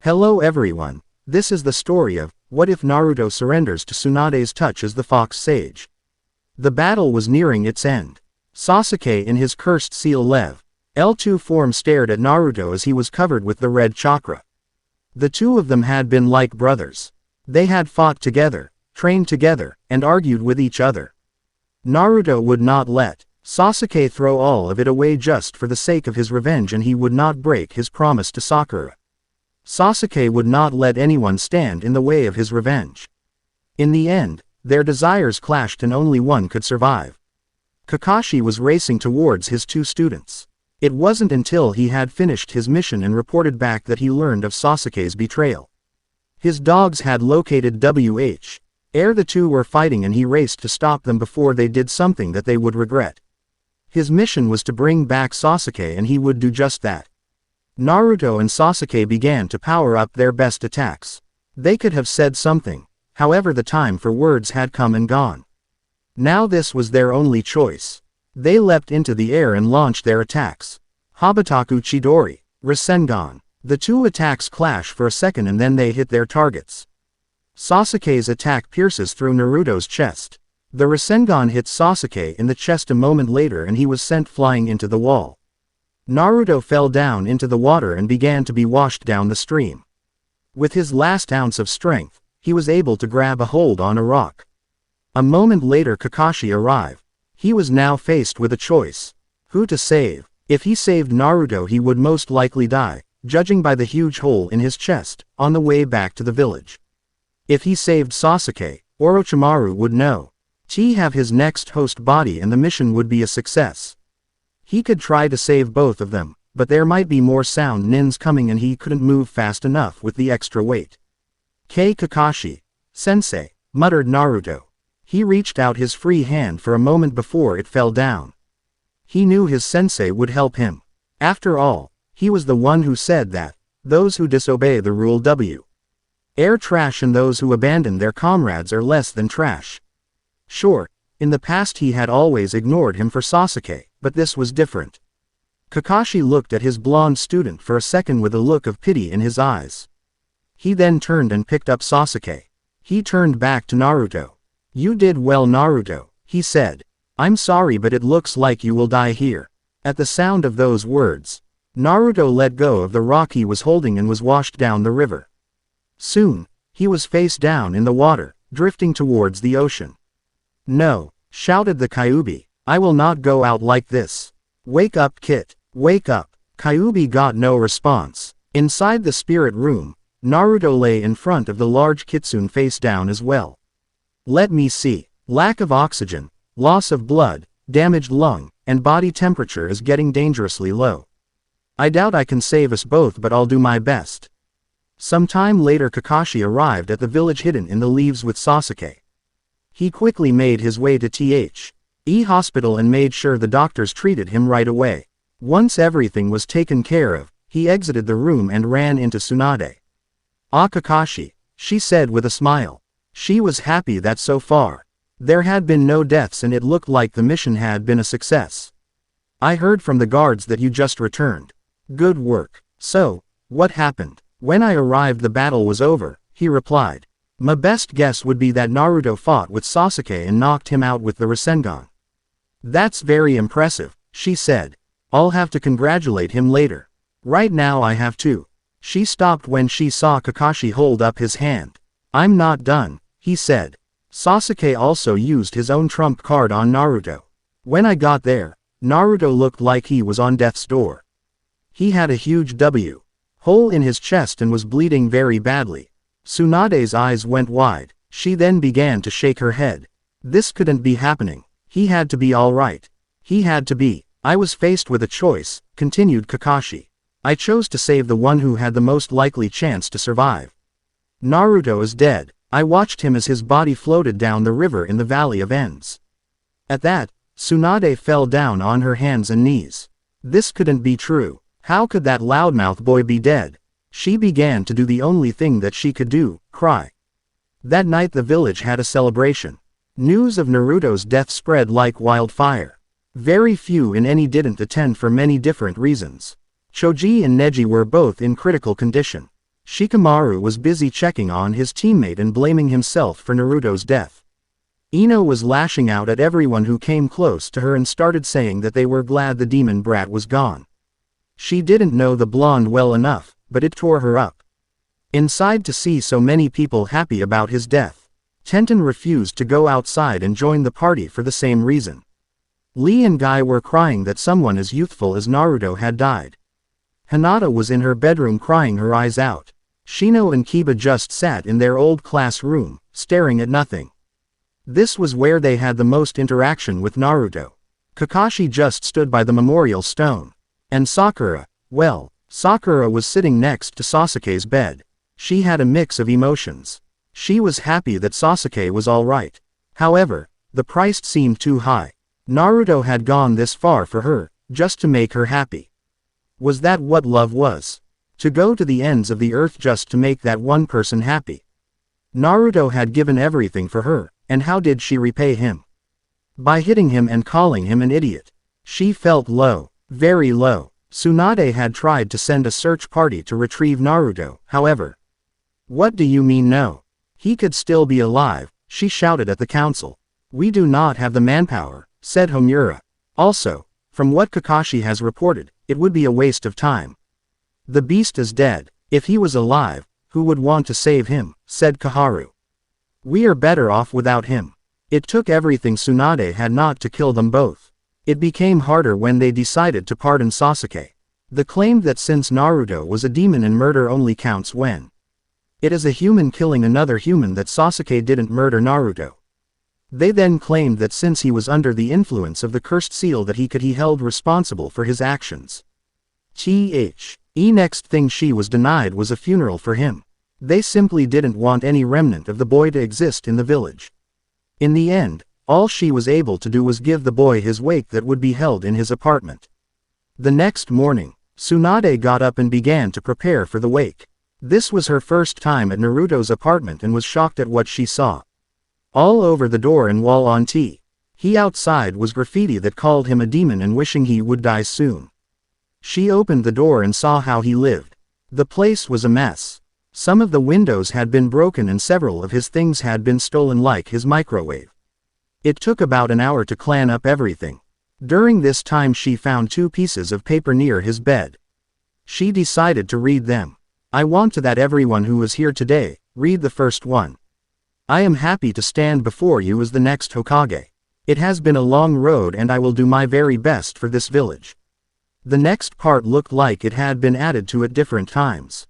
Hello everyone, this is the story of, what if Naruto surrenders to Tsunade's touch as the Fox Sage. The battle was nearing its end. Sasuke in his cursed seal Lev. L2 form stared at Naruto as he was covered with the red chakra. The two of them had been like brothers. They had fought together, trained together, and argued with each other. Naruto would not let Sasuke throw all of it away just for the sake of his revenge, and he would not break his promise to Sakura. Sasuke would not let anyone stand in the way of his revenge. In the end, their desires clashed and only one could survive. Kakashi was racing towards his two students. It wasn't until he had finished his mission and reported back that he learned of Sasuke's betrayal. His dogs had located WH. The two were fighting and he raced to stop them before they did something that they would regret. His mission was to bring back Sasuke, and he would do just that. Naruto and Sasuke began to power up their best attacks. They could have said something, however the time for words had come and gone. Now this was their only choice. They leapt into the air and launched their attacks. Habataku Chidori, Rasengan. The two attacks clash for a second and then they hit their targets. Sasuke's attack pierces through Naruto's chest. The Rasengan hit Sasuke in the chest a moment later and he was sent flying into the wall. Naruto fell down into the water and began to be washed down the stream. With his last ounce of strength, he was able to grab a hold on a rock. A moment later Kakashi arrived. He was now faced with a choice. Who to save? If he saved Naruto he would most likely die, judging by the huge hole in his chest, on the way back to the village. If he saved Sasuke, Orochimaru would know. He have his next host body and the mission would be a success. He could try to save both of them, but there might be more sound nins coming and he couldn't move fast enough with the extra weight. Kakashi, sensei, muttered Naruto. He reached out his free hand for a moment before it fell down. He knew his sensei would help him. After all, he was the one who said that, those who disobey the rule are trash and those who abandon their comrades are less than trash. Sure, in the past he had always ignored him for Sasuke, but this was different. Kakashi looked at his blonde student for a second with a look of pity in his eyes. He then turned and picked up Sasuke. He turned back to Naruto. You did well, Naruto, he said. I'm sorry, but it looks like you will die here. At the sound of those words, Naruto let go of the rock he was holding and was washed down the river. Soon, he was face down in the water, drifting towards the ocean. No, shouted the Kyuubi, I will not go out like this. Wake up, Kit, wake up. Kyuubi got no response. Inside the spirit room, Naruto lay in front of the large kitsune face down as well. Let me see. Lack of oxygen, loss of blood, damaged lung, and body temperature is getting dangerously low. I doubt I can save us both, but I'll do my best. Some time later Kakashi arrived at the village hidden in the leaves with Sasuke. He quickly made his way to the hospital and made sure the doctors treated him right away. Once everything was taken care of, he exited the room and ran into Tsunade. Ah, Kakashi, she said with a smile. She was happy that so far, there had been no deaths and it looked like the mission had been a success. I heard from the guards that you just returned. Good work. So, what happened? When I arrived the battle was over, he replied. My best guess would be that Naruto fought with Sasuke and knocked him out with the Rasengan. That's very impressive, she said. I'll have to congratulate him later. Right now I have to. She stopped when she saw Kakashi hold up his hand. I'm not done, he said. Sasuke also used his own trump card on Naruto. When I got there, Naruto looked like he was on death's door. He had a huge hole in his chest and was bleeding very badly. Tsunade's eyes went wide. She then began to shake her head. This couldn't be happening. He had to be alright. He had to be. I was faced with a choice, continued Kakashi. I chose to save the one who had the most likely chance to survive. Naruto is dead. I watched him as his body floated down the river in the Valley of Ends. At that, Tsunade fell down on her hands and knees. This couldn't be true. How could that loudmouth boy be dead? She began to do the only thing that she could do, cry. That night the village had a celebration. News of Naruto's death spread like wildfire. Very few in any didn't attend for many different reasons. Choji and Neji were both in critical condition. Shikamaru was busy checking on his teammate and blaming himself for Naruto's death. Ino was lashing out at everyone who came close to her and started saying that they were glad the demon brat was gone. She didn't know the blonde well enough, but it tore her up inside to see so many people happy about his death. Tenten refused to go outside and join the party for the same reason. Lee and Guy were crying that someone as youthful as Naruto had died. Hinata was in her bedroom crying her eyes out. Shino and Kiba just sat in their old classroom, staring at nothing. This was where they had the most interaction with Naruto. Kakashi just stood by the memorial stone. And Sakura, well, Sakura was sitting next to Sasuke's bed. She had a mix of emotions. She was happy that Sasuke was alright. However, the price seemed too high. Naruto had gone this far for her, just to make her happy. Was that what love was? To go to the ends of the earth just to make that one person happy? Naruto had given everything for her, and how did she repay him? By hitting him and calling him an idiot. She felt low, very low. Tsunade had tried to send a search party to retrieve Naruto, however. What do you mean no? He could still be alive, she shouted at the council. We do not have the manpower, said Homura. Also, from what Kakashi has reported, it would be a waste of time. The beast is dead. If he was alive, who would want to save him, said Kaharu. We are better off without him. It took everything Tsunade had not to kill them both. It became harder when they decided to pardon Sasuke. They claimed that since Naruto was a demon and murder only counts when it is a human killing another human that Sasuke didn't murder Naruto. They then claimed that since he was under the influence of the cursed seal that he held responsible for his actions. Next thing she was denied was a funeral for him. They simply didn't want any remnant of the boy to exist in the village. In the end, all she was able to do was give the boy his wake that would be held in his apartment. The next morning, Tsunade got up and began to prepare for the wake. This was her first time at Naruto's apartment and was shocked at what she saw. All over the door and wall on he outside was graffiti that called him a demon and wishing he would die soon. She opened the door and saw how he lived. The place was a mess. Some of the windows had been broken and several of his things had been stolen, like his microwave. It took about an hour to clean up everything. During this time she found 2 pieces of paper near his bed. She decided to read them. I want to that everyone who is here today, read the first one. I am happy to stand before you as the next Hokage. It has been a long road and I will do my very best for this village. The next part looked like it had been added to at different times.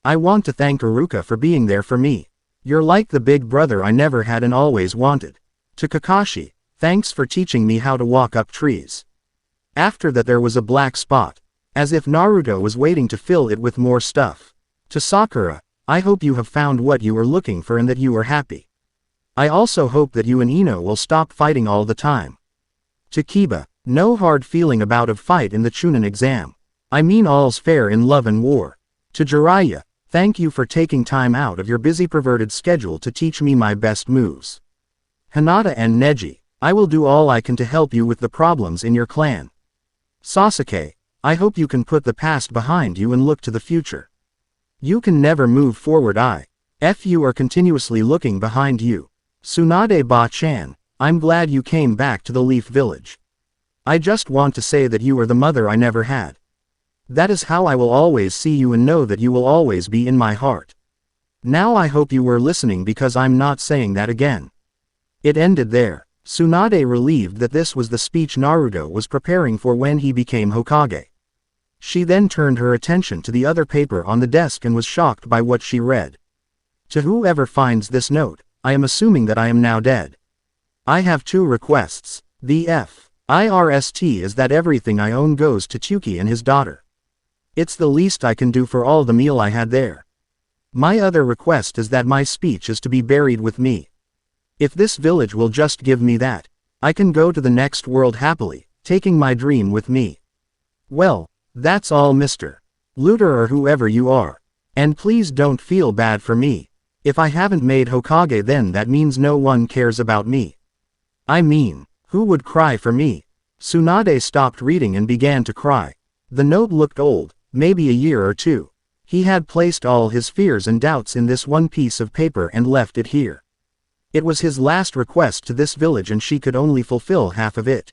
I want to thank Iruka for being there for me. You're like the big brother I never had and always wanted. To Kakashi, thanks for teaching me how to walk up trees. After that there was a black spot, as if Naruto was waiting to fill it with more stuff. To Sakura, I hope you have found what you are looking for and that you are happy. I also hope that you and Ino will stop fighting all the time. To Kiba, no hard feeling about a fight in the Chunin exam. I mean all's fair in love and war. To Jiraiya, thank you for taking time out of your busy perverted schedule to teach me my best moves. Hinata and Neji, I will do all I can to help you with the problems in your clan. Sasuke, I hope you can put the past behind you and look to the future. You can never move forward. You are continuously looking behind you. Tsunade Ba-chan, I'm glad you came back to the Leaf Village. I just want to say that you are the mother I never had. That is how I will always see you and know that you will always be in my heart. Now I hope you were listening because I'm not saying that again. It ended there. Tsunade relieved that this was the speech Naruto was preparing for when he became Hokage. She then turned her attention to the other paper on the desk and was shocked by what she read. To whoever finds this note, I am assuming that I am now dead. I have 2 requests. The first is that everything I own goes to Chuki and his daughter. It's the least I can do for all the meal I had there. My other request is that my speech is to be buried with me. If this village will just give me that, I can go to the next world happily, taking my dream with me. Well, that's all, Mr. Looter or whoever you are. And please don't feel bad for me. If I haven't made Hokage then that means no one cares about me. I mean, who would cry for me? Tsunade stopped reading and began to cry. The note looked old, maybe a year or 2. He had placed all his fears and doubts in this one piece of paper and left it here. It was his last request to this village and she could only fulfill half of it.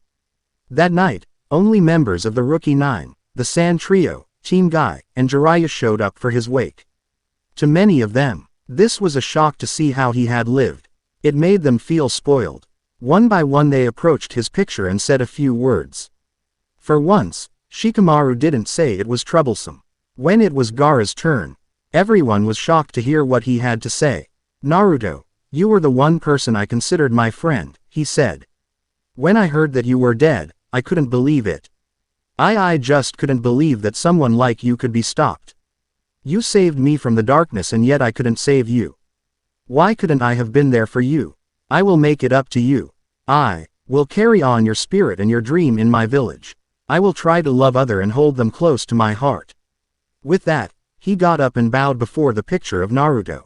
That night, only members of the Rookie Nine, the Sand Trio, Team Guy, and Jiraiya showed up for his wake. To many of them, this was a shock to see how he had lived. It made them feel spoiled. One by one they approached his picture and said a few words. For once, Shikamaru didn't say it was troublesome. When it was Gaara's turn, everyone was shocked to hear what he had to say. Naruto, you were the one person I considered my friend, he said. When I heard that you were dead, I couldn't believe it. I just couldn't believe that someone like you could be stopped. You saved me from the darkness and yet I couldn't save you. Why couldn't I have been there for you? I will make it up to you. I will carry on your spirit and your dream in my village. I will try to love others and hold them close to my heart. With that, he got up and bowed before the picture of Naruto.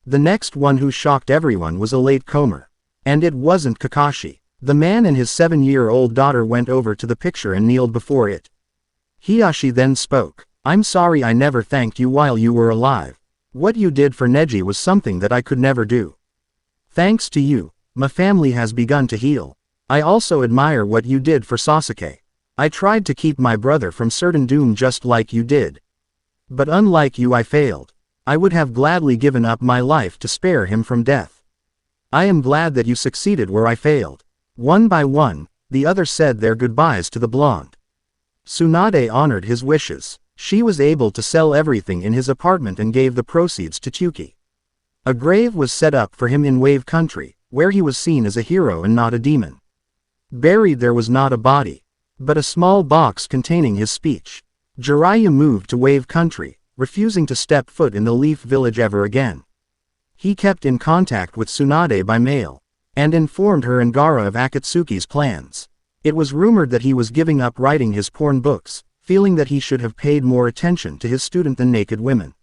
The next one who shocked everyone was a latecomer. And it wasn't Kakashi. The man and his 7-year-old daughter went over to the picture and kneeled before it. Hiyashi then spoke. I'm sorry I never thanked you while you were alive. What you did for Neji was something that I could never do. Thanks to you, my family has begun to heal. I also admire what you did for Sasuke. I tried to keep my brother from certain doom just like you did. But unlike you I failed. I would have gladly given up my life to spare him from death. I am glad that you succeeded where I failed. One by one, the others said their goodbyes to the blonde. Tsunade honored his wishes. She was able to sell everything in his apartment and gave the proceeds to Chuki. A grave was set up for him in Wave Country, where he was seen as a hero and not a demon. Buried there was not a body, but a small box containing his speech. Jiraiya moved to Wave Country, refusing to step foot in the Leaf Village ever again. He kept in contact with Tsunade by mail, and informed her and Gaara of Akatsuki's plans. It was rumored that he was giving up writing his porn books, feeling that he should have paid more attention to his student than naked women.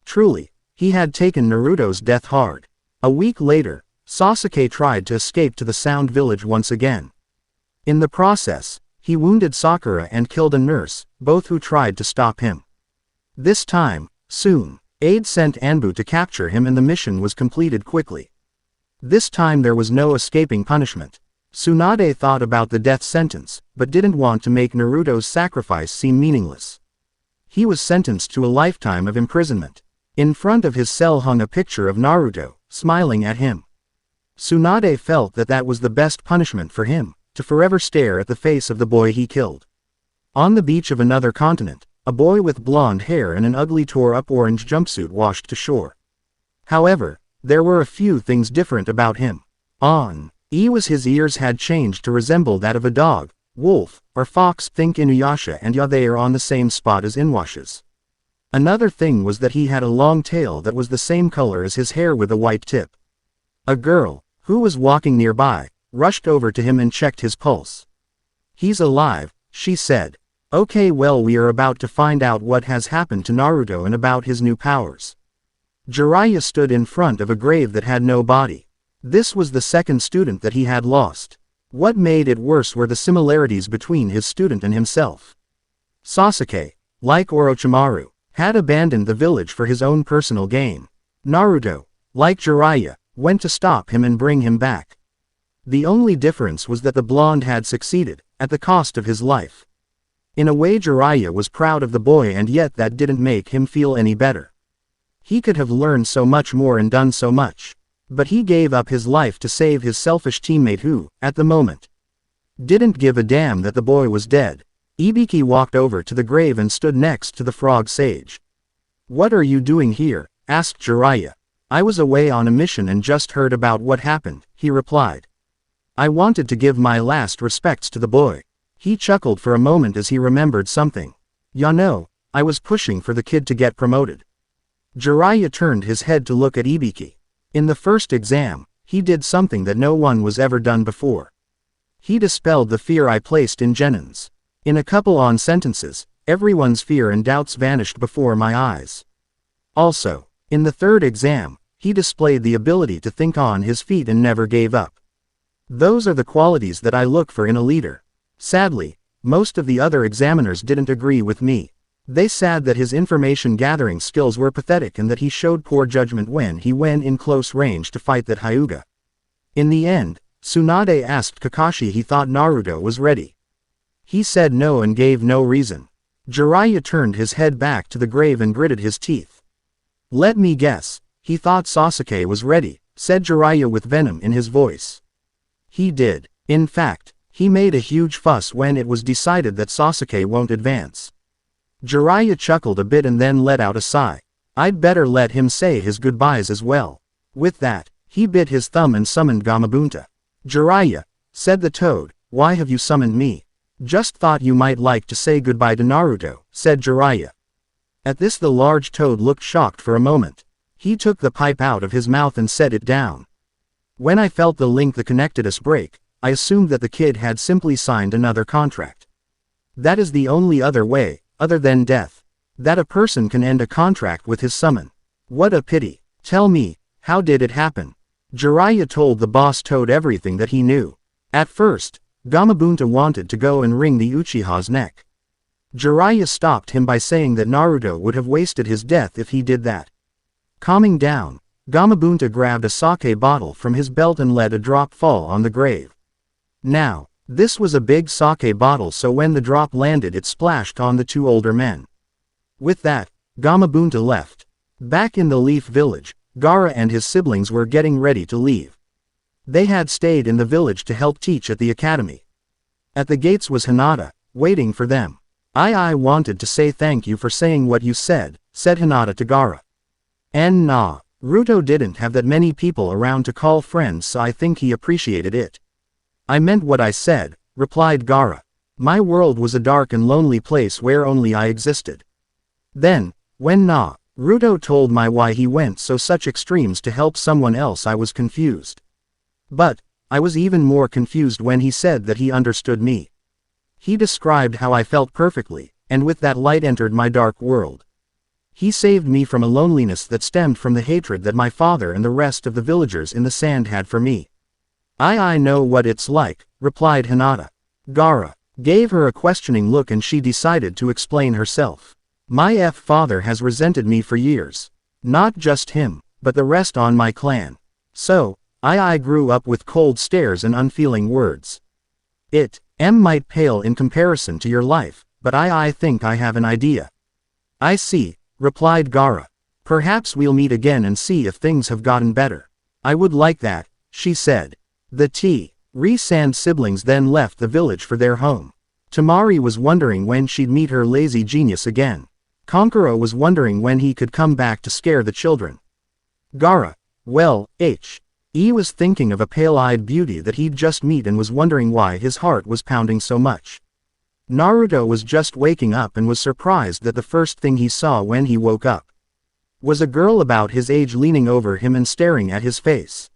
Truly, he had taken Naruto's death hard. A week later, Sasuke tried to escape to the Sound Village once again. In the process, he wounded Sakura and killed a nurse, both who tried to stop him. This time, soon, Aide sent Anbu to capture him and the mission was completed quickly. This time there was no escaping punishment. Tsunade thought about the death sentence, but didn't want to make Naruto's sacrifice seem meaningless. He was sentenced to a lifetime of imprisonment. In front of his cell hung a picture of Naruto, smiling at him. Tsunade felt that that was the best punishment for him, to forever stare at the face of the boy he killed. On the beach of another continent, a boy with blonde hair and an ugly tore-up orange jumpsuit washed to shore. However, there were a few things different about him. His ears had changed to resemble that of a dog, wolf, or fox. Think Inuyasha and they are on the same spot as Inwash's. Another thing was that he had a long tail that was the same color as his hair with a white tip. A girl, who was walking nearby, rushed over to him and checked his pulse. He's alive, she said. Okay, well, we are about to find out what has happened to Naruto and about his new powers. Jiraiya stood in front of a grave that had no body. This was the second student that he had lost. What made it worse were the similarities between his student and himself. Sasuke, like Orochimaru, had abandoned the village for his own personal gain. Naruto, like Jiraiya, went to stop him and bring him back. The only difference was that the blonde had succeeded, at the cost of his life. In a way Jiraiya was proud of the boy and yet that didn't make him feel any better. He could have learned so much more and done so much. But he gave up his life to save his selfish teammate who, at the moment, didn't give a damn that the boy was dead. Ibiki walked over to the grave and stood next to the frog sage. What are you doing here? Asked Jiraiya. I was away on a mission and just heard about what happened, he replied. I wanted to give my last respects to the boy. He chuckled for a moment as he remembered something. I was pushing for the kid to get promoted. Jiraiya turned his head to look at Ibiki. In the first exam, he did something that no one was ever done before. He dispelled the fear I placed in Genins. In a couple on sentences, everyone's fear and doubts vanished before my eyes. Also, in the third exam, he displayed the ability to think on his feet and never gave up. Those are the qualities that I look for in a leader. Sadly, most of the other examiners didn't agree with me. They said that his information gathering skills were pathetic and that he showed poor judgment when he went in close range to fight that Hyuga. In the end, Tsunade asked Kakashi he thought Naruto was ready. He said no and gave no reason. Jiraiya turned his head back to the grave and gritted his teeth. Let me guess, he thought Sasuke was ready, said Jiraiya with venom in his voice. He did. In fact, he made a huge fuss when it was decided that Sasuke won't advance. Jiraiya chuckled a bit and then let out a sigh. I'd better let him say his goodbyes as well. With that, he bit his thumb and summoned Gamabunta. Jiraiya, said the toad, why have you summoned me? Just thought you might like to say goodbye to Naruto, said Jiraiya. At this the large toad looked shocked for a moment. He took the pipe out of his mouth and set it down. When I felt the link that connected us break, I assumed that the kid had simply signed another contract. That is the only other way, other than death, that a person can end a contract with his summon. What a pity. Tell me, how did it happen? Jiraiya told the boss toad everything that he knew. At first, Gamabunta wanted to go and wring the Uchiha's neck. Jiraiya stopped him by saying that Naruto would have wasted his death if he did that. Calming down, Gamabunta grabbed a sake bottle from his belt and let a drop fall on the grave. Now, this was a big sake bottle, so when the drop landed it splashed on the two older men. With that, Gamabunta left. Back in the Leaf Village, Gaara and his siblings were getting ready to leave. They had stayed in the village to help teach at the academy. At the gates was Hinata, waiting for them. I wanted to say thank you for saying what you said, said Hinata to Gaara. And nah, Naruto didn't have that many people around to call friends, so I think he appreciated it. I meant what I said, replied Gaara. My world was a dark and lonely place where only I existed. Then, when Naruto told me why he went so such extremes to help someone else, I was confused. But, I was even more confused when he said that he understood me. He described how I felt perfectly, and with that light entered my dark world. He saved me from a loneliness that stemmed from the hatred that my father and the rest of the villagers in the sand had for me. I know what it's like, replied Hinata. Gaara gave her a questioning look and she decided to explain herself. My father has resented me for years. Not just him, but the rest on my clan. So, I grew up with cold stares and unfeeling words. It might pale in comparison to your life, but I think I have an idea. I see, replied Gaara. Perhaps we'll meet again and see if things have gotten better. I would like that, she said. The Sand siblings then left the village for their home. Tamari was wondering when she'd meet her lazy genius again. Kankuro was wondering when he could come back to scare the children. Gaara, well, he was thinking of a pale-eyed beauty that he'd just met and was wondering why his heart was pounding so much. Naruto was just waking up and was surprised that the first thing he saw when he woke up was a girl about his age leaning over him and staring at his face.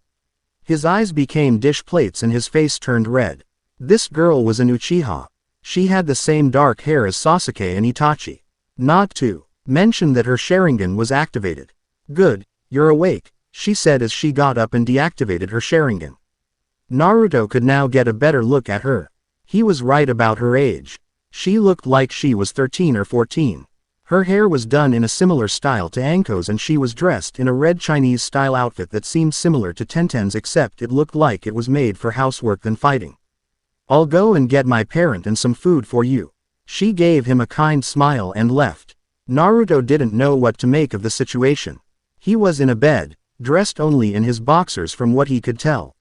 His eyes became dish plates and his face turned red. This girl was an Uchiha. She had the same dark hair as Sasuke and Itachi. Not to mention that her Sharingan was activated. Good, you're awake, she said as she got up and deactivated her Sharingan. Naruto could now get a better look at her. He was right about her age. She looked like she was 13 or 14. Her hair was done in a similar style to Anko's and she was dressed in a red Chinese-style outfit that seemed similar to Tenten's except it looked like it was made for housework than fighting. I'll go and get my parent and some food for you. She gave him a kind smile and left. Naruto didn't know what to make of the situation. He was in a bed, dressed only in his boxers from what he could tell.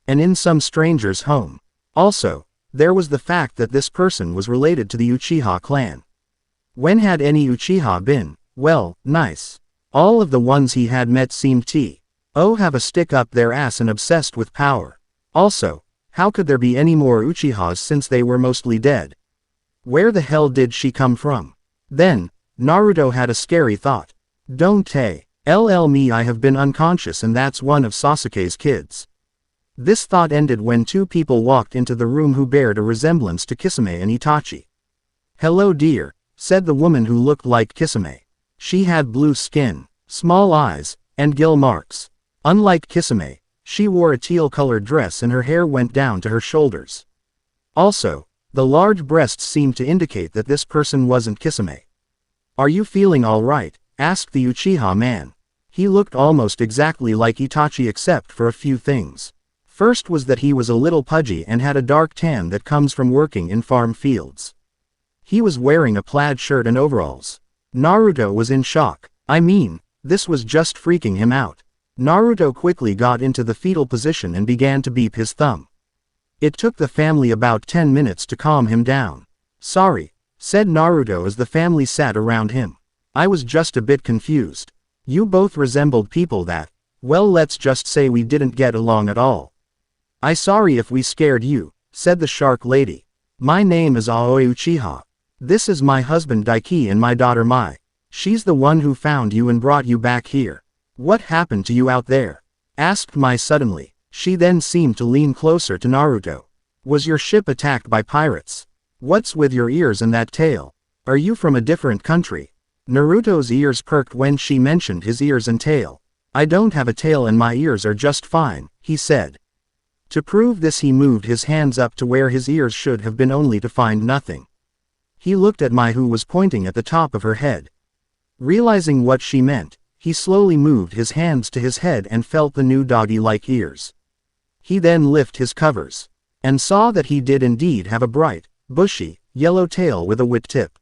And in some stranger's home. Also, there was the fact that this person was related to the Uchiha clan. When had any Uchiha been, well, nice? All of the ones he had met seemed have a stick up their ass and obsessed with power. Also, how could there be any more Uchihas since they were mostly dead? Where the hell did she come from? Then, Naruto had a scary thought. Don't tell me I have been unconscious and that's one of Sasuke's kids. This thought ended when two people walked into the room who bared a resemblance to Kisame and Itachi. Hello dear, said the woman who looked like Kisame. She had blue skin, small eyes, and gill marks. Unlike Kisame, she wore a teal-colored dress and her hair went down to her shoulders. Also, the large breasts seemed to indicate that this person wasn't Kisame. Are you feeling alright? Asked the Uchiha man. He looked almost exactly like Itachi except for a few things. First was that he was a little pudgy and had a dark tan that comes from working in farm fields. He was wearing a plaid shirt and overalls. Naruto was in shock. I mean, this was just freaking him out. Naruto quickly got into the fetal position and began to beep his thumb. It took the family about 10 minutes to calm him down. Sorry, said Naruto as the family sat around him. I was just a bit confused. You both resembled people that, well, let's just say we didn't get along at all. I sorry if we scared you, said the shark lady. My name is Aoi Uchiha. This is my husband Daiki and my daughter Mai. She's the one who found you and brought you back here. What happened to you out there? Asked Mai suddenly. She then seemed to lean closer to Naruto. Was your ship attacked by pirates? What's with your ears and that tail? Are you from a different country? Naruto's ears perked when she mentioned his ears and tail. I don't have a tail and my ears are just fine, he said. To prove this he moved his hands up to where his ears should have been only to find nothing. He looked at Mai who was pointing at the top of her head. Realizing what she meant, he slowly moved his hands to his head and felt the new doggy-like ears. He then lifted his covers, and saw that he did indeed have a bright, bushy, yellow tail with a white tip.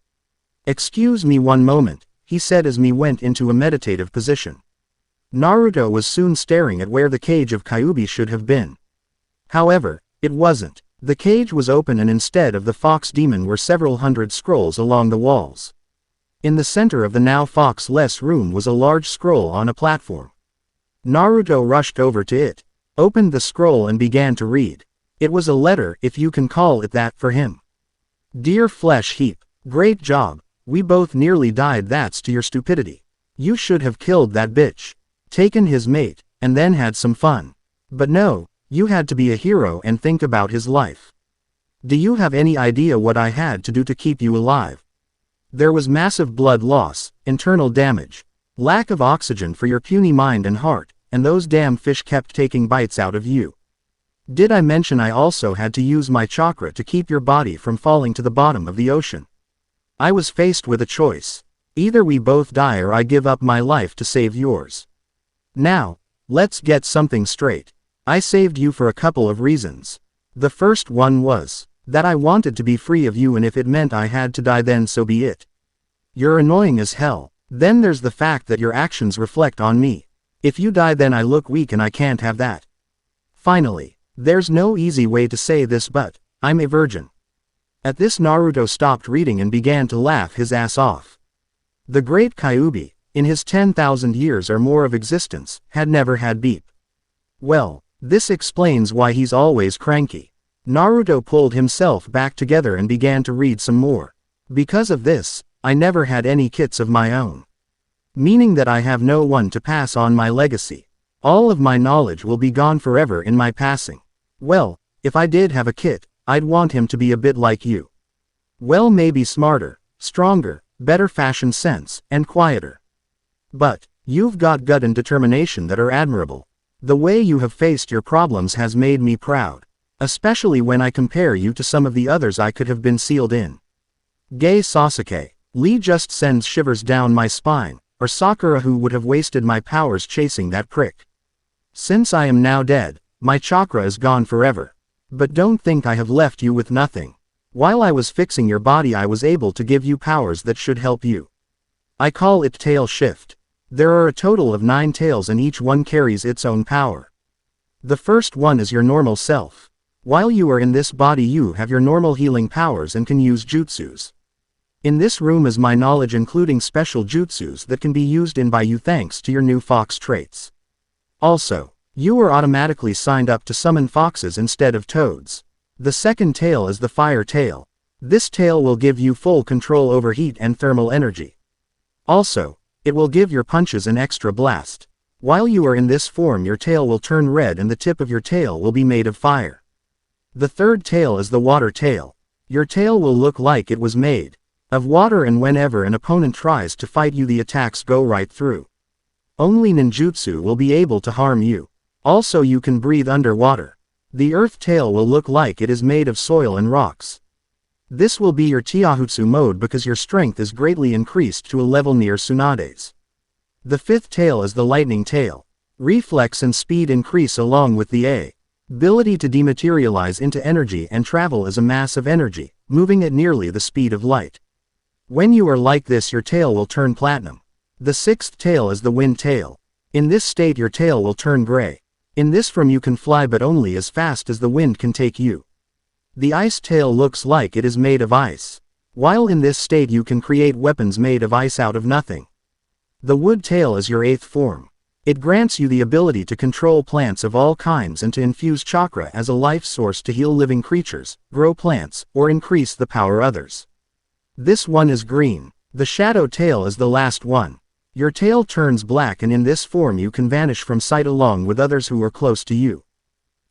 Excuse me one moment, he said as Mai went into a meditative position. Naruto was soon staring at where the cage of Kyuubi should have been. However, it wasn't. The cage was open and instead of the fox demon were several hundred scrolls along the walls. In the center of the now fox-less room was a large scroll on a platform. Naruto rushed over to it, opened the scroll and began to read. It was a letter, if you can call it that, for him. Dear Flesh Heap, great job, we both nearly died, that's to your stupidity. You should have killed that bitch, taken his mate, and then had some fun. But no, you had to be a hero and think about his life. Do you have any idea what I had to do to keep you alive? There was massive blood loss, internal damage, lack of oxygen for your puny mind and heart, and those damn fish kept taking bites out of you. Did I mention I also had to use my chakra to keep your body from falling to the bottom of the ocean? I was faced with a choice. Either we both die or I give up my life to save yours. Now, let's get something straight. I saved you for a couple of reasons. The first one was that I wanted to be free of you, and if it meant I had to die then so be it. You're annoying as hell. Then there's the fact that your actions reflect on me. If you die then I look weak and I can't have that. Finally, there's no easy way to say this but I'm a virgin. At this Naruto stopped reading and began to laugh his ass off. The great Kyuubi, in his 10,000 years or more of existence, had never had beep. Well, this explains why he's always cranky. Naruto pulled himself back together and began to read some more. Because of this, I never had any kids of my own. Meaning that I have no one to pass on my legacy. All of my knowledge will be gone forever in my passing. Well, if I did have a kid, I'd want him to be a bit like you. Well, maybe smarter, stronger, better fashion sense, and quieter. But you've got gut and determination that are admirable. The way you have faced your problems has made me proud. Especially when I compare you to some of the others I could have been sealed in. Gay Sasuke. Lee just sends shivers down my spine, or Sakura who would have wasted my powers chasing that prick. Since I am now dead, my chakra is gone forever. But don't think I have left you with nothing. While I was fixing your body I was able to give you powers that should help you. I call it tail shift. There are a total of 9 tails and each one carries its own power. The first one is your normal self. While you are in this body you have your normal healing powers and can use jutsus. In this room is my knowledge including special jutsus that can be used by you thanks to your new fox traits. Also, you are automatically signed up to summon foxes instead of toads. The second tail is the fire tail. This tail will give you full control over heat and thermal energy. Also, it will give your punches an extra blast. While you are in this form your tail will turn red and the tip of your tail will be made of fire. The third tail is the water tail. Your tail will look like it was made of water and whenever an opponent tries to fight you the attacks go right through. Only ninjutsu will be able to harm you. Also you can breathe underwater. The earth tail will look like it is made of soil and rocks. This will be your Taijutsu mode because your strength is greatly increased to a level near Tsunade's. The fifth tail is the lightning tail. Reflex and speed increase along with the ability to dematerialize into energy and travel as a mass of energy, moving at nearly the speed of light. When you are like this, your tail will turn platinum. The sixth tail is the wind tail. In this state your tail will turn gray. In this form you can fly but only as fast as the wind can take you. The ice tail looks like it is made of ice. While in this state you can create weapons made of ice out of nothing. The wood tail is your eighth form. It grants you the ability to control plants of all kinds and to infuse chakra as a life source to heal living creatures, grow plants, or increase the power others. This one is green. The shadow tail is the last one. Your tail turns black and in this form you can vanish from sight along with others who are close to you.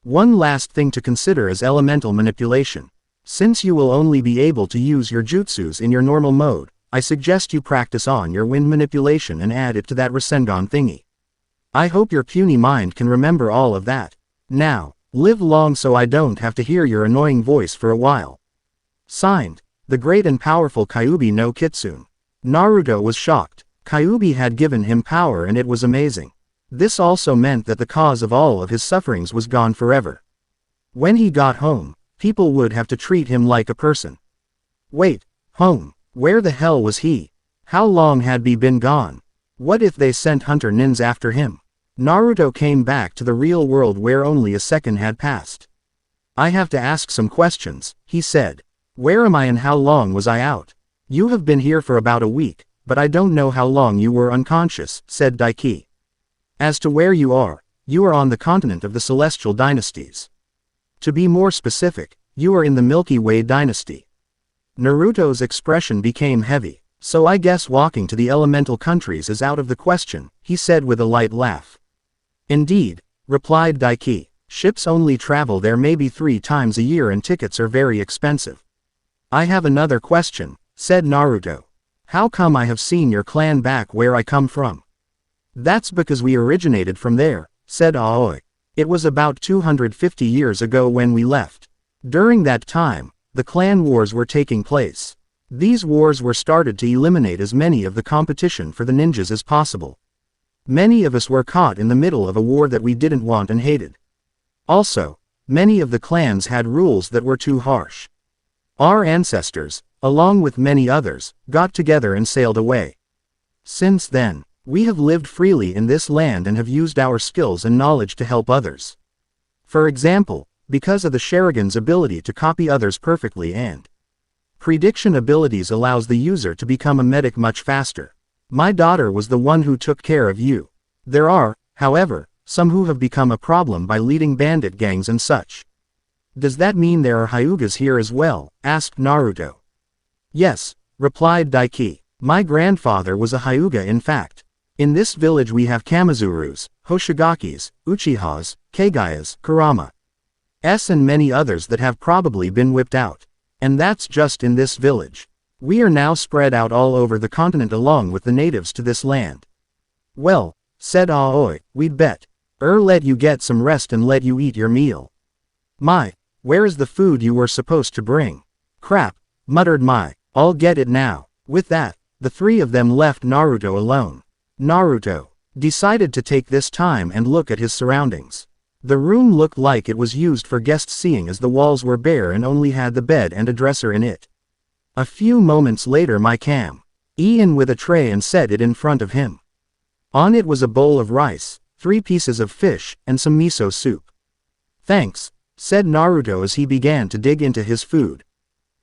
One last thing to consider is elemental manipulation. Since you will only be able to use your jutsus in your normal mode, I suggest you practice on your wind manipulation and add it to that Rasengan thingy. I hope your puny mind can remember all of that. Now, live long so I don't have to hear your annoying voice for a while. Signed, the great and powerful Kyuubi no Kitsune. Naruto was shocked. Kyuubi had given him power and it was amazing. This also meant that the cause of all of his sufferings was gone forever. When he got home, people would have to treat him like a person. Wait, home, where the hell was he? How long had he been gone? What if they sent hunter nins after him? Naruto came back to the real world where only a second had passed. I have to ask some questions, he said. Where am I and how long was I out? You have been here for about a week, but I don't know how long you were unconscious, said Daiki. As to where you are on the continent of the Celestial Dynasties. To be more specific, you are in the Milky Way dynasty. Naruto's expression became heavy. So I guess walking to the elemental countries is out of the question, he said with a light laugh. Indeed, replied Daiki. Ships only travel there maybe 3 times a year and tickets are very expensive. I have another question, said Naruto. How come I have seen your clan back where I come from? That's because we originated from there, said Aoi. It was about 250 years ago when we left. During that time, the clan wars were taking place. These wars were started to eliminate as many of the competition for the ninjas as possible. Many of us were caught in the middle of a war that we didn't want and hated. Also, many of the clans had rules that were too harsh. Our ancestors, along with many others, got together and sailed away. Since then, we have lived freely in this land and have used our skills and knowledge to help others. For example, because of the Sharingan's ability to copy others perfectly and prediction abilities allows the user to become a medic much faster. My daughter was the one who took care of you. There are, however, some who have become a problem by leading bandit gangs and such. Does that mean there are Hyugas here as well? Asked Naruto. Yes, replied Daiki. My grandfather was a Hyuga in fact. In this village we have Kamizurus, Hoshigakis, Uchihas, Kageyas, Kurama. And many others that have probably been whipped out. And that's just in this village. We are now spread out all over the continent along with the natives to this land. Well, said Aoi, we'd bet. Let you get some rest and let you eat your meal. My, where is the food you were supposed to bring? Crap, muttered Mai, I'll get it now. With that, the 3 of them left Naruto alone. Naruto decided to take this time and look at his surroundings. The room looked like it was used for guest seeing as the walls were bare and only had the bed and a dresser in it. A few moments later Mai came in with a tray and set it in front of him. On it was a bowl of rice, 3 pieces of fish, and some miso soup. Thanks, said Naruto as he began to dig into his food.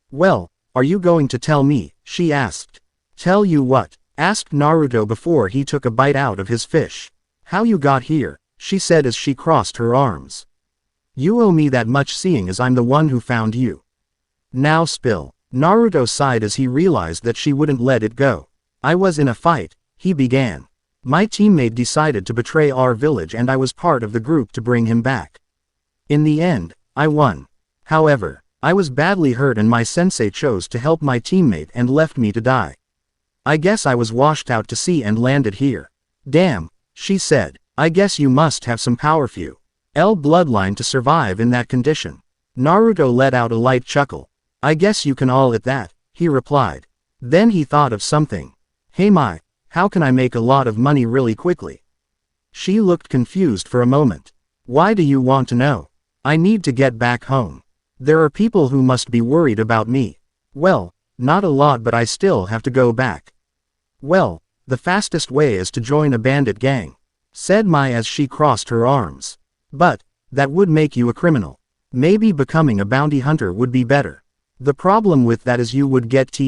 Well, are you going to tell me? She asked. Tell you what? Asked Naruto before he took a bite out of his fish. How you got here? She said as she crossed her arms. You owe me that much seeing as I'm the one who found you. Now spill. Naruto sighed as he realized that she wouldn't let it go. I was in a fight, he began. My teammate decided to betray our village and I was part of the group to bring him back. In the end, I won. However, I was badly hurt and my sensei chose to help my teammate and left me to die. I guess I was washed out to sea and landed here. Damn, she said. I guess you must have some powerful bloodline to survive in that condition. Naruto let out a light chuckle. I guess you can all at that, he replied. Then he thought of something. Hey my, how can I make a lot of money really quickly? She looked confused for a moment. Why do you want to know? I need to get back home. There are people who must be worried about me. Well, not a lot, but I still have to go back. Well, the fastest way is to join a bandit gang, said Mai as she crossed her arms. But that would make you a criminal. Maybe becoming a bounty hunter would be better. The problem with that is you would get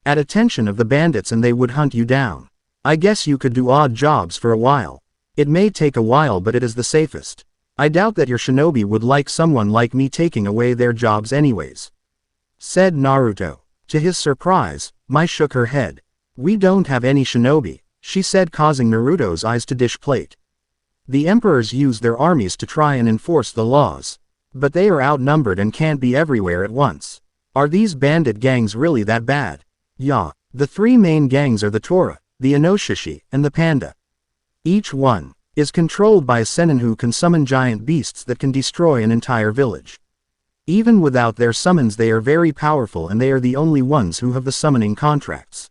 at attention of the bandits and they would hunt you down. I guess you could do odd jobs for a while. It may take a while, but it is the safest. I doubt that your shinobi would like someone like me taking away their jobs anyways, said Naruto. To his surprise, Mai shook her head. We don't have any shinobi, she said, causing Naruto's eyes to dishplate. The emperors use their armies to try and enforce the laws. But they are outnumbered and can't be everywhere at once. Are these bandit gangs really that bad? Yeah, the three main gangs are the Tora, the Inoshishi, and the Panda. Each one is controlled by a Sennin who can summon giant beasts that can destroy an entire village. Even without their summons they are very powerful, and they are the only ones who have the summoning contracts.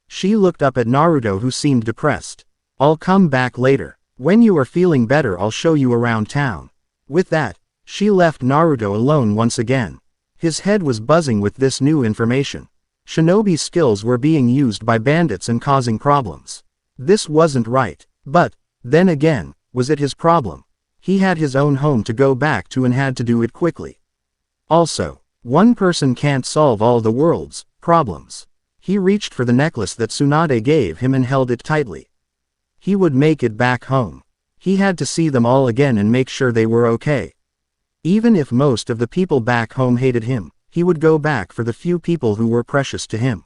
She looked up at Naruto, who seemed depressed. I'll come back later. When you are feeling better I'll show you around town. With that, she left Naruto alone once again. His head was buzzing with this new information. Shinobi's skills were being used by bandits and causing problems. This wasn't right. But, then again, was it his problem? He had his own home to go back to and had to do it quickly. Also, one person can't solve all the world's problems. He reached for the necklace that Tsunade gave him and held it tightly. He would make it back home. He had to see them all again and make sure they were okay. Even if most of the people back home hated him, he would go back for the few people who were precious to him.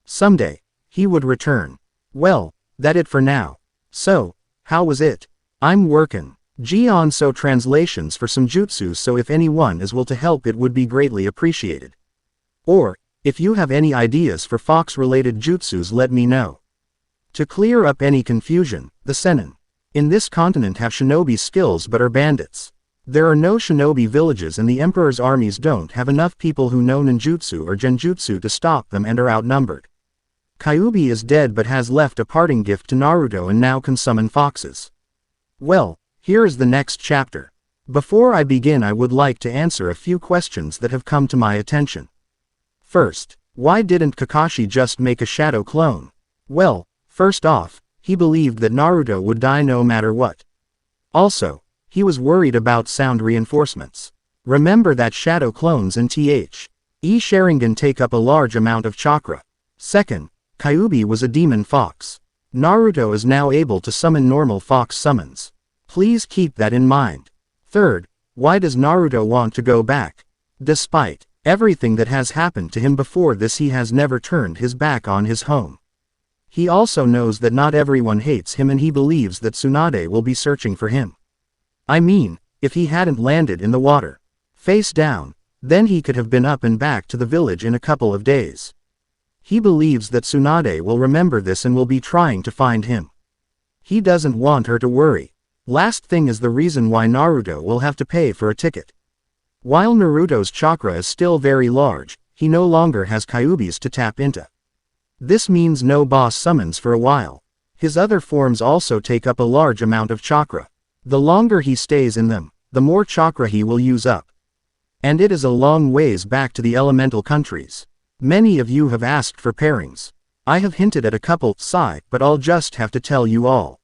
Someday, he would return. Well, that's it for now. So, how was it? I'm workin'. So translations for some jutsus, so if anyone is will to help it would be greatly appreciated. Or, if you have any ideas for fox-related jutsus let me know. To clear up any confusion, the Sennin in this continent have shinobi skills but are bandits. There are no shinobi villages and the emperor's armies don't have enough people who know ninjutsu or genjutsu to stop them and are outnumbered. Kyuubi is dead but has left a parting gift to Naruto and now can summon foxes. Well, here is the next chapter. Before I begin I would like to answer a few questions that have come to my attention. First, why didn't Kakashi just make a shadow clone? Well, first off, he believed that Naruto would die no matter what. Also, he was worried about sound reinforcements. Remember that shadow clones and Sharingan take up a large amount of chakra. Second, Kyuubi was a demon fox. Naruto is now able to summon normal fox summons. Please keep that in mind. Third, why does Naruto want to go back? Despite everything that has happened to him before this, he has never turned his back on his home. He also knows that not everyone hates him and he believes that Tsunade will be searching for him. I mean, if he hadn't landed in the water, face down, then he could have been up and back to the village in a couple of days. He believes that Tsunade will remember this and will be trying to find him. He doesn't want her to worry. Last thing is the reason why Naruto will have to pay for a ticket. While Naruto's chakra is still very large, he no longer has Kyuubi's to tap into. This means no boss summons for a while. His other forms also take up a large amount of chakra. The longer he stays in them, the more chakra he will use up. And it is a long ways back to the elemental countries. Many of you have asked for pairings. I have hinted at a couple, but I'll just have to tell you all.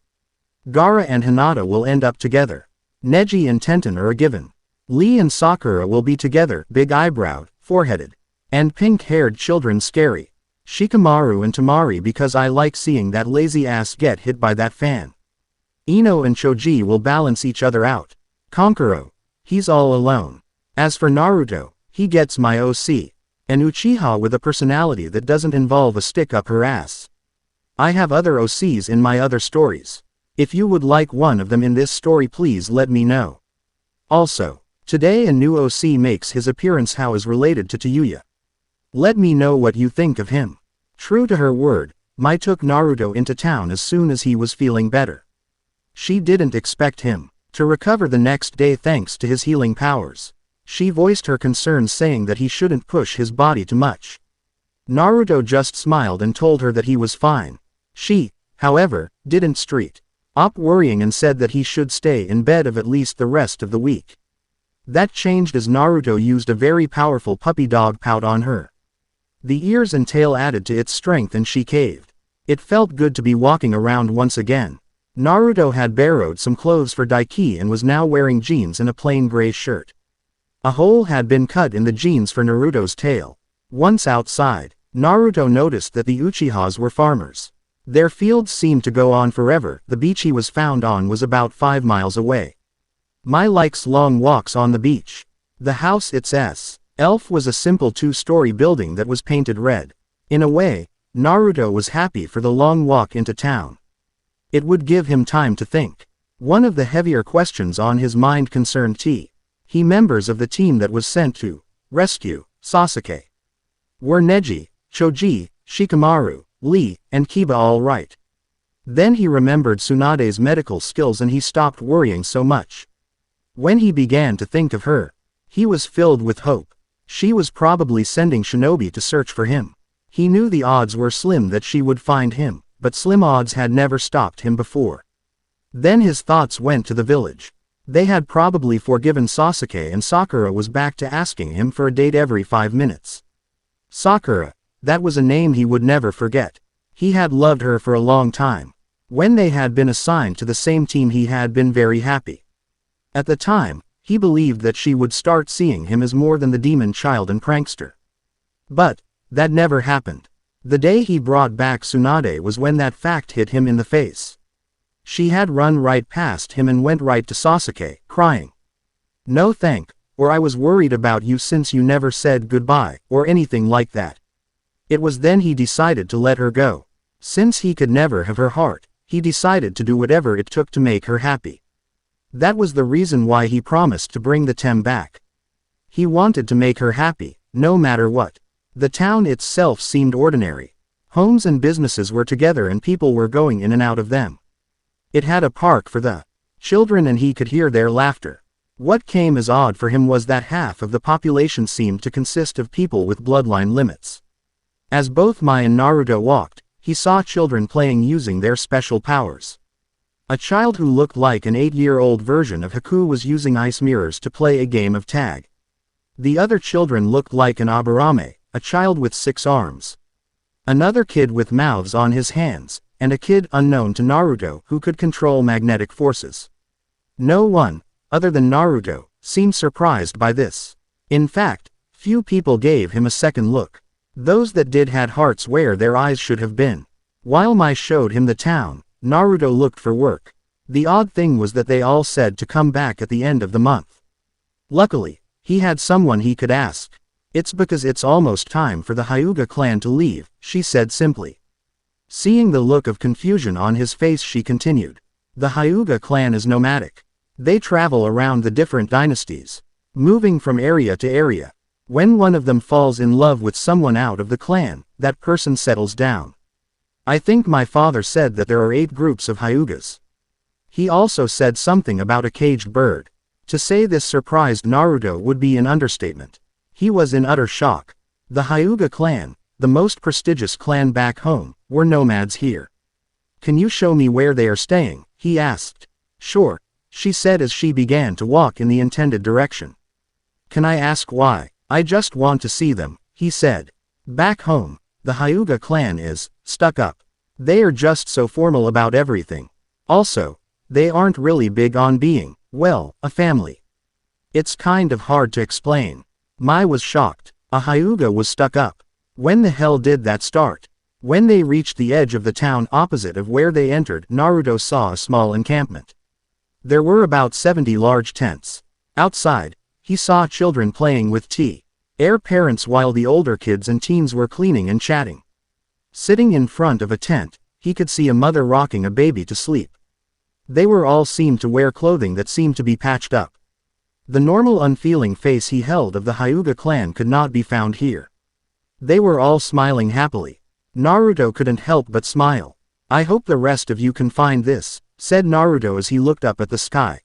Gaara and Hinata will end up together. Neji and Tenten are a given. Lee and Sakura will be together, big-eyebrowed, foreheaded, and pink-haired children scary. Shikamaru and Tamari because I like seeing that lazy ass get hit by that fan. Ino and Choji will balance each other out. Kankuro, he's all alone. As for Naruto, he gets my OC. And Uchiha with a personality that doesn't involve a stick up her ass. I have other OCs in my other stories. If you would like one of them in this story please let me know. Also, today a new OC makes his appearance. How is related to Tayuya. Let me know what you think of him. True to her word, Mai took Naruto into town as soon as he was feeling better. She didn't expect him to recover the next day thanks to his healing powers. She voiced her concerns saying that he shouldn't push his body too much. Naruto just smiled and told her that he was fine. She, however, didn't stop worrying and said that he should stay in bed of at least the rest of the week. That changed as Naruto used a very powerful puppy dog pout on her. The ears and tail added to its strength and she caved. It felt good to be walking around once again. Naruto had borrowed some clothes for Daiki and was now wearing jeans and a plain gray shirt. A hole had been cut in the jeans for Naruto's tail. Once outside, Naruto noticed that the Uchihas were farmers. Their fields seemed to go on forever. The beach he was found on was about 5 miles away. Mai likes long walks on the beach. The house itself was a simple 2-story building that was painted red. In a way, Naruto was happy for the long walk into town. It would give him time to think. One of the heavier questions on his mind concerned He members of the team that was sent to rescue Sasuke. Were Neji, Choji, Shikamaru, Lee, and Kiba all right? Then he remembered Tsunade's medical skills and he stopped worrying so much. When he began to think of her, he was filled with hope. She was probably sending shinobi to search for him. He knew the odds were slim that she would find him, but slim odds had never stopped him before. Then his thoughts went to the village. They had probably forgiven Sasuke and Sakura was back to asking him for a date every 5 minutes. Sakura, that was a name he would never forget. He had loved her for a long time. When they had been assigned to the same team he had been very happy. At the time, he believed that she would start seeing him as more than the demon child and prankster. But that never happened. The day he brought back Tsunade was when that fact hit him in the face. She had run right past him and went right to Sasuke, crying. "No thank, or I was worried about you since you never said goodbye, or anything like that." It was then he decided to let her go. Since he could never have her heart, he decided to do whatever it took to make her happy. That was the reason why he promised to bring the Tem back. He wanted to make her happy, no matter what. The town itself seemed ordinary. Homes and businesses were together and people were going in and out of them. It had a park for the children and he could hear their laughter. What came as odd for him was that half of the population seemed to consist of people with bloodline limits. As both Mai and Naruto walked, he saw children playing using their special powers. A child who looked like an 8-year-old version of Haku was using ice mirrors to play a game of tag. The other children looked like an Aburame, a child with 6 arms. Another kid with mouths on his hands, and a kid unknown to Naruto who could control magnetic forces. No one, other than Naruto, seemed surprised by this. In fact, few people gave him a second look. Those that did had hearts where their eyes should have been. While Mai showed him the town, Naruto looked for work. The odd thing was that they all said to come back at the end of the month. Luckily, he had someone he could ask. "It's because it's almost time for the Hyuga clan to leave," she said simply. Seeing the look of confusion on his face she continued. "The Hyuga clan is nomadic. They travel around the different dynasties, moving from area to area. When one of them falls in love with someone out of the clan, that person settles down. I think my father said that there are 8 groups of Hyugas." He also said something about a caged bird. To say this surprised Naruto would be an understatement. He was in utter shock. The Hyuga clan, the most prestigious clan back home, were nomads here. "Can you show me where they are staying?" he asked. "Sure," she said as she began to walk in the intended direction. "Can I ask why?" "I just want to see them," he said. "Back home, the Hyuga clan is stuck up. They are just so formal about everything. Also, they aren't really big on being, well, a family. It's kind of hard to explain." Mai was shocked. A Hyuga was stuck up. When the hell did that start? When they reached the edge of the town opposite of where they entered, Naruto saw a small encampment. There were about 70 large tents. Outside, he saw children playing with air parents while the older kids and teens were cleaning and chatting. Sitting in front of a tent, he could see a mother rocking a baby to sleep. They were all seemed to wear clothing that seemed to be patched up. The normal unfeeling face he held of the Hyuga clan could not be found here. They were all smiling happily. Naruto couldn't help but smile. "I hope the rest of you can find this," said Naruto as he looked up at the sky.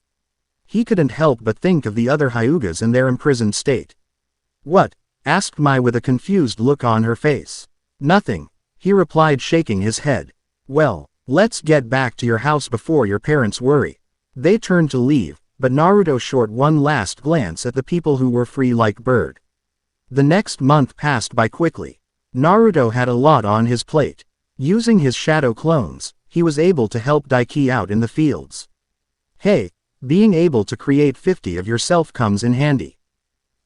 He couldn't help but think of the other Hyugas and their imprisoned state. "What?" asked Mai with a confused look on her face. "Nothing," he replied, shaking his head. "Well, let's get back to your house before your parents worry." They turned to leave, but Naruto shot one last glance at the people who were free like bird. The next month passed by quickly. Naruto had a lot on his plate. Using his shadow clones, he was able to help Daiki out in the fields. "Hey, being able to create 50 of yourself comes in handy."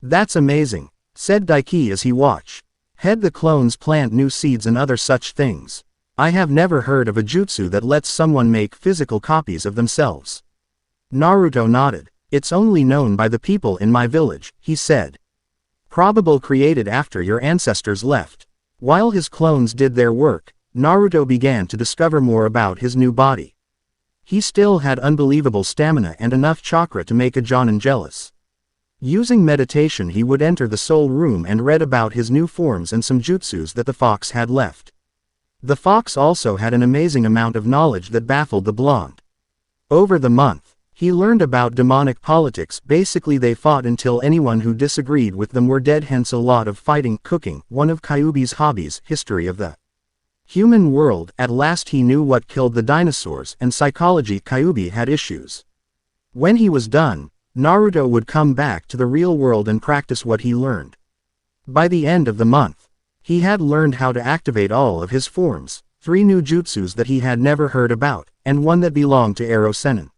"That's amazing," said Daiki as he watched. "Had the clones plant new seeds and other such things. I have never heard of a jutsu that lets someone make physical copies of themselves." Naruto nodded. "It's only known by the people in my village," he said. "Probable created after your ancestors left." While his clones did their work, Naruto began to discover more about his new body. He still had unbelievable stamina and enough chakra to make a Jonin jealous. Using meditation, he would enter the soul room and read about his new forms and some jutsus that the fox had left. The fox also had an amazing amount of knowledge that baffled the blonde. Over the month, he learned about demonic politics. Basically, they fought until anyone who disagreed with them were dead, hence a lot of fighting. Cooking, one of Kyuubi's hobbies. History of the human world. At last he knew what killed the dinosaurs, and psychology. Kyuubi had issues. When he was done, Naruto would come back to the real world and practice what he learned. By the end of the month, he had learned how to activate all of his forms, 3 new jutsus that he had never heard about, and 1 that belonged to Ero Sennin.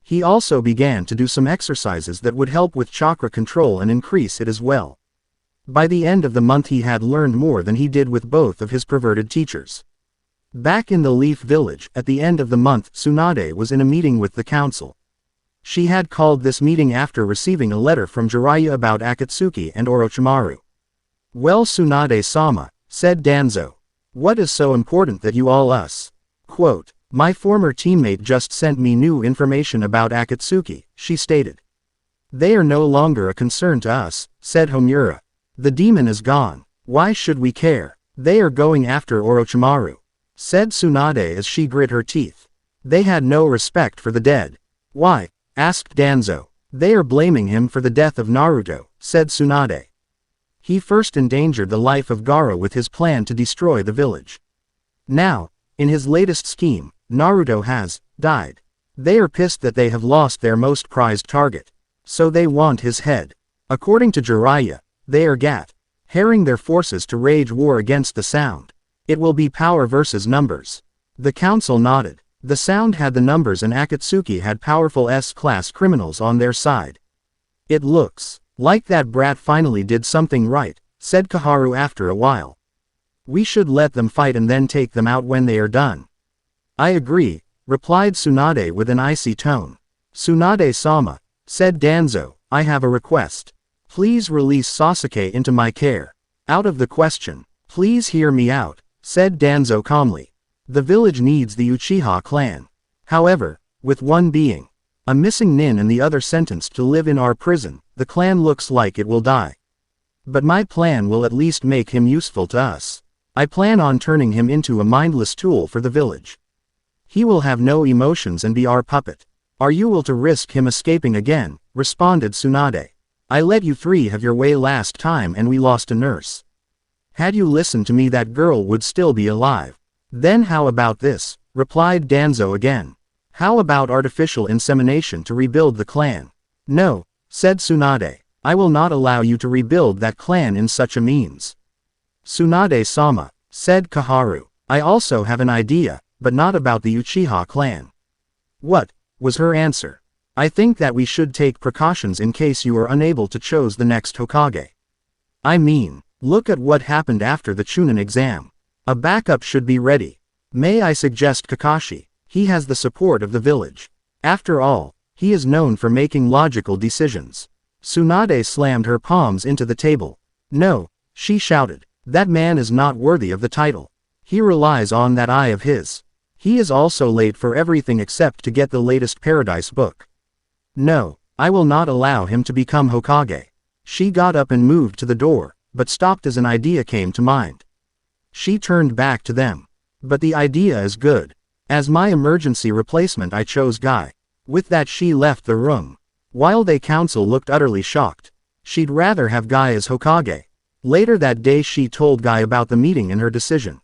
He also began to do some exercises that would help with chakra control and increase it as well. By the end of the month he had learned more than he did with both of his perverted teachers. Back in the Leaf Village, at the end of the month, Tsunade was in a meeting with the council. She had called this meeting after receiving a letter from Jiraiya about Akatsuki and Orochimaru. "Well, Tsunade-sama," said Danzo. "What is so important that you all us?" Quote, "My former teammate just sent me new information about Akatsuki," she stated. "They are no longer a concern to us," said Homura. "The demon is gone. Why should we care? They are going after Orochimaru," said Tsunade as she grit her teeth. "They had no respect for the dead." "Why?" asked Danzo. "They are blaming him for the death of Naruto," said Tsunade. "He first endangered the life of Gaara with his plan to destroy the village. Now, in his latest scheme, Naruto has died. They are pissed that they have lost their most prized target. So they want his head. According to Jiraiya, they are herring their forces to wage war against the Sound. It will be power versus numbers." The council nodded. The Sound had the numbers and Akatsuki had powerful S-class criminals on their side. "It looks like that brat finally did something right," said Kaharu after a while. "We should let them fight and then take them out when they are done." "I agree," replied Tsunade with an icy tone. "Tsunade-sama," said Danzo, "I have a request. Please release Sasuke into my care." "Out of the question. Please hear me out," said Danzo calmly. "The village needs the Uchiha clan. However, with one being a missing nin and the other sentenced to live in our prison, the clan looks like it will die. But my plan will at least make him useful to us. I plan on turning him into a mindless tool for the village. He will have no emotions and be our puppet. Are you will to risk him escaping again?" responded Tsunade. "I let you 3 have your way last time and we lost a nurse. Had you listened to me, that girl would still be alive." "Then how about this?" replied Danzo again. "How about artificial insemination to rebuild the clan?" "No," said Tsunade. "I will not allow you to rebuild that clan in such a means." "Tsunade-sama," said Kaharu. "I also have an idea, but not about the Uchiha clan." "What?" was her answer. "I think that we should take precautions in case you are unable to choose the next Hokage. I mean, look at what happened after the Chunin exam. A backup should be ready. May I suggest Kakashi? He has the support of the village. After all, he is known for making logical decisions." Tsunade slammed her palms into the table. "No," she shouted. "That man is not worthy of the title. He relies on that eye of his. He is also late for everything except to get the latest Paradise book. No, I will not allow him to become Hokage." She got up and moved to the door, but stopped as an idea came to mind. She turned back to them. "But the idea is good. As my emergency replacement I chose Guy." With that she left the room. While they council looked utterly shocked. She'd rather have Guy as Hokage. Later that day she told Guy about the meeting and her decision.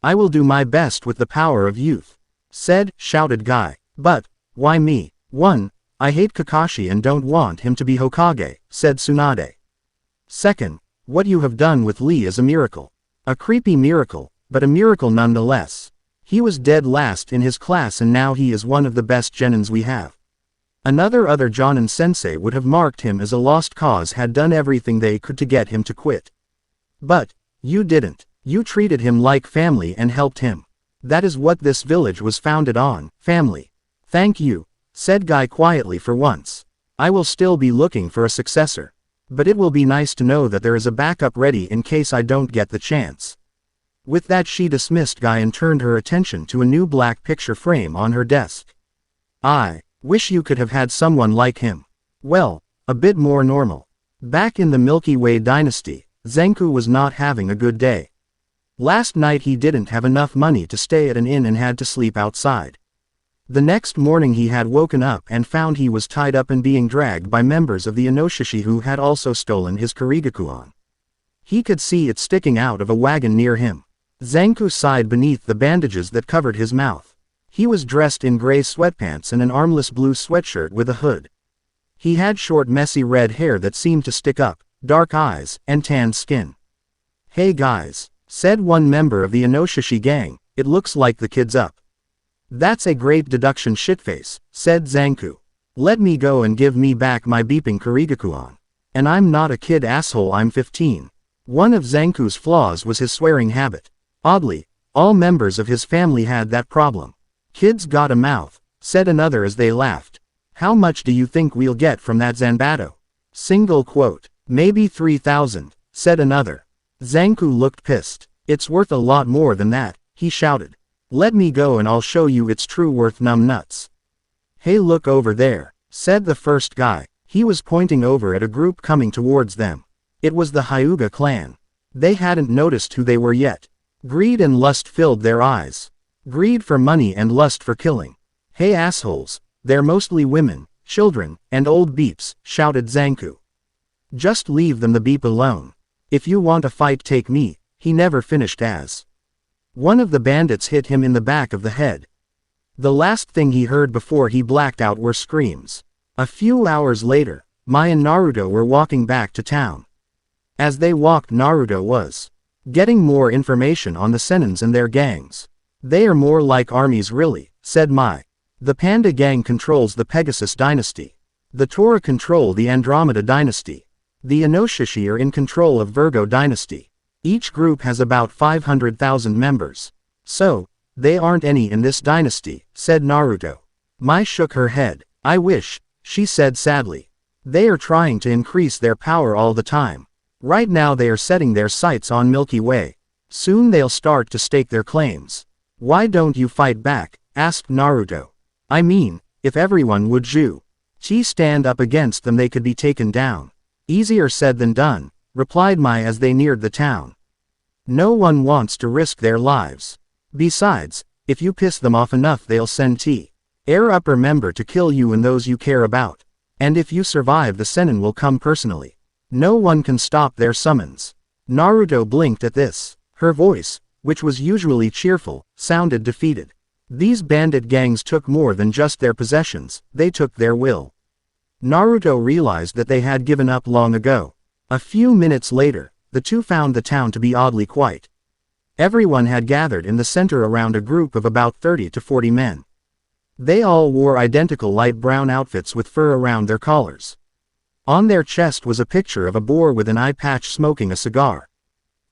I will do my best with the power of youth. Shouted Guy. But, why me? 1. I hate Kakashi and don't want him to be Hokage, said Tsunade. 2. What you have done with Lee is a miracle. A creepy miracle, but a miracle nonetheless. He was dead last in his class and now he is one of the best genins we have. Other Jonin sensei would have marked him as a lost cause, had done everything they could to get him to quit. But, you didn't. You treated him like family and helped him. That is what this village was founded on, family. Thank you, said Guy quietly for once. I will still be looking for a successor. But it will be nice to know that there is a backup ready in case I don't get the chance. With that she dismissed Guy and turned her attention to a new black picture frame on her desk. I wish you could have had someone like him. Well, a bit more normal. Back in the Milky Way dynasty, Zenku was not having a good day. Last night he didn't have enough money to stay at an inn and had to sleep outside. The next morning he had woken up and found he was tied up and being dragged by members of the Inoshishi who had also stolen his Kurigakuon. He could see it sticking out of a wagon near him. Zenku sighed beneath the bandages that covered his mouth. He was dressed in gray sweatpants and an armless blue sweatshirt with a hood. He had short messy red hair that seemed to stick up, dark eyes, and tanned skin. Hey guys, said one member of the Inoshishi gang, it looks like the kid's up. That's a great deduction shitface, said Zenku. Let me go and give me back my beeping Kurigakuon. And I'm not a kid asshole, I'm 15. One of Zenku's flaws was his swearing habit. Oddly, all members of his family had that problem. Kids got a mouth, said another as they laughed. How much do you think we'll get from that Zanbato? Single quote. Maybe 3,000, said another. Zenku looked pissed. It's worth a lot more than that, he shouted. Let me go and I'll show you its true worth, numb nuts. Hey, look over there, said the first guy. He was pointing over at a group coming towards them. It was the Hyuga clan. They hadn't noticed who they were yet. Greed and lust filled their eyes. Greed for money and lust for killing. Hey assholes, they're mostly women, children, and old beeps, shouted Zenku. Just leave them the beep alone. If you want a fight, take me, he never finished as. One of the bandits hit him in the back of the head. The last thing he heard before he blacked out were screams. A few hours later, Mai and Naruto were walking back to town. As they walked, Naruto was getting more information on the Senins and their gangs. They are more like armies really, said Mai. The Panda gang controls the Pegasus dynasty. The Tora control the Andromeda dynasty. The Inoshishi are in control of Virgo dynasty. Each group has about 500,000 members. So, they aren't any in this dynasty, said Naruto. Mai shook her head. I wish, she said sadly. They are trying to increase their power all the time. Right now they are setting their sights on Milky Way. Soon they'll start to stake their claims. Why don't you fight back? Asked Naruto. I mean, if everyone would stand up against them they could be taken down. Easier said than done, replied Mai as they neared the town. No one wants to risk their lives. Besides, if you piss them off enough they'll send Air Upper member to kill you and those you care about. And if you survive the Sennin will come personally. No one can stop their summons. Naruto blinked at this. Her voice, which was usually cheerful, sounded defeated. These bandit gangs took more than just their possessions, they took their will. Naruto realized that they had given up long ago. A few minutes later, the two found the town to be oddly quiet. Everyone had gathered in the center around a group of about 30 to 40 men. They all wore identical light brown outfits with fur around their collars. On their chest was a picture of a boar with an eye patch smoking a cigar.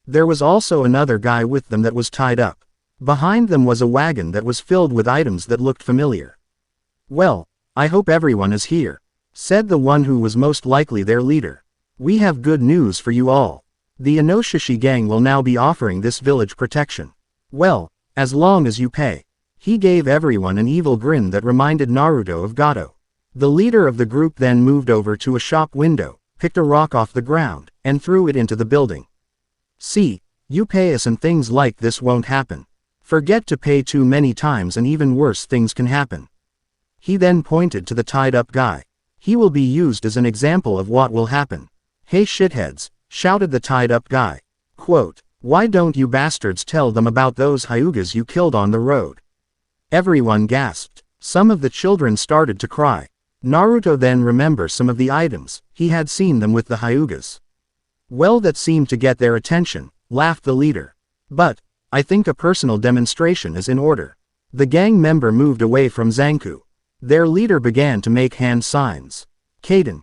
There was also another guy with them that was tied up. Behind them was a wagon that was filled with items that looked familiar. Well, I hope everyone is here, said the one who was most likely their leader. We have good news for you all. The Inoshishi gang will now be offering this village protection. Well, as long as you pay. He gave everyone an evil grin that reminded Naruto of Gato. The leader of the group then moved over to a shop window, picked a rock off the ground, and threw it into the building. See, you pay us and things like this won't happen. Forget to pay too many times and even worse things can happen. He then pointed to the tied-up guy. He will be used as an example of what will happen. Hey shitheads, shouted the tied-up guy. Quote, why don't you bastards tell them about those Hyugas you killed on the road? Everyone gasped. Some of the children started to cry. Naruto then remembered some of the items, he had seen them with the Hyugas. Well, that seemed to get their attention, laughed the leader. But, I think a personal demonstration is in order. The gang member moved away from Zanku. Their leader began to make hand signs. Kaden.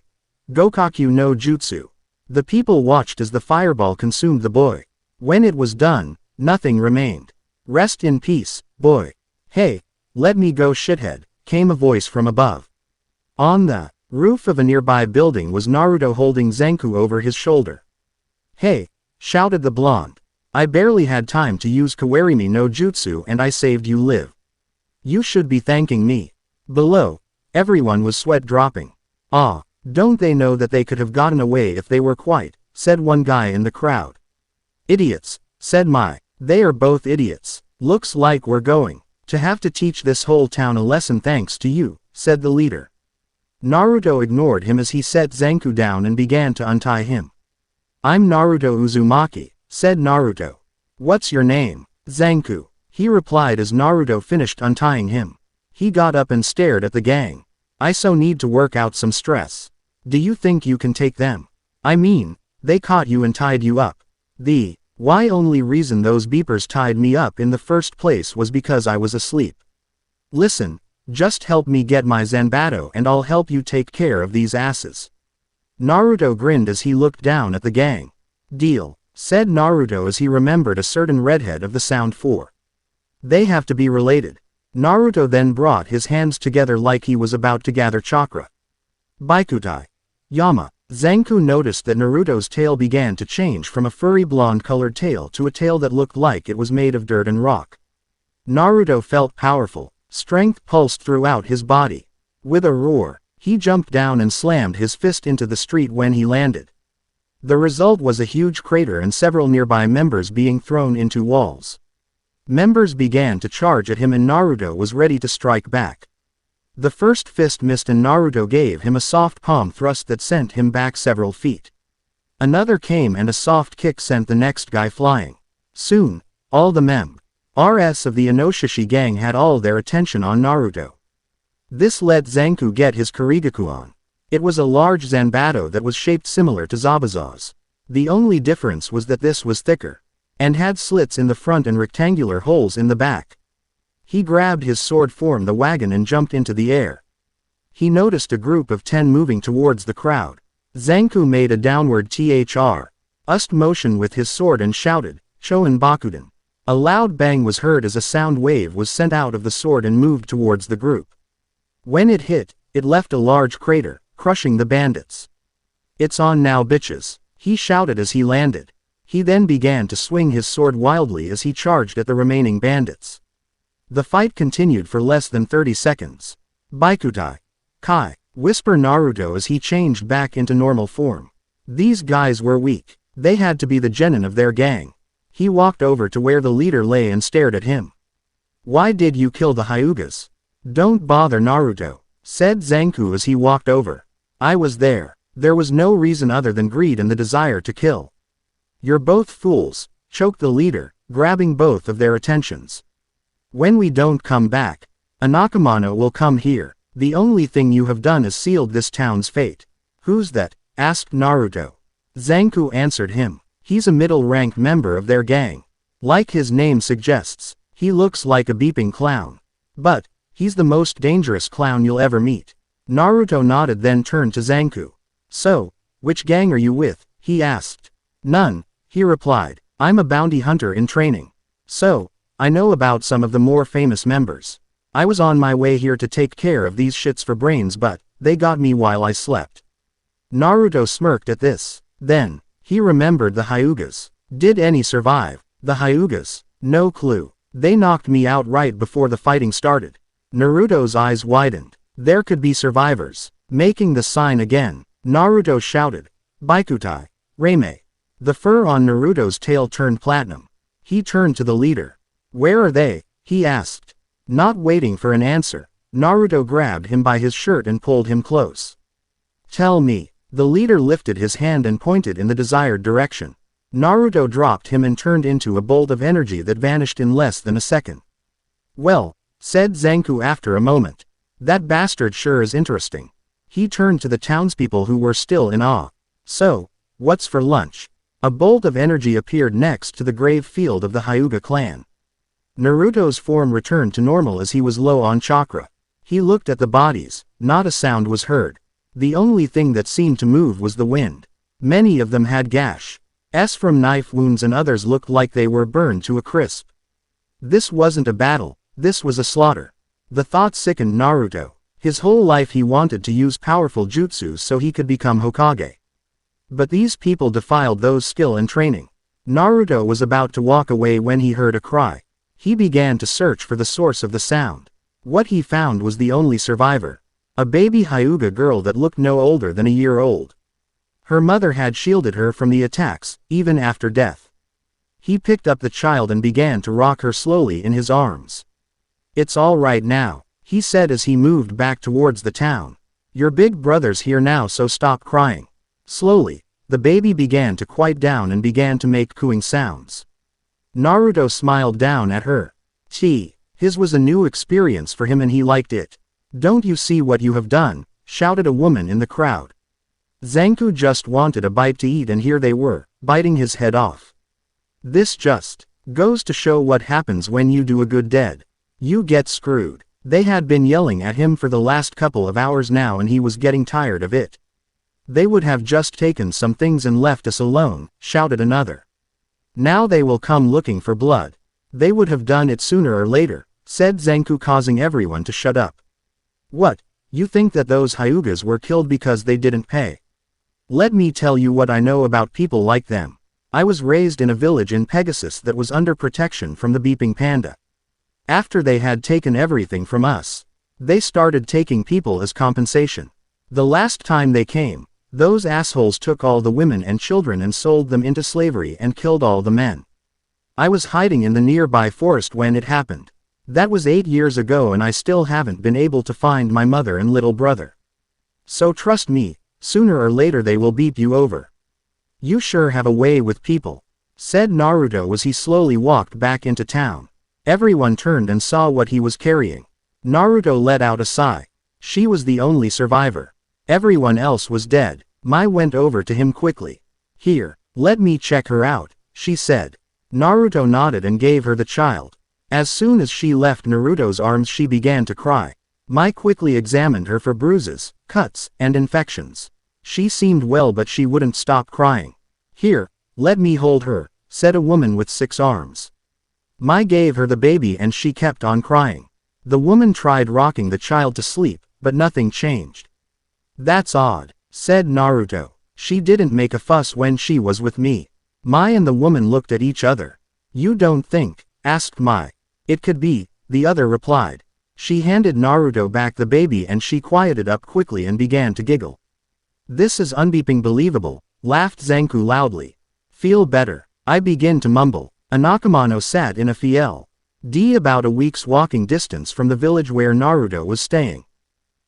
Gokaku no Jutsu. The people watched as the fireball consumed the boy. When it was done, nothing remained. Rest in peace, boy. Hey, let me go shithead, came a voice from above. On the roof of a nearby building was Naruto holding Zanku over his shoulder. Hey, shouted the blonde. I barely had time to use Kawarimi no Jutsu and I saved you live. You should be thanking me. Below, everyone was sweat dropping. Ah, don't they know that they could have gotten away if they were quiet, said one guy in the crowd. Idiots, said Mai. They are both idiots. Looks like we're going to have to teach this whole town a lesson thanks to you, said the leader. Naruto ignored him as he set Zanku down and began to untie him. I'm Naruto Uzumaki, said Naruto. What's your name? Zanku, he replied as Naruto finished untying him. He got up and stared at the gang. I so need to work out some stress. Do you think you can take them? I mean, they caught you and tied you up. Why only reason those beepers tied me up in the first place was because I was asleep. Listen, just help me get my Zanbato and I'll help you take care of these asses. Naruto grinned as he looked down at the gang. Deal, said Naruto as he remembered a certain redhead of the Sound 4. They have to be related. Naruto then brought his hands together like he was about to gather chakra. Baikutai. Yama. Zanku noticed that Naruto's tail began to change from a furry blonde-colored tail to a tail that looked like it was made of dirt and rock. Naruto felt powerful. Strength pulsed throughout his body. With a roar, he jumped down and slammed his fist into the street when he landed. The result was a huge crater and several nearby members being thrown into walls. Members began to charge at him and Naruto was ready to strike back. The first fist missed and Naruto gave him a soft palm thrust that sent him back several feet. Another came and a soft kick sent the next guy flying. Soon, all the members of the Inoshishi gang had all their attention on Naruto. This let Zanku get his Kurigaku on. It was a large Zanbato that was shaped similar to Zabuza's. The only difference was that this was thicker, and had slits in the front and rectangular holes in the back. He grabbed his sword from the wagon and jumped into the air. He noticed a group of 10 moving towards the crowd. Zanku made a downward thrust motion with his sword and shouted, Shoin Bakuden. A loud bang was heard as a sound wave was sent out of the sword and moved towards the group. When it hit, it left a large crater, crushing the bandits. It's on now bitches, he shouted as he landed. He then began to swing his sword wildly as he charged at the remaining bandits. The fight continued for less than 30 seconds. Baikutai. Kai. Whisper Naruto as he changed back into normal form. These guys were weak. They had to be the genin of their gang. He walked over to where the leader lay and stared at him. Why did you kill the Hyugas? Don't bother Naruto, said Zanku as he walked over. I was there. There was no reason other than greed and the desire to kill. You're both fools, choked the leader, grabbing both of their attentions. When we don't come back, a Nakamano will come here. The only thing you have done is sealed this town's fate. Who's that? Asked Naruto. Zanku answered him. He's a middle-ranked member of their gang. Like his name suggests, he looks like a beeping clown. But, he's the most dangerous clown you'll ever meet. Naruto nodded then turned to Zanku. So, which gang are you with? He asked. None, he replied. I'm a bounty hunter in training. So, I know about some of the more famous members. I was on my way here to take care of these shits for brains but, they got me while I slept. Naruto smirked at this. Then, he remembered the Hyugas. Did any survive? The Hyugas? No clue. They knocked me out right before the fighting started. Naruto's eyes widened. There could be survivors. Making the sign again, Naruto shouted. Baikutai. Reime. The fur on Naruto's tail turned platinum. He turned to the leader. Where are they? He asked. Not waiting for an answer, Naruto grabbed him by his shirt and pulled him close. Tell me. The leader lifted his hand and pointed in the desired direction. Naruto dropped him and turned into a bolt of energy that vanished in less than a second. Well, said Zanku after a moment. That bastard sure is interesting. He turned to the townspeople who were still in awe. So, what's for lunch? A bolt of energy appeared next to the grave field of the Hyuga clan. Naruto's form returned to normal as he was low on chakra. He looked at the bodies, not a sound was heard. The only thing that seemed to move was the wind. Many of them had gashes from knife wounds and others looked like they were burned to a crisp. This wasn't a battle, this was a slaughter. The thought sickened Naruto. His whole life he wanted to use powerful jutsus so he could become Hokage. But these people defiled those skill and training. Naruto was about to walk away when he heard a cry. He began to search for the source of the sound. What he found was the only survivor. A baby Hyuga girl that looked no older than a year old. Her mother had shielded her from the attacks, even after death. He picked up the child and began to rock her slowly in his arms. It's all right now, he said as he moved back towards the town. Your big brother's here now, so stop crying. Slowly, the baby began to quiet down and began to make cooing sounds. Naruto smiled down at her. His was a new experience for him and he liked it. Don't you see what you have done? Shouted a woman in the crowd. Zanku just wanted a bite to eat and here they were, biting his head off. This just goes to show what happens when you do a good deed. You get screwed. They had been yelling at him for the last couple of hours now and he was getting tired of it. They would have just taken some things and left us alone, shouted another. Now they will come looking for blood. They would have done it sooner or later, said Zanku, causing everyone to shut up. What, you think that those Hyugas were killed because they didn't pay? Let me tell you what I know about people like them. I was raised in a village in Pegasus that was under protection from the beeping panda. After they had taken everything from us, they started taking people as compensation. The last time they came, those assholes took all the women and children and sold them into slavery and killed all the men. I was hiding in the nearby forest when it happened. That was 8 years ago and I still haven't been able to find my mother and little brother. So trust me, sooner or later they will beat you over. You sure have a way with people, said Naruto as he slowly walked back into town. Everyone turned and saw what he was carrying. Naruto let out a sigh. She was the only survivor. Everyone else was dead. Mai went over to him quickly. Here, let me check her out, she said. Naruto nodded and gave her the child. As soon as she left Naruto's arms she began to cry. Mai quickly examined her for bruises, cuts, and infections. She seemed well but she wouldn't stop crying. Here, let me hold her, said a woman with 6 arms. Mai gave her the baby and she kept on crying. The woman tried rocking the child to sleep, but nothing changed. That's odd, said Naruto. She didn't make a fuss when she was with me. Mai and the woman looked at each other. You don't think? Asked Mai. It could be, the other replied. She handed Naruto back the baby and she quieted up quickly and began to giggle. This is unbeeping believable, laughed Zanku loudly. Feel better. I begin to mumble. Anakamano sat in a field about a week's walking distance from the village where Naruto was staying.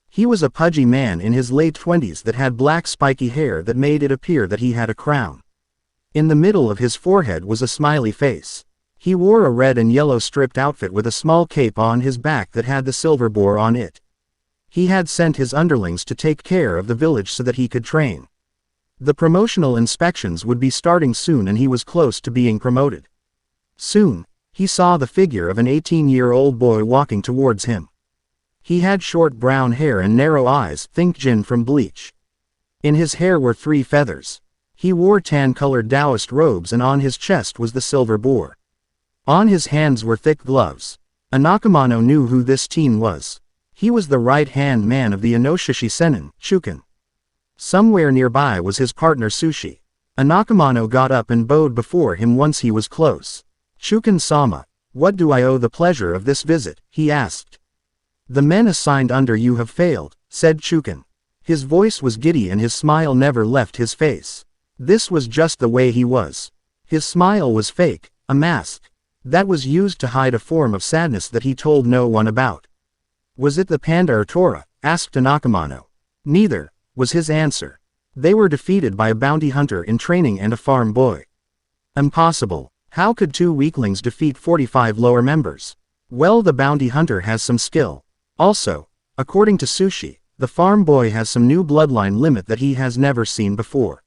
He was a pudgy man in his late 20s that had black spiky hair that made it appear that he had a crown. In the middle of his forehead was a smiley face. He wore a red and yellow striped outfit with a small cape on his back that had the silver boar on it. He had sent his underlings to take care of the village so that he could train. The promotional inspections would be starting soon and he was close to being promoted. Soon, he saw the figure of an 18-year-old boy walking towards him. He had short brown hair and narrow eyes, think Jin from Bleach. In his hair were 3 feathers. He wore tan-colored Taoist robes and on his chest was the silver boar. On his hands were thick gloves. Anakamano knew who this teen was. He was the right-hand man of the Inoshishi Sennin, Chukin. Somewhere nearby was his partner Sushi. Anakamano got up and bowed before him once he was close. Chukin-sama, what do I owe the pleasure of this visit? He asked. The men assigned under you have failed, said Chukin. His voice was giddy and his smile never left his face. This was just the way he was. His smile was fake, a mask. That was used to hide a form of sadness that he told no one about. Was it the panda or Tora? Asked Anakamano. Neither, was his answer. They were defeated by a bounty hunter in training and a farm boy. Impossible. How could 2 weaklings defeat 45 lower members? Well, the bounty hunter has some skill. Also, according to Sushi, the farm boy has some new bloodline limit that he has never seen before.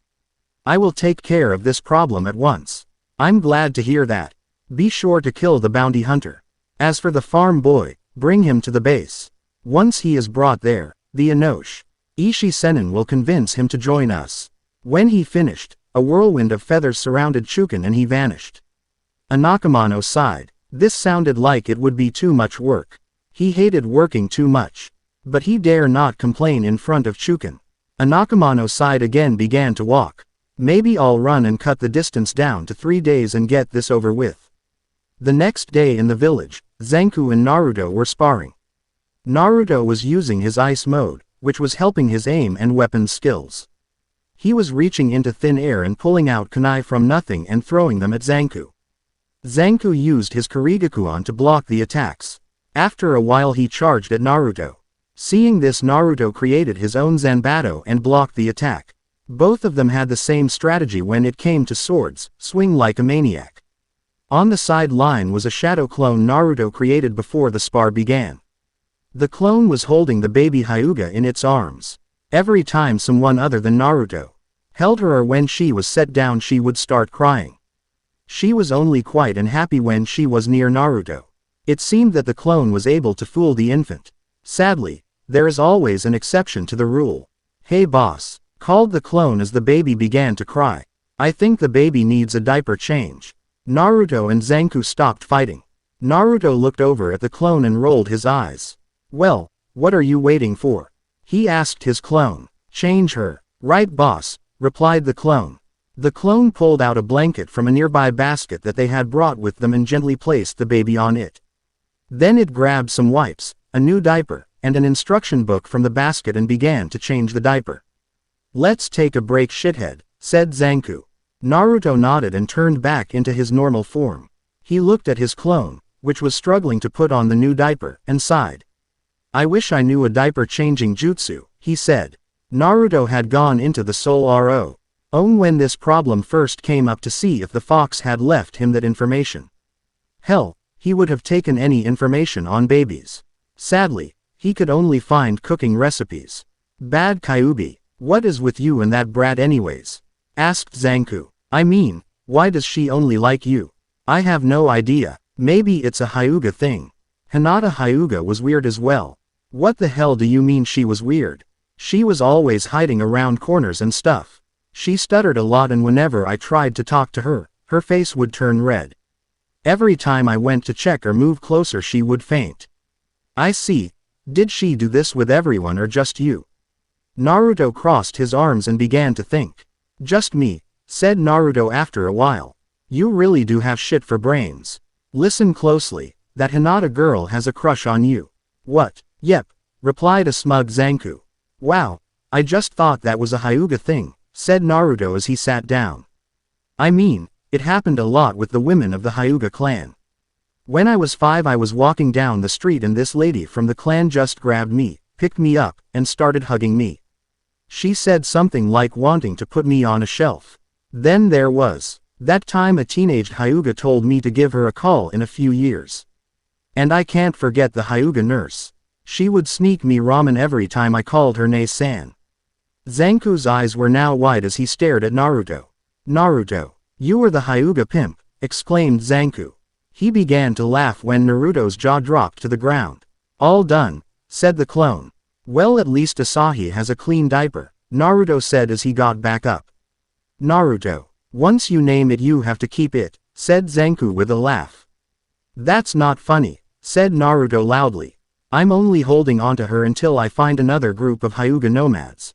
I will take care of this problem at once. I'm glad to hear that. Be sure to kill the bounty hunter. As for the farm boy, bring him to the base. Once he is brought there, the Inosh Ishi Senin will convince him to join us. When he finished, a whirlwind of feathers surrounded Chukin and he vanished. Anakamano sighed. This sounded like it would be too much work. He hated working too much. But he dare not complain in front of Chukin. Anakamano sighed again, began to walk. Maybe I'll run and cut the distance down to 3 days and get this over with. The next day in the village, Zanku and Naruto were sparring. Naruto was using his ice mode, which was helping his aim and weapons skills. He was reaching into thin air and pulling out kunai from nothing and throwing them at Zanku. Zanku used his Kurigakuon to block the attacks. After a while he charged at Naruto. Seeing this, Naruto created his own Zanbato and blocked the attack. Both of them had the same strategy when it came to swords, swing like a maniac. On the side line was a shadow clone Naruto created before the spar began. The clone was holding the baby Hyuga in its arms. Every time someone other than Naruto held her or when she was set down, she would start crying. She was only quiet and happy when she was near Naruto. It seemed that the clone was able to fool the infant. Sadly, there is always an exception to the rule. "Hey boss," called the clone as the baby began to cry. "I think the baby needs a diaper change." Naruto and Zanku stopped fighting. Naruto looked over at the clone and rolled his eyes. "Well, what are you waiting for?" he asked his clone. "Change her." "Right boss," replied the clone. The clone pulled out a blanket from a nearby basket that they had brought with them and gently placed the baby on it. Then it grabbed some wipes, a new diaper, and an instruction book from the basket and began to change the diaper. "Let's take a break, shithead," said Zanku. Naruto nodded and turned back into his normal form. He looked at his clone, which was struggling to put on the new diaper, and sighed. "I wish I knew a diaper-changing jutsu," he said. Naruto had gone into the Soul RO. When this problem first came up to see if the fox had left him that information. Hell, he would have taken any information on babies. Sadly, he could only find cooking recipes. "Bad Kyubi, what is with you and that brat anyways?" asked Zanku. "I mean, why does she only like you?" "I have no idea, maybe it's a Hyuga thing." Hinata Hyuga was weird as well. "What the hell do you mean she was weird?" "She was always hiding around corners and stuff. She stuttered a lot and whenever I tried to talk to her, her face would turn red. Every time I went to check or move closer she would faint." "I see. Did she do this with everyone or just you?" Naruto crossed his arms and began to think. "Just me," said Naruto after a while. "You really do have shit for brains. Listen closely, that Hinata girl has a crush on you." "What?" "Yep," replied a smug Zanku. "Wow, I just thought that was a Hyuga thing," said Naruto as he sat down. "I mean, it happened a lot with the women of the Hyuga clan. When I was 5 I was walking down the street and this lady from the clan just grabbed me, picked me up, and started hugging me. She said something like wanting to put me on a shelf. Then there was that time a teenage Hyuga told me to give her a call in a few years. And I can't forget the Hyuga nurse. She would sneak me ramen every time I called her Ne-san." Zanku's eyes were now wide as he stared at Naruto. "Naruto, you were the Hyuga pimp," exclaimed Zanku. He began to laugh when Naruto's jaw dropped to the ground. "All done," said the clone. "Well, at least Asahi has a clean diaper," Naruto said as he got back up. "Naruto, once you name it you have to keep it," said Zanku with a laugh. "That's not funny," said Naruto loudly. "I'm only holding onto her until I find another group of Hyuga nomads."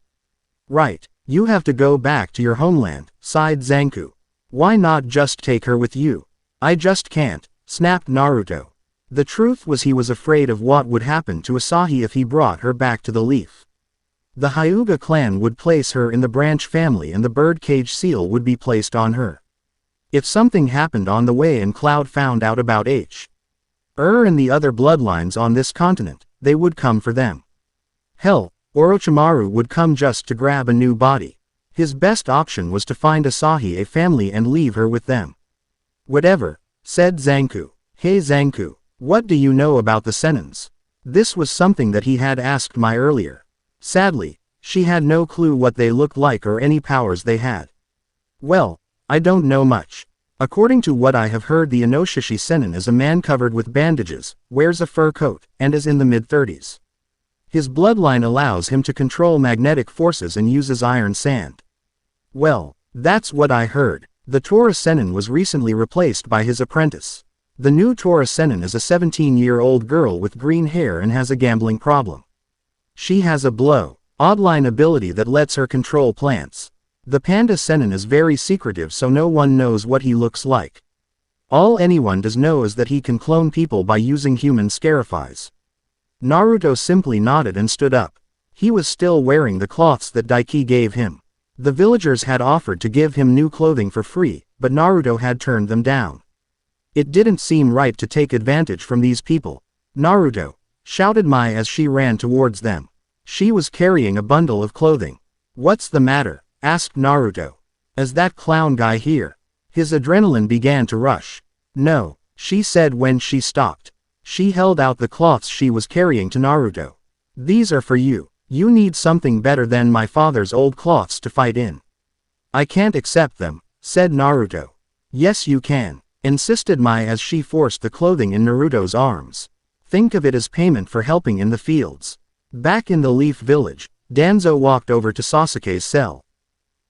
"Right, you have to go back to your homeland," sighed Zanku. "Why not just take her with you?" "I just can't," snapped Naruto. The truth was he was afraid of what would happen to Asahi if he brought her back to the leaf. The Hyuga clan would place her in the branch family and the birdcage seal would be placed on her. If something happened on the way and Cloud found out about and the other bloodlines on this continent, they would come for them. Hell, Orochimaru would come just to grab a new body. His best option was to find Asahi a family and leave her with them. Whatever, said Zanku. Hey Zanku, what do you know about the Senins? This was something that he had asked Mai earlier. Sadly, she had no clue what they looked like or any powers they had. Well, I don't know much. According to what I have heard, the Inoshishi Sennin is a man covered with bandages, wears a fur coat, and is in the mid-30s. His bloodline allows him to control magnetic forces and uses iron sand. Well, that's what I heard. The Tora Sennin was recently replaced by his apprentice. The new Tora Sennin is a 17-year-old girl with green hair and has a gambling problem. She has a oddline ability that lets her control plants. The Panda Sennin is very secretive, so no one knows what he looks like. All anyone does know is that he can clone people by using human scarifies. Naruto simply nodded and stood up. He was still wearing the cloths that Daiki gave him. The villagers had offered to give him new clothing for free, but Naruto had turned them down. It didn't seem right to take advantage from these people. Naruto, shouted Mai as she ran towards them. She was carrying a bundle of clothing. What's the matter? Asked Naruto. Is that clown guy here? His adrenaline began to rush. No, she said when she stopped. She held out the cloths she was carrying to Naruto. These are for you. You need something better than my father's old cloths to fight in. I can't accept them, said Naruto. Yes you can, insisted Mai as she forced the clothing in Naruto's arms. Think of it as payment for helping in the fields. Back in the Leaf Village, Danzo walked over to Sasuke's cell.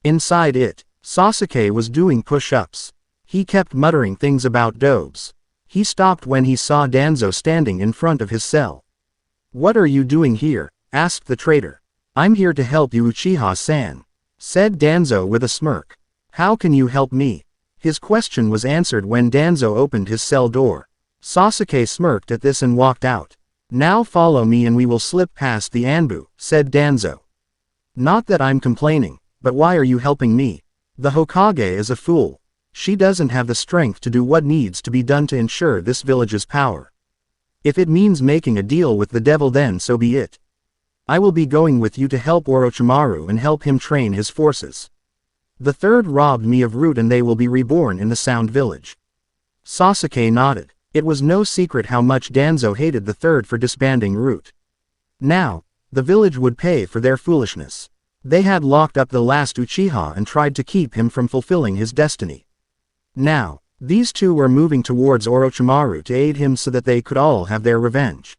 Inside it, Sasuke was doing push-ups. He kept muttering things about dobes. He stopped when he saw Danzo standing in front of his cell. What are you doing here? Asked the traitor. I'm here to help you Uchiha-san, said Danzo with a smirk. How can you help me? His question was answered when Danzo opened his cell door. Sasuke smirked at this and walked out. Now follow me and we will slip past the Anbu, said Danzo. Not that I'm complaining, but why are you helping me? The Hokage is a fool. She doesn't have the strength to do what needs to be done to ensure this village's power. If it means making a deal with the devil, then so be it. I will be going with you to help Orochimaru and help him train his forces. The third robbed me of Root and they will be reborn in the Sound Village. Sasuke nodded. It was no secret how much Danzo hated the third for disbanding Root. Now, the village would pay for their foolishness. They had locked up the last Uchiha and tried to keep him from fulfilling his destiny. Now, these two were moving towards Orochimaru to aid him so that they could all have their revenge.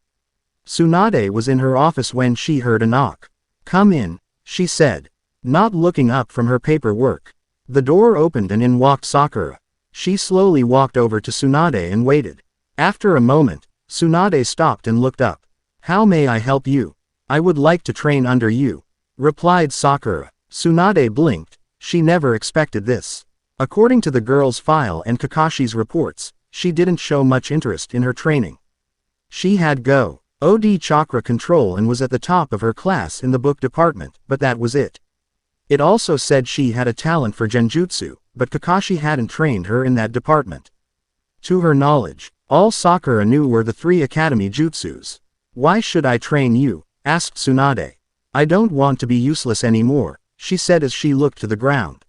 Tsunade was in her office when she heard a knock. Come in, she said, not looking up from her paperwork. The door opened and in walked Sakura. She slowly walked over to Tsunade and waited. After a moment, Tsunade stopped and looked up. How may I help you? I would like to train under you, replied Sakura. Tsunade blinked. She never expected this. According to the girl's file and Kakashi's reports, she didn't show much interest in her training. She had OD chakra control and was at the top of her class in the book department, but that was it. It also said she had a talent for genjutsu, but Kakashi hadn't trained her in that department. To her knowledge, all Sakura knew were the 3 academy jutsus. Why should I train you? Asked Tsunade. I don't want to be useless anymore, she said as she looked to the ground.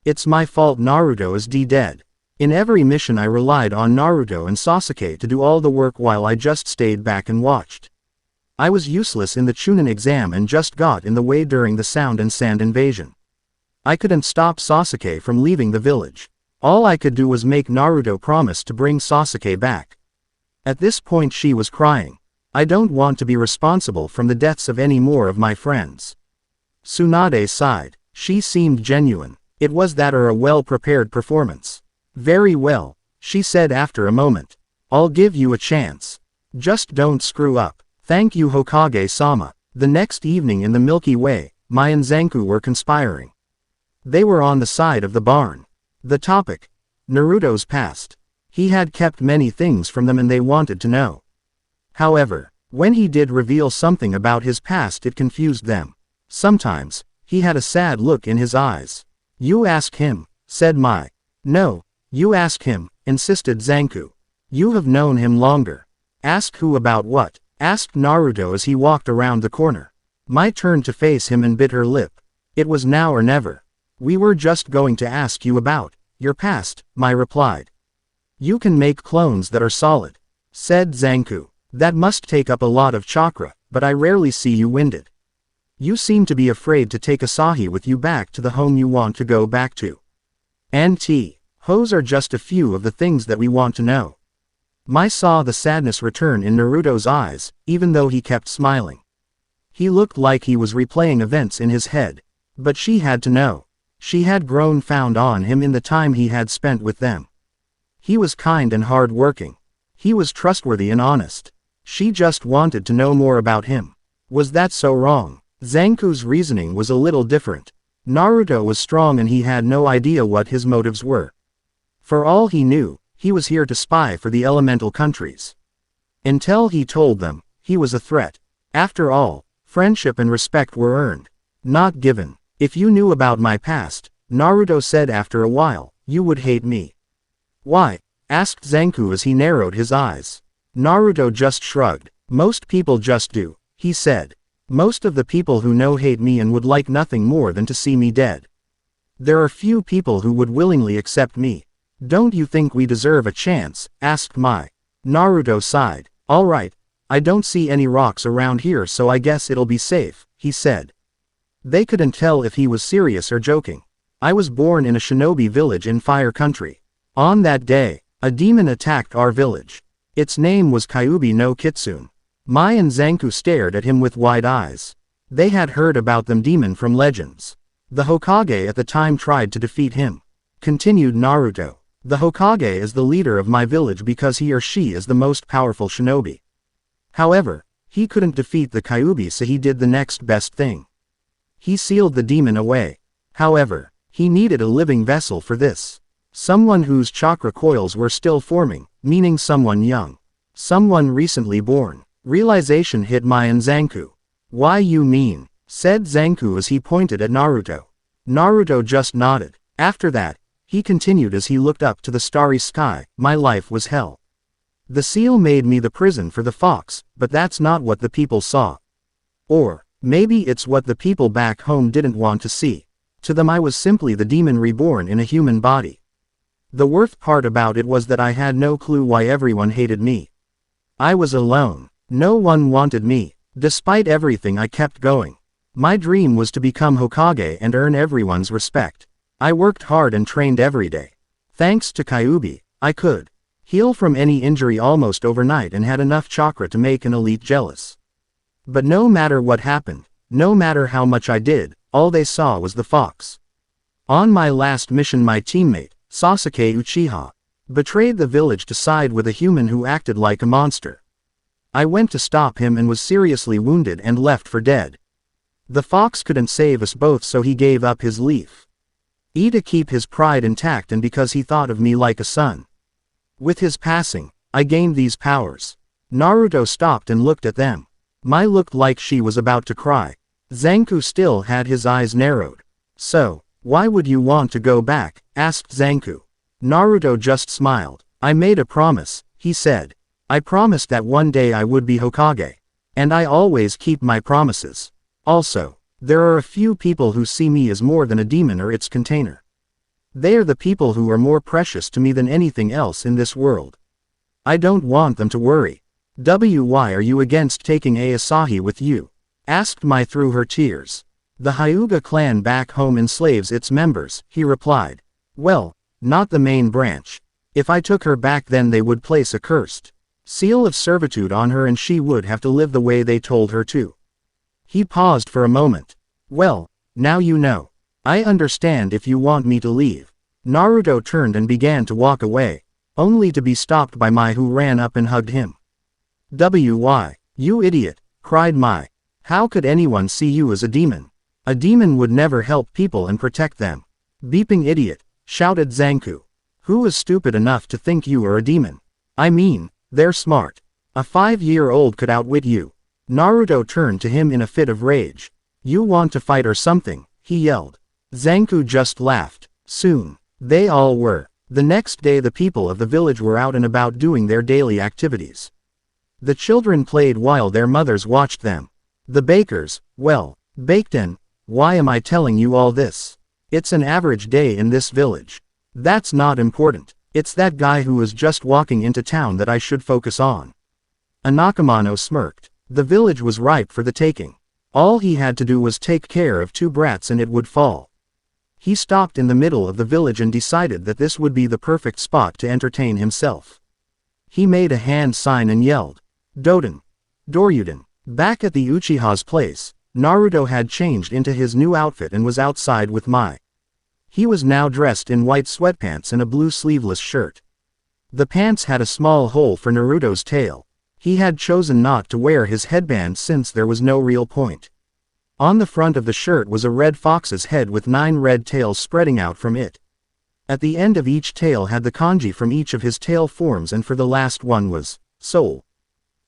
It's my fault Naruto is dead. In every mission I relied on Naruto and Sasuke to do all the work while I just stayed back and watched. I was useless in the Chunin exam and just got in the way during the Sound and Sand invasion. I couldn't stop Sasuke from leaving the village. All I could do was make Naruto promise to bring Sasuke back. At this point she was crying. I don't want to be responsible from the deaths of any more of my friends. Tsunade sighed. She seemed genuine. It was that or a well-prepared performance. Very well, she said after a moment. I'll give you a chance. Just don't screw up. Thank you Hokage-sama. The next evening in the Milky Way, Mai and Zanku were conspiring. They were on the side of the barn. The topic: Naruto's past. He had kept many things from them and they wanted to know. However, when he did reveal something about his past, it confused them. Sometimes, he had a sad look in his eyes. You ask him, said Mai. No, you ask him, insisted Zanku. You have known him longer. Ask who about what? Asked Naruto as he walked around the corner. Mai turned to face him and bit her lip. It was now or never. We were just going to ask you about your past, Mai replied. You can make clones that are solid, said Zanku. That must take up a lot of chakra, but I rarely see you winded. You seem to be afraid to take Asahi with you back to the home you want to go back to. And hoes are just a few of the things that we want to know. Mai saw the sadness return in Naruto's eyes, even though he kept smiling. He looked like he was replaying events in his head. But she had to know. She had grown fond on him in the time he had spent with them. He was kind and hard-working. He was trustworthy and honest. She just wanted to know more about him. Was that so wrong? Zanku's reasoning was a little different. Naruto was strong and he had no idea what his motives were. For all he knew, he was here to spy for the elemental countries. Until he told them, he was a threat. After all, friendship and respect were earned, not given. If you knew about my past, Naruto said after a while, you would hate me. Why? Asked Zanku as he narrowed his eyes. Naruto just shrugged. Most people just do, he said. Most of the people who know hate me and would like nothing more than to see me dead. There are few people who would willingly accept me. Don't you think we deserve a chance? Asked Mai. Naruto sighed. Alright, I don't see any rocks around here so I guess it'll be safe, he said. They couldn't tell if he was serious or joking. I was born in a shinobi village in Fire Country. On that day, a demon attacked our village. Its name was Kyuubi no Kitsune. Mai and Zanku stared at him with wide eyes. They had heard about them demon from legends. The Hokage at the time tried to defeat him. Continued Naruto. The Hokage is the leader of my village because he or she is the most powerful shinobi. However, he couldn't defeat the Kyuubi so he did the next best thing. He sealed the demon away. However, he needed a living vessel for this. Someone whose chakra coils were still forming, meaning someone young. Someone recently born. Realization hit Mai and Zanku. Why you mean? Said Zanku as he pointed at Naruto. Naruto just nodded. After that, he continued as he looked up to the starry sky, my life was hell. The seal made me the prison for the fox, but that's not what the people saw. Or, maybe it's what the people back home didn't want to see. To them I was simply the demon reborn in a human body. The worst part about it was that I had no clue why everyone hated me. I was alone. No one wanted me. Despite everything I kept going. My dream was to become Hokage and earn everyone's respect. I worked hard and trained every day. Thanks to Kyuubi, I could heal from any injury almost overnight and had enough chakra to make an elite jealous. But no matter what happened, no matter how much I did, all they saw was the fox. On my last mission my teammate, Sasuke Uchiha, betrayed the village to side with a human who acted like a monster. I went to stop him and was seriously wounded and left for dead. The fox couldn't save us both so he gave up his leaf. To keep his pride intact and because he thought of me like a son. With his passing, I gained these powers. Naruto stopped and looked at them. Mai looked like she was about to cry. Zanku still had his eyes narrowed. So, why would you want to go back? Asked Zanku. Naruto just smiled. I made a promise, he said. I promised that one day I would be Hokage. And I always keep my promises. Also, there are a few people who see me as more than a demon or its container. They are the people who are more precious to me than anything else in this world. I don't want them to worry. Why are you against taking Asahi with you? Asked Mai through her tears. The Hyuga clan back home enslaves its members, he replied. Well, not the main branch. If I took her back then they would place a cursed seal of servitude on her and she would have to live the way they told her to. He paused for a moment. Well, now you know. I understand if you want me to leave. Naruto turned and began to walk away, only to be stopped by Mai who ran up and hugged him. Why, you idiot, cried Mai. How could anyone see you as a demon? A demon would never help people and protect them. Beeping idiot, shouted Zanku. Who is stupid enough to think you are a demon? I mean, they're smart. A 5-year-old could outwit you. Naruto turned to him in a fit of rage. You want to fight or something? He yelled. Zanku just laughed. Soon, they all were. The next day the people of the village were out and about doing their daily activities. The children played while their mothers watched them. The bakers, well, baked in. Why am I telling you all this? It's an average day in this village. That's not important. It's that guy who was just walking into town that I should focus on. Anakamano smirked. The village was ripe for the taking. All he had to do was take care of 2 brats and it would fall. He stopped in the middle of the village and decided that this would be the perfect spot to entertain himself. He made a hand sign and yelled, "Doden! Doryuden!" Back at the Uchiha's place, Naruto had changed into his new outfit and was outside with Mai. He was now dressed in white sweatpants and a blue sleeveless shirt. The pants had a small hole for Naruto's tail. He had chosen not to wear his headband since there was no real point. On the front of the shirt was a red fox's head with 9 red tails spreading out from it. At the end of each tail had the kanji from each of his tail forms, and for the last one was soul.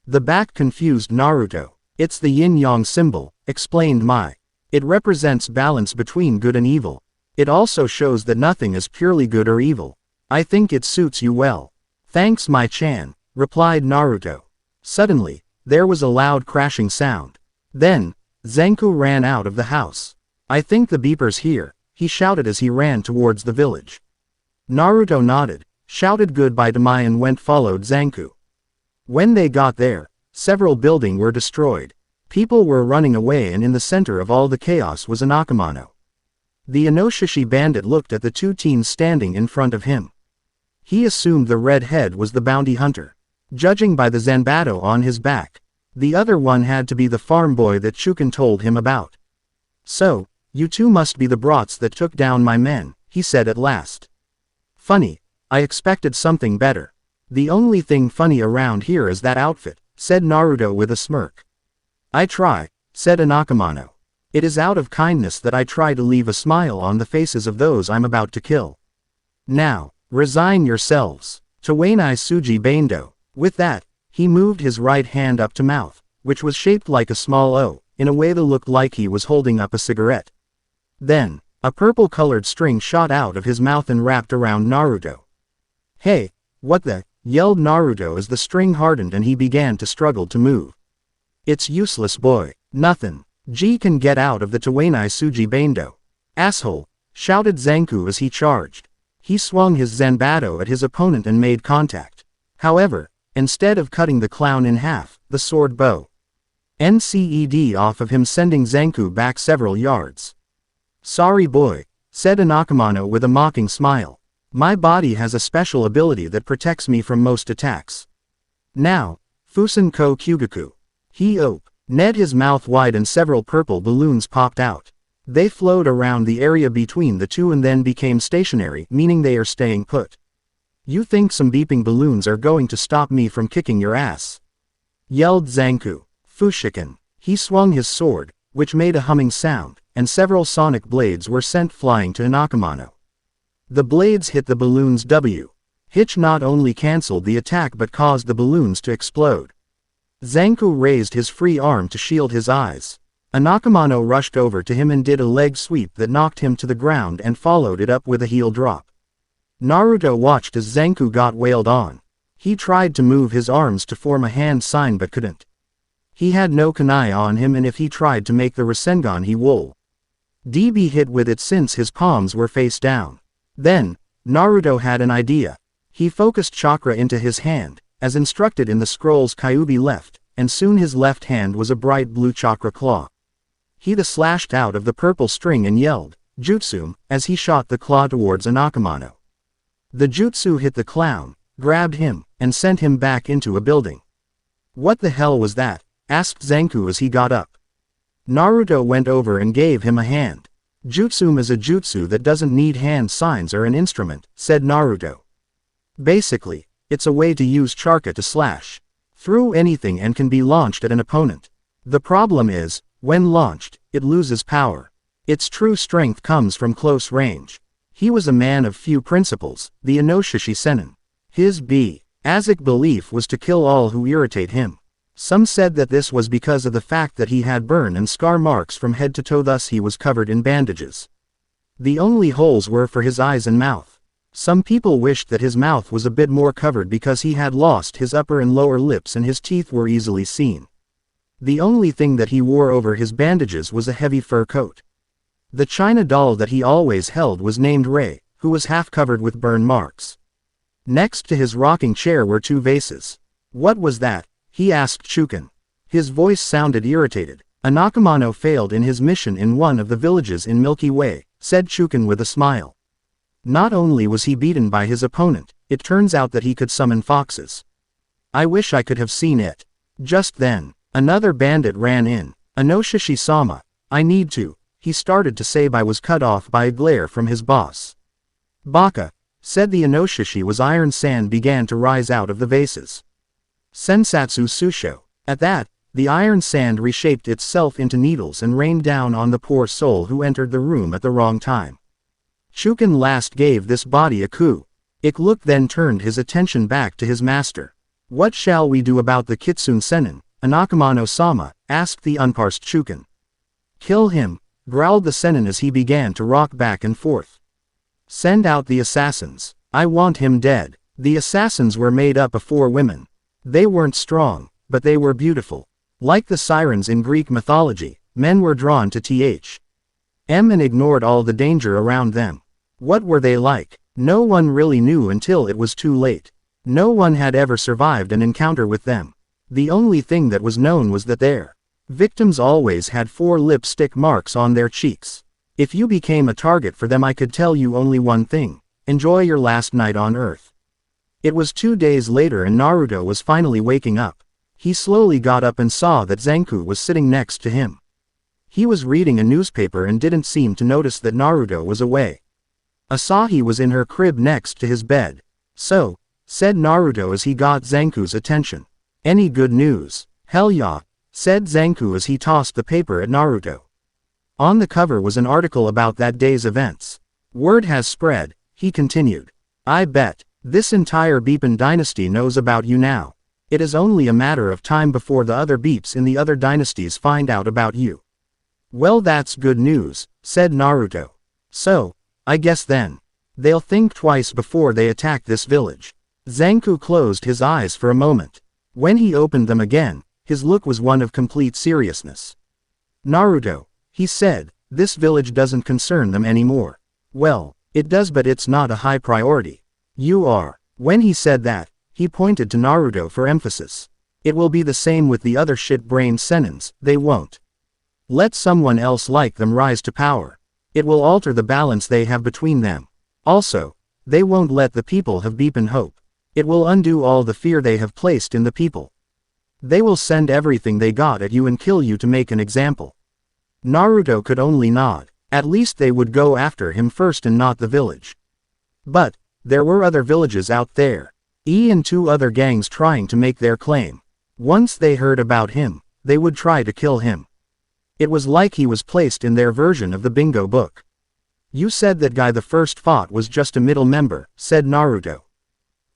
The back confused Naruto. "It's the yin-yang symbol," explained Mai. "It represents balance between good and evil. It also shows that nothing is purely good or evil. I think it suits you well." "Thanks, Mai-chan," replied Naruto. Suddenly, there was a loud crashing sound. Then, Zanku ran out of the house. "I think the beeper's here," he shouted as he ran towards the village. Naruto nodded, shouted goodbye to Mai and followed Zanku. When they got there, several buildings were destroyed. People were running away, and in the center of all the chaos was Anakamano. The Inoshishi bandit looked at the 2 teens standing in front of him. He assumed the red head was the bounty hunter. Judging by the zanbato on his back, the other one had to be the farm boy that Chukin told him about. "So, you 2 must be the brats that took down my men," he said at last. "Funny, I expected something better. The only thing funny around here is that outfit," said Naruto with a smirk. "I try," said Anakamano. "It is out of kindness that I try to leave a smile on the faces of those I'm about to kill. Now, resign yourselves. Tawainai Suji Bando." With that, he moved his right hand up to mouth, which was shaped like a small O, in a way that looked like he was holding up a cigarette. Then, a purple-colored string shot out of his mouth and wrapped around Naruto. "Hey, what the?" yelled Naruto as the string hardened and he began to struggle to move. "It's useless, boy. Nothing. G can get out of the Tawainai Suji Bando. Asshole," shouted Zanku as he charged. He swung his zanbato at his opponent and made contact. However, instead of cutting the clown in half, the sword bow NCED off of him, sending Zanku back several yards. "Sorry, boy," said Anakamano with a mocking smile. "My body has a special ability that protects me from most attacks. Now, Fusen ko Kyugaku." He opened his mouth wide and several purple balloons popped out. They flowed around the area between the 2 and then became stationary, meaning they are staying put. "You think some beeping balloons are going to stop me from kicking your ass?" yelled Zanku. Fushiken. He swung his sword, which made a humming sound, and several sonic blades were sent flying to Anakamano. The blades hit the balloons W. Hitch not only cancelled the attack but caused the balloons to explode. Zanku raised his free arm to shield his eyes. Anakamano rushed over to him and did a leg sweep that knocked him to the ground and followed it up with a heel drop. Naruto watched as Zanku got wailed on. He tried to move his arms to form a hand sign but couldn't. He had no kunai on him, and if he tried to make the Rasengan he would be hit with it since his palms were face down. Then, Naruto had an idea. He focused chakra into his hand, as instructed in the scroll's Kyuubi left, and soon his left hand was a bright blue chakra claw. He slashed out of the purple string and yelled, "Jutsu," as he shot the claw towards Anakamano. The jutsu hit the clown, grabbed him, and sent him back into a building. "What the hell was that?" asked Zanku as he got up. Naruto went over and gave him a hand. "Jutsu is a jutsu that doesn't need hand signs or an instrument," said Naruto. "Basically, it's a way to use chakra to slash through anything and can be launched at an opponent. The problem is, when launched, it loses power. Its true strength comes from close range." He was a man of few principles, the Inoshishi Sennin. His basic belief was to kill all who irritate him. Some said that this was because of the fact that he had burn and scar marks from head to toe, thus he was covered in bandages. The only holes were for his eyes and mouth. Some people wished that his mouth was a bit more covered because he had lost his upper and lower lips and his teeth were easily seen. The only thing that he wore over his bandages was a heavy fur coat. The china doll that he always held was named Ray, who was half covered with burn marks. Next to his rocking chair were 2 vases. What was that? He asked Chukin. His voice sounded irritated. Anakamano failed in his mission in one of the villages in Milky Way, said Chukin with a smile. Not only was he beaten by his opponent, it turns out that he could summon foxes. I wish I could have seen it. Just then, another bandit ran in. Inoshishi-sama, I need to, he started to say but was cut off by a glare from his boss. Baka, said the Inoshishi was iron sand began to rise out of the vases. Sensatsu Susho. At that, the iron sand reshaped itself into needles and rained down on the poor soul who entered the room at the wrong time. Chukin last gave this body a coup. Iklook then turned his attention back to his master. What shall we do about the Kitsune Sennin, Anakamano-sama, asked the unparsed Chukin. Kill him, growled the Sennin as he began to rock back and forth. Send out the assassins. I want him dead. The assassins were made up of 4 women. They weren't strong, but they were beautiful. Like the sirens in Greek mythology, men were drawn to them and ignored all the danger around them. What were they like? No one really knew until it was too late. No one had ever survived an encounter with them. The only thing that was known was that their victims always had 4 lipstick marks on their cheeks. If you became a target for them, I could tell you only one thing: enjoy your last night on Earth. It was 2 days later and Naruto was finally waking up. He slowly got up and saw that Zanku was sitting next to him. He was reading a newspaper and didn't seem to notice that Naruto was away. Asahi was in her crib next to his bed. So, said Naruto as he got Zanku's attention. Any good news? Hell yeah, said Zanku as he tossed the paper at Naruto. On the cover was an article about that day's events. Word has spread, he continued. I bet, this entire Beepin dynasty knows about you now. It is only a matter of time before the other Beeps in the other dynasties find out about you. Well, that's good news, said Naruto. So, I guess then, they'll think twice before they attack this village. Zanku closed his eyes for a moment. When he opened them again, his look was one of complete seriousness. Naruto, he said, this village doesn't concern them anymore. Well, it does, but it's not a high priority. You are. When he said that, he pointed to Naruto for emphasis. It will be the same with the other shit-brained Sennins, they won't let someone else like them rise to power. It will alter the balance they have between them. Also, they won't let the people have Beepin hope. It will undo all the fear they have placed in the people. They will send everything they got at you and kill you to make an example. Naruto could only nod. At least they would go after him first and not the village. But, there were other villages out there. And 2 other gangs trying to make their claim. Once they heard about him, they would try to kill him. It was like he was placed in their version of the bingo book. You said that guy the first fought was just a middle member, said Naruto.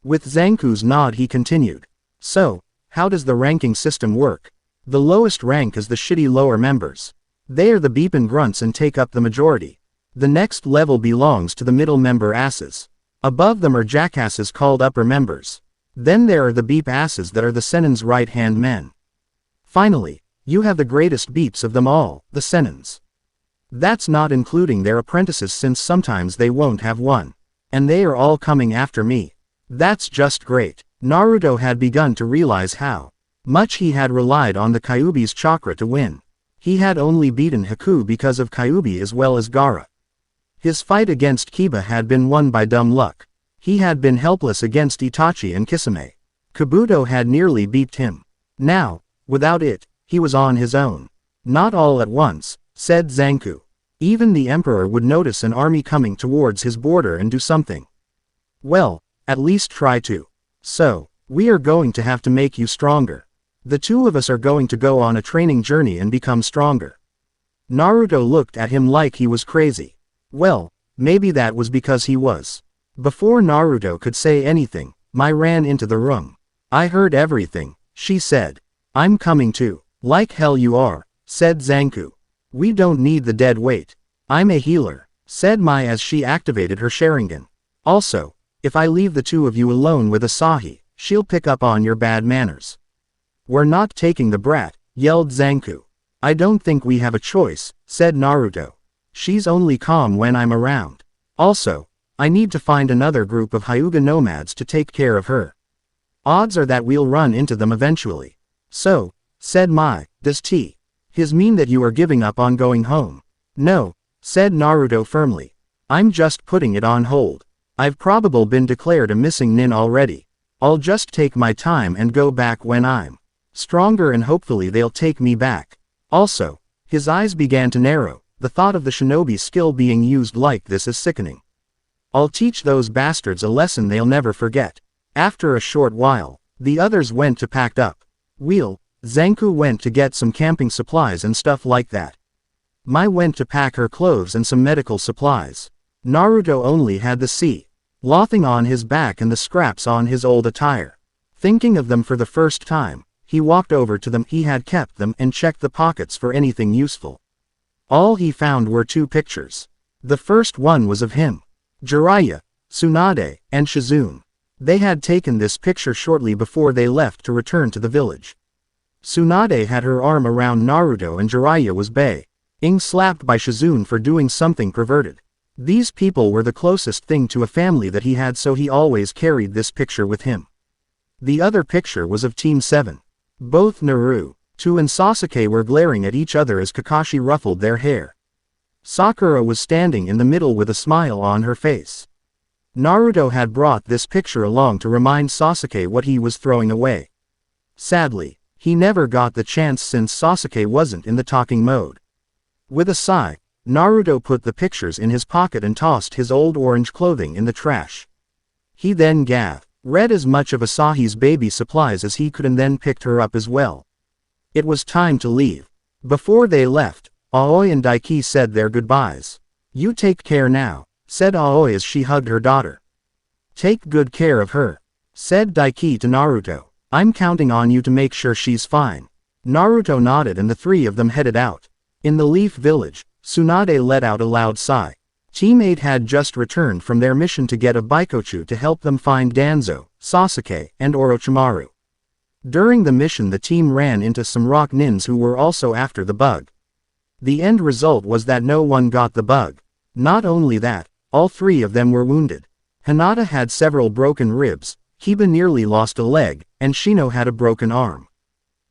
With Zanku's nod he continued. So, how does the ranking system work? The lowest rank is the shitty lower members. They are the Beepin grunts and take up the majority. The next level belongs to the middle member asses. Above them are jackasses called upper members. Then there are the Beep asses that are the Sennin's right-hand men. Finally, you have the greatest Beeps of them all, the Sennins. That's not including their apprentices, since sometimes they won't have one. And they are all coming after me. That's just great. Naruto had begun to realize how much he had relied on the Kyuubi's chakra to win. He had only beaten Haku because of Kyuubi as well as Gaara. His fight against Kiba had been won by dumb luck. He had been helpless against Itachi and Kisame. Kabuto had nearly beat him. Now, without it, he was on his own. Not all at once, said Zanku. Even the Emperor would notice an army coming towards his border and do something. Well, at least try to. So, we are going to have to make you stronger. The 2 of us are going to go on a training journey and become stronger. Naruto looked at him like he was crazy. Well, maybe that was because he was. Before Naruto could say anything, Mai ran into the room. I heard everything, she said. I'm coming too. Like hell you are, said Zanku. We don't need the dead weight. I'm a healer, said Mai as she activated her Sharingan. Also, if I leave the 2 of you alone with Asahi, she'll pick up on your bad manners. We're not taking the brat, yelled Zanku. I don't think we have a choice, said Naruto. She's only calm when I'm around. Also, I need to find another group of Hyuga nomads to take care of her. Odds are that we'll run into them eventually. So, said Mai, does his mean that you are giving up on going home? No, said Naruto firmly. I'm just putting it on hold. I've probably been declared a missing nin already. I'll just take my time and go back when I'm stronger and hopefully they'll take me back. Also, his eyes began to narrow. The thought of the shinobi skill being used like this is sickening. I'll teach those bastards a lesson they'll never forget. After a short while, the others went to pack up. Zanku went to get some camping supplies and stuff like that. Mai went to pack her clothes and some medical supplies. Naruto only had the clothing on his back and the scraps on his old attire. Thinking of them for the first time, he walked over to them. He had kept them and checked the pockets for anything useful. All he found were 2 pictures. The first one was of him, Jiraiya, Tsunade, and Shizune. They had taken this picture shortly before they left to return to the village. Tsunade had her arm around Naruto and Jiraiya was being slapped by Shizune for doing something perverted. These people were the closest thing to a family that he had, so he always carried this picture with him. The other picture was of Team 7. Both Naruto and Sasuke were glaring at each other as Kakashi ruffled their hair. Sakura was standing in the middle with a smile on her face. Naruto had brought this picture along to remind Sasuke what he was throwing away. Sadly, he never got the chance since Sasuke wasn't in the talking mode. With a sigh, Naruto put the pictures in his pocket and tossed his old orange clothing in the trash. He then read as much of Asahi's baby supplies as he could and then picked her up as well. It was time to leave. Before they left, Aoi and Daiki said their goodbyes. You take care now, said Aoi as she hugged her daughter. Take good care of her, said Daiki to Naruto. I'm counting on you to make sure she's fine. Naruto nodded and the 3 of them headed out. In the Leaf Village, Tsunade let out a loud sigh. Team 8 had just returned from their mission to get a Baikochu to help them find Danzo, Sasuke, and Orochimaru. During the mission the team ran into some rock nins who were also after the bug. The end result was that no one got the bug. Not only that, all 3 of them were wounded. Hinata had several broken ribs, Kiba nearly lost a leg, and Shino had a broken arm.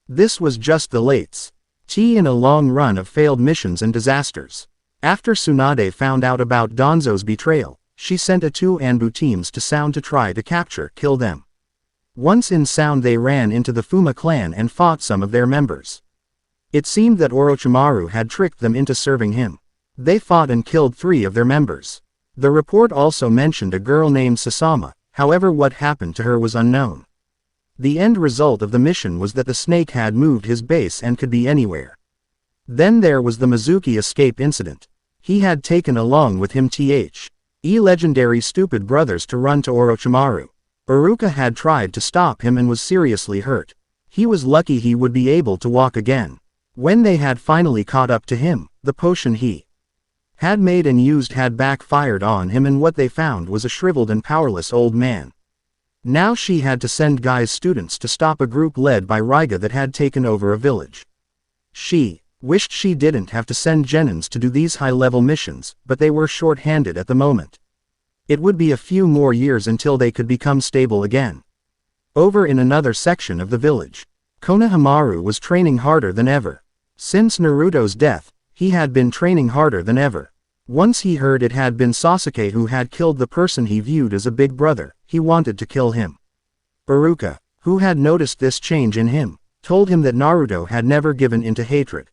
This was just the latest in a long run of failed missions and disasters. After Tsunade found out about Danzo's betrayal, she sent 2 Anbu teams to Sound to try to kill them. Once in Sound they ran into the Fuma clan and fought some of their members. It seemed that Orochimaru had tricked them into serving him. They fought and killed 3 of their members. The report also mentioned a girl named Sasama, however what happened to her was unknown. The end result of the mission was that the snake had moved his base and could be anywhere. Then there was the Mizuki escape incident. He had taken along with him legendary stupid brothers to run to Orochimaru. Iruka had tried to stop him and was seriously hurt. He was lucky he would be able to walk again. When they had finally caught up to him, the potion he had made and used had backfired on him and what they found was a shriveled and powerless old man. Now she had to send Guy's students to stop a group led by Raiga that had taken over a village. She wished she didn't have to send Genins to do these high-level missions, but they were short-handed at the moment. It would be a few more years until they could become stable again. Over in another section of the village, Konohamaru was training harder than ever. Since Naruto's death, he had been training harder than ever. Once he heard it had been Sasuke who had killed the person he viewed as a big brother, he wanted to kill him. Iruka, who had noticed this change in him, told him that Naruto had never given in to hatred.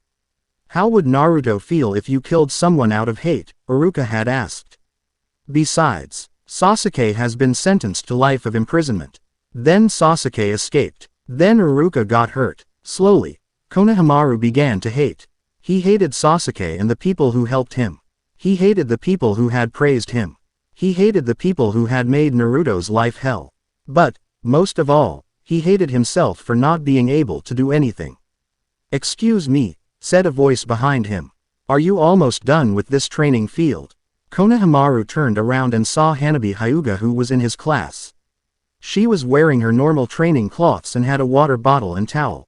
How would Naruto feel if you killed someone out of hate? Iruka had asked. Besides, Sasuke has been sentenced to life of imprisonment. Then Sasuke escaped. Then Iruka got hurt. Slowly, Konohamaru began to hate. He hated Sasuke and the people who helped him. He hated the people who had praised him. He hated the people who had made Naruto's life hell. But, most of all, he hated himself for not being able to do anything. Excuse me, said a voice behind him. Are you almost done with this training field? Konohamaru turned around and saw Hanabi Hyuga who was in his class. She was wearing her normal training cloths and had a water bottle and towel.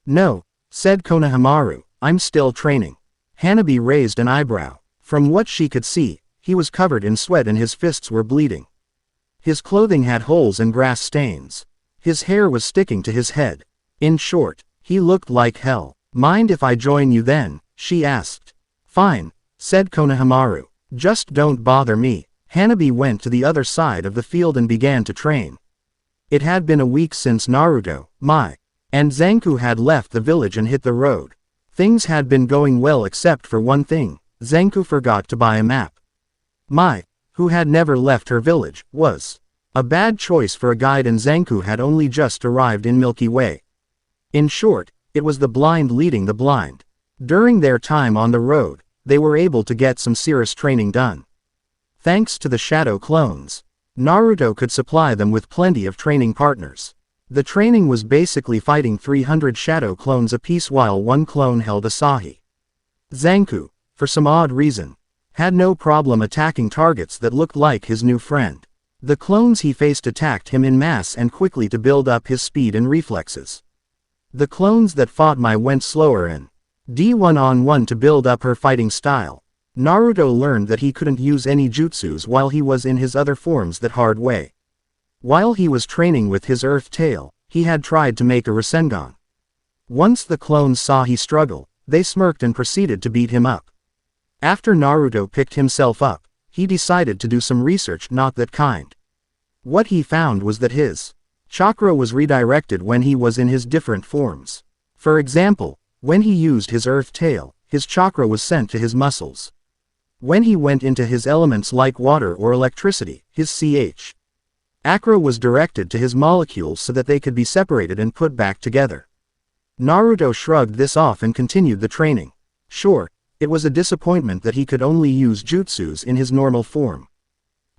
No, said Konohamaru. I'm still training. Hanabi raised an eyebrow. From what she could see, he was covered in sweat and his fists were bleeding. His clothing had holes and grass stains. His hair was sticking to his head. In short, he looked like hell. Mind if I join you then? She asked. Fine, said Konohamaru. Just don't bother me. Hanabi went to the other side of the field and began to train. It had been a week since Naruto, Mai, and Zanku had left the village and hit the road. Things had been going well except for one thing. Zanku forgot to buy a map. Mai, who had never left her village, was a bad choice for a guide, and Zanku had only just arrived in Milky Way. In short, it was the blind leading the blind. During their time on the road, they were able to get some serious training done. Thanks to the shadow clones, Naruto could supply them with plenty of training partners. The training was basically fighting 300 shadow clones apiece while one clone held Asahi. Zanku, for some odd reason, had no problem attacking targets that looked like his new friend. The clones he faced attacked him in mass and quickly to build up his speed and reflexes. The clones that fought Mai went slower and D1-on-1 to build up her fighting style. Naruto learned that he couldn't use any jutsus while he was in his other forms that hard way. While he was training with his Earth Tail, he had tried to make a Rasengan. Once the clones saw he struggle, they smirked and proceeded to beat him up. After Naruto picked himself up, he decided to do some research, not that kind. What he found was that his chakra was redirected when he was in his different forms. For example, when he used his Earth Tail, his chakra was sent to his muscles. When he went into his elements like water or electricity, his chakra was directed to his molecules so that they could be separated and put back together. Naruto shrugged this off and continued the training. Sure, it was a disappointment that he could only use jutsus in his normal form.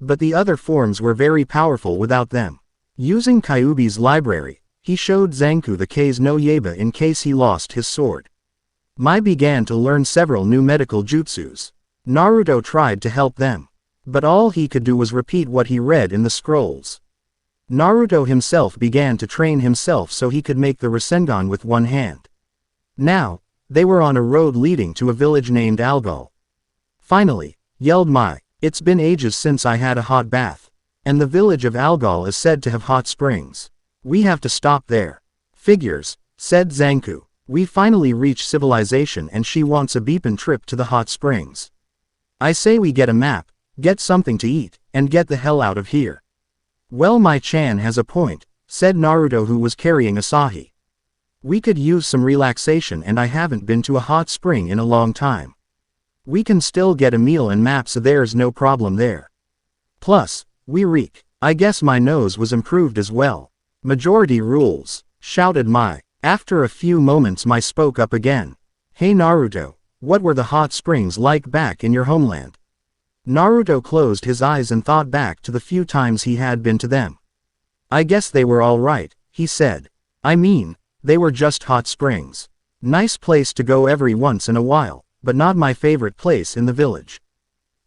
But the other forms were very powerful without them. Using Kyuubi's library, he showed Zanku the K's no Yaiba in case he lost his sword. Mai began to learn several new medical jutsus. Naruto tried to help them, but all he could do was repeat what he read in the scrolls. Naruto himself began to train himself so he could make the Rasengan with one hand. Now, they were on a road leading to a village named Algol. Finally, yelled Mai, it's been ages since I had a hot bath. And the village of Algol is said to have hot springs. We have to stop there. Figures, said Zanku. We finally reached civilization and she wants a beepin' trip to the hot springs. I say we get a map, get something to eat, and get the hell out of here. Well, Mai-chan has a point, said Naruto, who was carrying Asahi. We could use some relaxation and I haven't been to a hot spring in a long time. We can still get a meal and maps, so there's no problem there. Plus, we reek. I guess my nose was improved as well. Majority rules, shouted Mai. After a few moments Mai spoke up again. Hey Naruto, what were the hot springs like back in your homeland? Naruto closed his eyes and thought back to the few times he had been to them. I guess they were alright, he said. I mean, they were just hot springs. Nice place to go every once in a while, but not my favorite place in the village.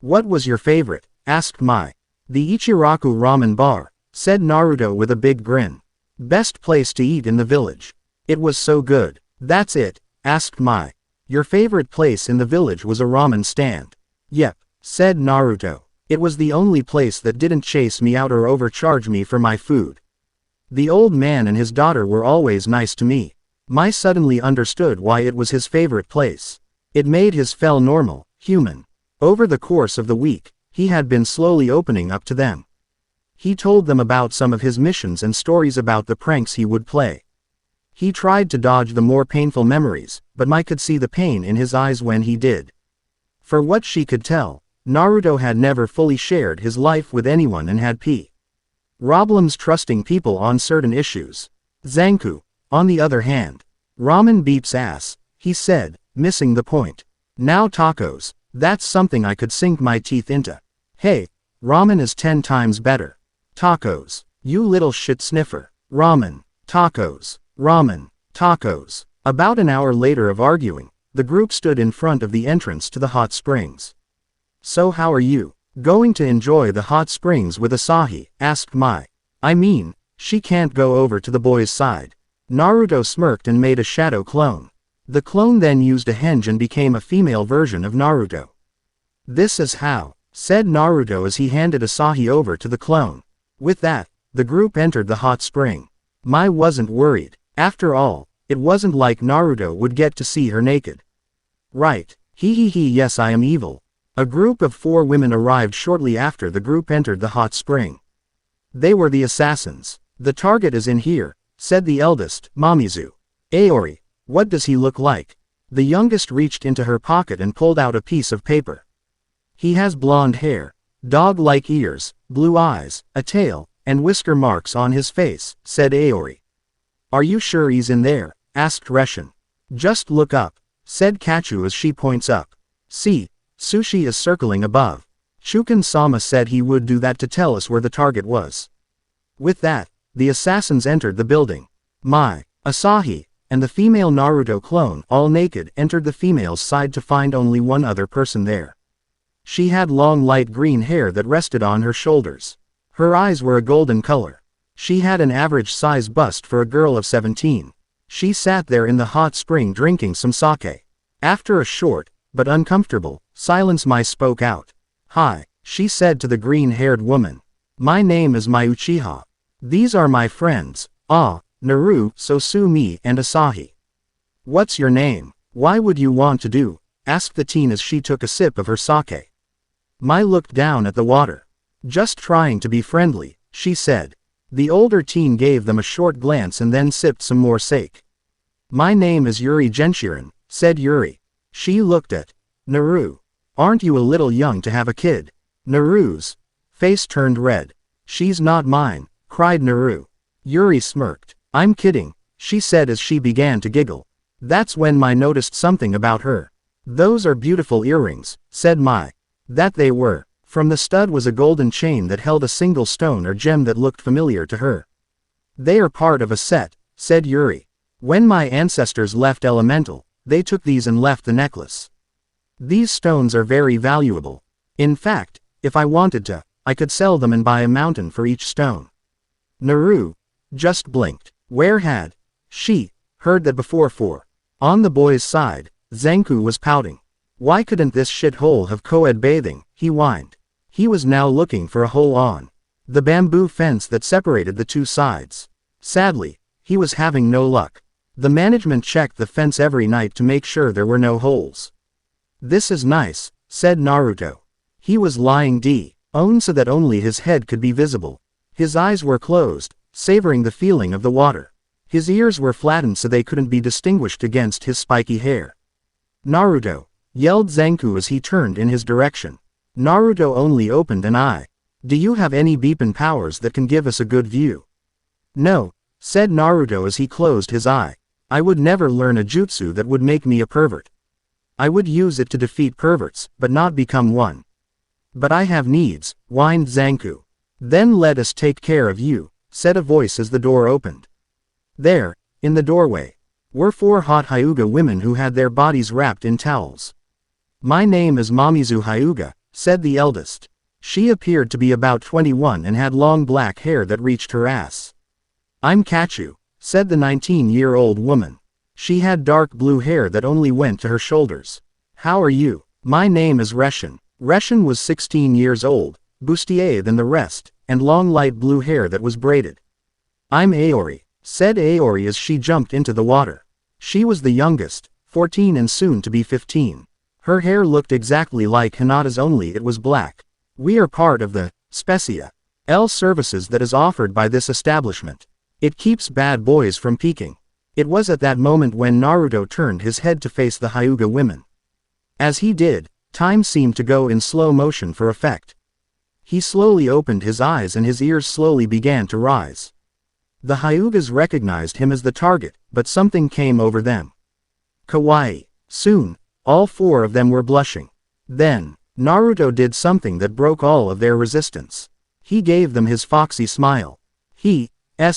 What was your favorite? Asked Mai. The Ichiraku ramen bar, said Naruto with a big grin. Best place to eat in the village. It was so good. That's it? Asked Mai. Your favorite place in the village was a ramen stand. Yep, said Naruto. It was the only place that didn't chase me out or overcharge me for my food. The old man and his daughter were always nice to me. Mai suddenly understood why it was his favorite place. It made his feel normal, human. Over the course of the week, he had been slowly opening up to them. He told them about some of his missions and stories about the pranks he would play. He tried to dodge the more painful memories, but Mai could see the pain in his eyes when he did. For what she could tell, Naruto had never fully shared his life with anyone and had problems trusting people on certain issues. Zanku, on the other hand, ramen beeps ass, he said, missing the point. Now tacos, that's something I could sink my teeth into. Hey, ramen is 10 times better. Tacos, you little shit sniffer. Ramen, tacos, ramen, tacos. About an hour later of arguing, the group stood in front of the entrance to the hot springs. So how are you going to enjoy the hot springs with Asahi? Asked Mai. I mean, she can't go over to the boys' side. Naruto smirked and made a shadow clone. The clone then used a henge and became a female version of Naruto. "This is how," said Naruto as he handed Asahi over to the clone. With that, the group entered the hot spring. Mai wasn't worried. After all, it wasn't like Naruto would get to see her naked. Right. Yes, I am evil. A group of 4 women arrived shortly after the group entered the hot spring. They were the assassins. "The target is in here," said the eldest, Mamizu. "Aoi, what does he look like?" The youngest reached into her pocket and pulled out a piece of paper. "He has blonde hair, dog-like ears, blue eyes, a tail, and whisker marks on his face," said Aoi. "Are you sure he's in there?" asked Reshin. "Just look up," said Kachu as she points up. "See, Sushi is circling above. Chukin-sama said he would do that to tell us where the target was." With that, the assassins entered the building. Mai, Asahi, and the female Naruto clone, all naked, entered the female's side to find only one other person there. She had long light green hair that rested on her shoulders. Her eyes were a golden color. She had an average size bust for a girl of 17. She sat there in the hot spring drinking some sake. After a short, but uncomfortable, silence, Mai spoke out. "Hi," she said to the green-haired woman. "My name is Mai Uchiha. These are my friends, Naru, Sosumi, and Asahi." "What's your name? Why would you want to do?" asked the teen as she took a sip of her sake. Mai looked down at the water. "Just trying to be friendly," she said. The older teen gave them a short glance and then sipped some more sake. "My name is Yuri Genshiren," said Yuri. She looked at Naru. "Aren't you a little young to have a kid?" Naru's face turned red. "She's not mine," cried Naru. Yuri smirked. "I'm kidding," she said as she began to giggle. That's when Mai noticed something about her. "Those are beautiful earrings," said Mai. That they were. From the stud was a golden chain that held a single stone or gem that looked familiar to her. "They are part of a set," said Yuri. "When my ancestors left Elemental, they took these and left the necklace. These stones are very valuable. In fact, if I wanted to, I could sell them and buy a mountain for each stone." Naru just blinked. Where had she heard that before? On the boy's side, Zenku was pouting. "Why couldn't this shithole have co-ed bathing?" he whined. He was now looking for a hole on the bamboo fence that separated the two sides. Sadly, he was having no luck. The management checked the fence every night to make sure there were no holes. "This is nice," said Naruto. He was lying down so that only his head could be visible. His eyes were closed, savoring the feeling of the water. His ears were flattened so they couldn't be distinguished against his spiky hair. "Naruto!" yelled Zenku as he turned in his direction. Naruto only opened an eye. "Do you have any beepin powers that can give us a good view?" "No," said Naruto as he closed his eye. "I would never learn a jutsu that would make me a pervert. I would use it to defeat perverts, but not become one." "But I have needs," whined Zenku. "Then let us take care of you," said a voice as the door opened. There, in the doorway, were 4 hot Hyuga women who had their bodies wrapped in towels. "My name is Mamizu Hyuga," said the eldest. She appeared to be about 21 and had long black hair that reached her ass. "I'm Kachu," said the 19-year-old woman. She had dark blue hair that only went to her shoulders. "How are you?" "My name is Reshin." Reshin was 16 years old, bustier than the rest, and long light blue hair that was braided. "I'm Aoi," said Aoi as she jumped into the water. She was the youngest, 14 and soon to be 15. Her hair looked exactly like Hinata's, only it was black. "We are part of the Specia L services that is offered by this establishment. It keeps bad boys from peeking." It was at that moment when Naruto turned his head to face the Hyuga women. As he did, time seemed to go in slow motion for effect. He slowly opened his eyes and his ears slowly began to rise. The Hyugas recognized him as the target, but something came over them. Kawaii. Soon, all 4 of them were blushing. Then, Naruto did something that broke all of their resistance. He gave them his foxy smile. "He's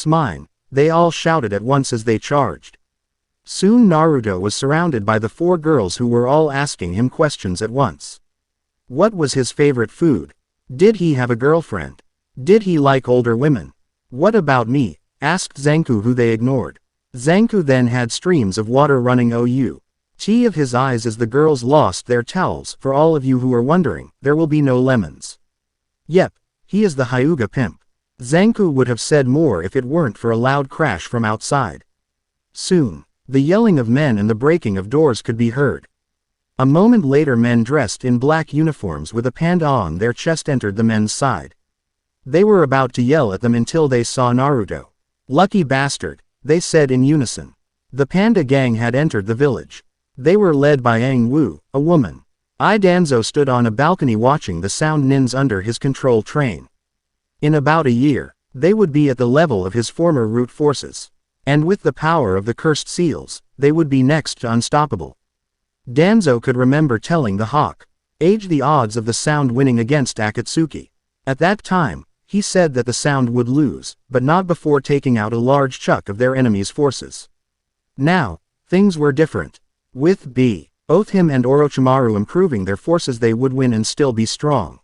mine," they all shouted at once as they charged. Soon Naruto was surrounded by the 4 girls who were all asking him questions at once. What was his favorite food? Did he have a girlfriend? Did he like older women? "What about me?" asked Zenku, who they ignored. Zanku then had streams of water running out of his eyes as the girls lost their towels. For all of you who are wondering, there will be no lemons. Yep, he is the Hyuga pimp. Zanku would have said more if it weren't for a loud crash from outside. Soon, the yelling of men and the breaking of doors could be heard. A moment later, men dressed in black uniforms with a panda on their chest entered the men's side. They were about to yell at them until they saw Naruto. "Lucky bastard," they said in unison. The panda gang had entered the village. They were led by Ang Wu, a woman. Danzo stood on a balcony watching the sound nins under his control train. In about a year, they would be at the level of his former root forces. And with the power of the cursed seals, they would be next to unstoppable. Danzo could remember telling the Hawk Age the odds of the sound winning against Akatsuki. At that time, he said that the sound would lose, but not before taking out a large chunk of their enemy's forces. Now, things were different. With both him and Orochimaru improving their forces, they would win and still be strong.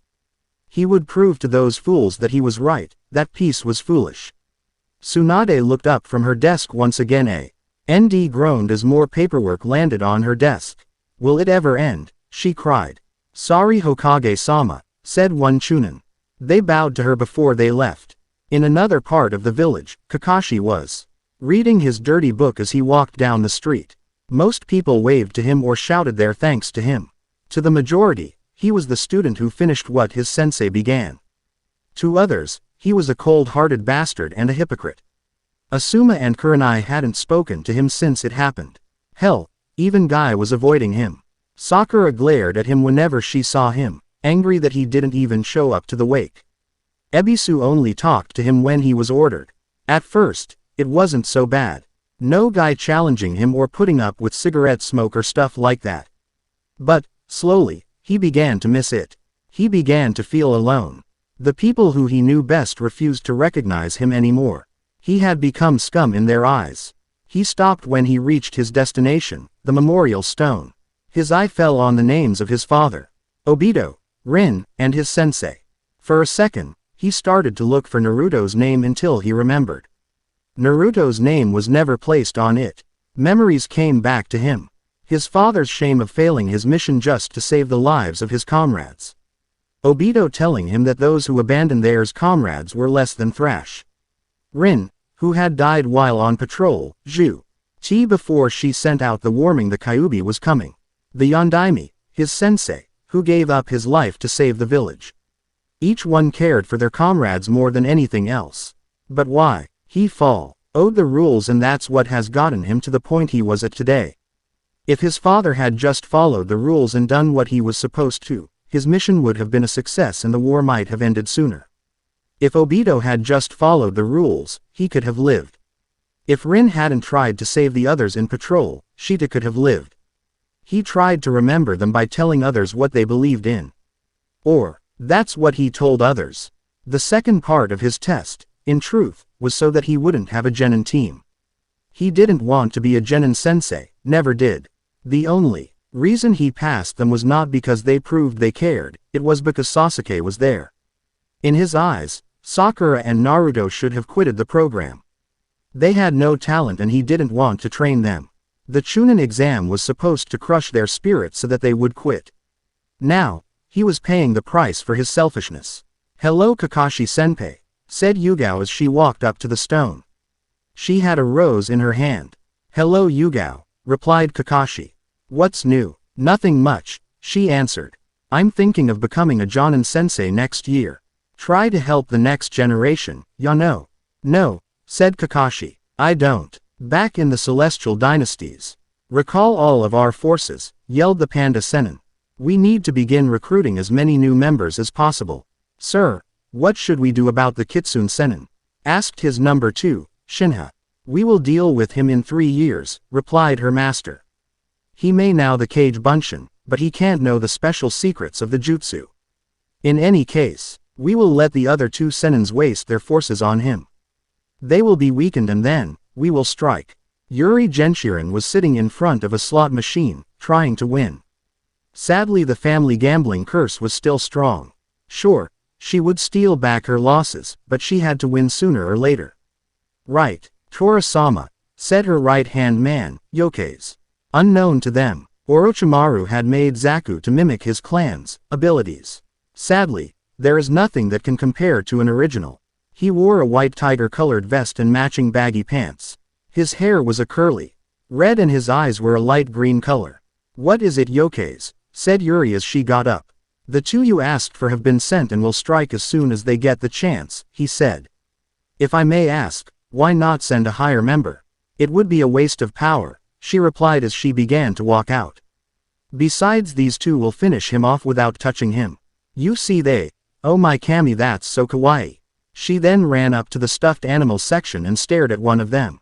He would prove to those fools that he was right, that peace was foolish. Tsunade looked up from her desk once again. ND groaned as more paperwork landed on her desk. Will it ever end? She cried. Sorry Hokage-sama, said one Chunin. They bowed to her before they left. In another part of the village, Kakashi was reading his dirty book as he walked down the street. Most people waved to him or shouted their thanks to him. To the majority, he was the student who finished what his sensei began. To others, he was a cold-hearted bastard and a hypocrite. Asuma and Kurenai hadn't spoken to him since it happened. Hell, even Guy was avoiding him. Sakura glared at him whenever she saw him, angry that he didn't even show up to the wake. Ebisu only talked to him when he was ordered. At first, it wasn't so bad. No guy challenging him or putting up with cigarette smoke or stuff like that. But, slowly, he began to miss it. He began to feel alone. The people who he knew best refused to recognize him anymore. He had become scum in their eyes. He stopped when he reached his destination, the memorial stone. His eye fell on the names of his father, Obito, Rin, and his sensei. For a second, he started to look for Naruto's name until he remembered. Naruto's name was never placed on it. Memories came back to him. His father's shame of failing his mission just to save the lives of his comrades. Obito telling him that those who abandoned theirs comrades were less than trash. Rin, who had died while on patrol, Zhu Qi before she sent out the warning the Kyuubi was coming. The Yondaime, his sensei, who gave up his life to save the village. Each one cared for their comrades more than anything else. But why? He followed the rules, and that's what has gotten him to the point he was at today. If his father had just followed the rules and done what he was supposed to, his mission would have been a success and the war might have ended sooner. If Obito had just followed the rules, he could have lived. If Rin hadn't tried to save the others in patrol, Shita could have lived. He tried to remember them by telling others what they believed in. Or, that's what he told others. The second part of his test, in truth, was so that he wouldn't have a genin team. He didn't want to be a genin sensei, never did. The only reason he passed them was not because they proved they cared, it was because Sasuke was there. In his eyes, Sakura and Naruto should have quitted the program. They had no talent and he didn't want to train them. The Chunin exam was supposed to crush their spirit so that they would quit. Now, he was paying the price for his selfishness. Hello Kakashi-senpai, said Yugao as she walked up to the stone. She had a rose in her hand. Hello Yugao, replied Kakashi. What's new? Nothing much, she answered. I'm thinking of becoming a Jonin sensei next year. Try to help the next generation, ya know. No, said Kakashi, I don't. Back in the Celestial Dynasties. Recall all of our forces, yelled the Panda Sennin. We need to begin recruiting as many new members as possible. Sir, what should we do about the Kitsune Sennin? Asked his number 2, Shinha. We will deal with him in 3 years, replied her master. He may know the Kage Bunshin, but he can't know the special secrets of the jutsu. In any case, we will let the other 2 Sennins waste their forces on him. They will be weakened and then, we will strike. Yuri Genshirin was sitting in front of a slot machine, trying to win. Sadly the family gambling curse was still strong. Sure, she would steal back her losses, but she had to win sooner or later. Right, Tora-sama, said her right-hand man, Yoke's. Unknown to them, Orochimaru had made Zaku to mimic his clan's abilities. Sadly, there is nothing that can compare to an original. He wore a white tiger-colored vest and matching baggy pants. His hair was a curly red and his eyes were a light green color. "What is it, Yoke's?" said Yuri as she got up. "The two you asked for have been sent and will strike as soon as they get the chance," he said. "If I may ask, why not send a higher member? It would be a waste of power," she replied as she began to walk out. "Besides, these two will finish him off without touching him. You see oh my Kami, that's so kawaii." She then ran up to the stuffed animals section and stared at one of them.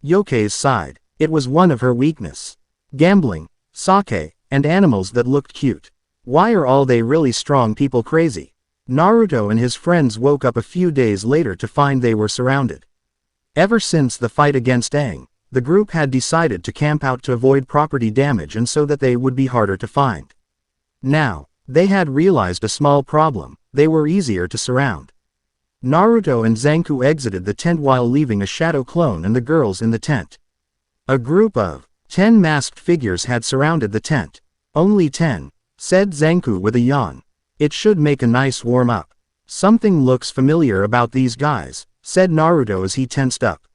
Yoke's sighed. It was one of her weakness. Gambling, sake, and animals that looked cute. Why are all they really strong people crazy? Naruto and his friends woke up a few days later to find they were surrounded. Ever since the fight against Aang, the group had decided to camp out to avoid property damage and so that they would be harder to find. Now, they had realized a small problem: they were easier to surround. Naruto and Zanku exited the tent while leaving a shadow clone and the girls in the tent. A group of 10 masked figures had surrounded the tent. "Only 10, said Zanku with a yawn. "It should make a nice warm-up." "Something looks familiar about these guys," said Naruto as he tensed up.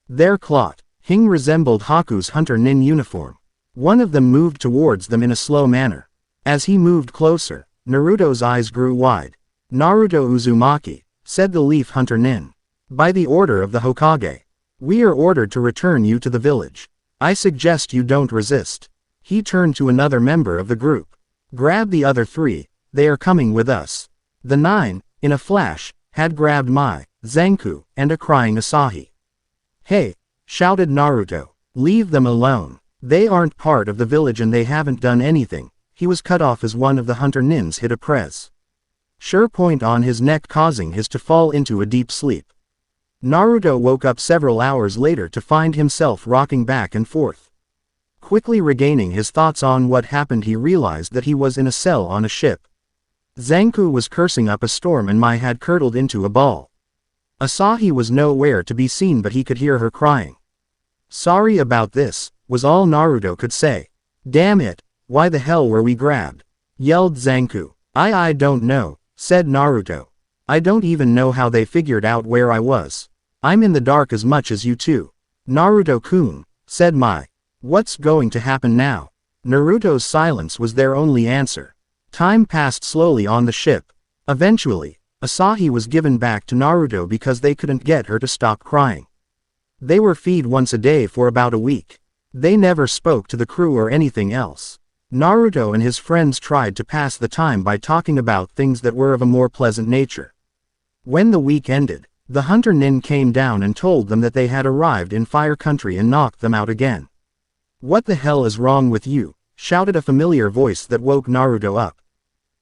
Their clot Hing resembled Haku's Hunter Nin uniform. One of them moved towards them in a slow manner. As he moved closer, Naruto's eyes grew wide. "Naruto Uzumaki," said the Leaf Hunter Nin. "By the order of the Hokage, we are ordered to return you to the village. I suggest you don't resist." He turned to another member of the group. "Grab the other 3, they are coming with us." The 9, in a flash, had grabbed Mai, Zanku, and a crying Asahi. "Hey!" shouted Naruto. "Leave them alone. They aren't part of the village and they haven't done anything." He was cut off as one of the Hunter Nins hit a press sure point on his neck, causing his to fall into a deep sleep. Naruto woke up several hours later to find himself rocking back and forth. Quickly regaining his thoughts on what happened, he realized that he was in a cell on a ship. Zanku was cursing up a storm and Mai had curdled into a ball. Asahi was nowhere to be seen, but he could hear her crying. "Sorry about this," was all Naruto could say. "Damn it, why the hell were we grabbed?" yelled Zanku. I don't know," said Naruto. "I don't even know how they figured out where I was. I'm in the dark as much as you two." "Naruto-kun," said Mai. "What's going to happen now?" Naruto's silence was their only answer. Time passed slowly on the ship. Eventually, Asahi was given back to Naruto because they couldn't get her to stop crying. They were fed once a day for about a week. They never spoke to the crew or anything else. Naruto and his friends tried to pass the time by talking about things that were of a more pleasant nature. When the week ended, the Hunter Nin came down and told them that they had arrived in Fire Country and knocked them out again. "What the hell is wrong with you?" shouted a familiar voice that woke Naruto up.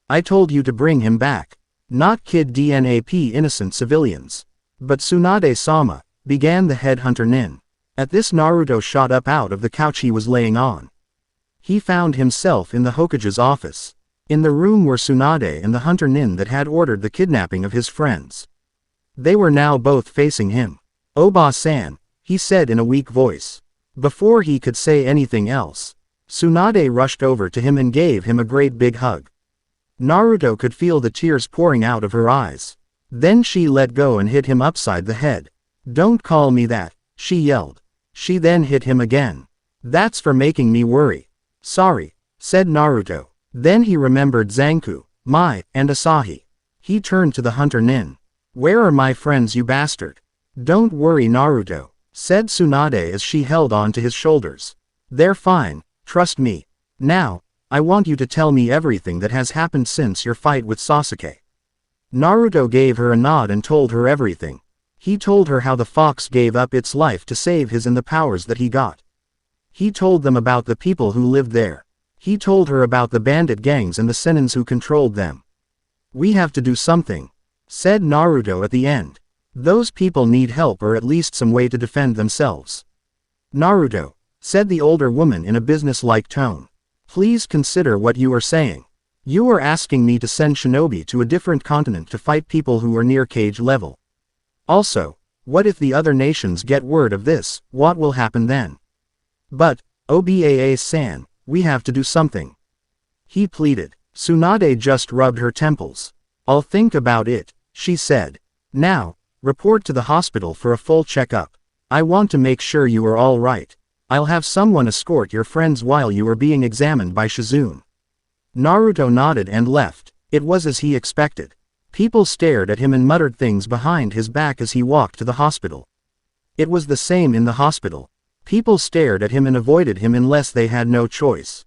"I told you to bring him back. Not kidnap innocent civilians." "But Tsunade-sama," began the head Hunter Nin. At this, Naruto shot up out of the couch he was laying on. He found himself in the Hokage's office. In the room were Tsunade and the Hunter Nin that had ordered the kidnapping of his friends. They were now both facing him. "Oba-san," he said in a weak voice. Before he could say anything else, Tsunade rushed over to him and gave him a great big hug. Naruto could feel the tears pouring out of her eyes. Then she let go and hit him upside the head. "Don't call me that," she yelled. She then hit him again. "That's for making me worry." "Sorry," said Naruto. Then he remembered Zanku, Mai, and Asahi. He turned to the Hunter Nin. "Where are my friends, you bastard?" "Don't worry, Naruto," said Tsunade as she held on to his shoulders. "They're fine, trust me. Now, I want you to tell me everything that has happened since your fight with Sasuke." Naruto gave her a nod and told her everything. He told her how the fox gave up its life to save his and the powers that he got. He told them about the people who lived there. He told her about the bandit gangs and the senins who controlled them. "We have to do something," said Naruto at the end. "Those people need help or at least some way to defend themselves." "Naruto," said the older woman in a business-like tone. "Please consider what you are saying. You are asking me to send shinobi to a different continent to fight people who are near cage level. Also, What if the other nations get word of this? What will happen then? But, Obaa-san, we have to do something. He pleaded. Tsunade just rubbed her temples. I'll think about it, she said. Now, report to the hospital for a full checkup. I want to make sure you are all right. I'll have someone escort your friends while you are being examined by Shizune. Naruto nodded and left. It was as he expected. People stared at him and muttered things behind his back as he walked to the hospital. It was the same in the hospital. People stared at him and avoided him unless they had no choice.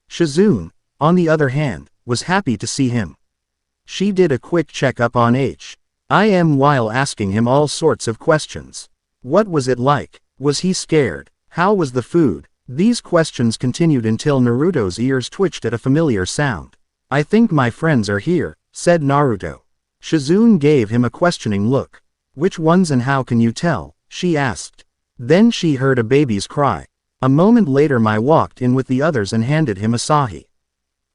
Shizune, on the other hand, was happy to see him. She did a quick checkup on him while asking him all sorts of questions. What was it like? Was he scared? How was the food? These questions continued until Naruto's ears twitched at a familiar sound. I think my friends are here, said Naruto. Shizune gave him a questioning look. Which ones and how can you tell? She asked. Then she heard a baby's cry. A moment later Mai walked in with the others and handed him Asahi.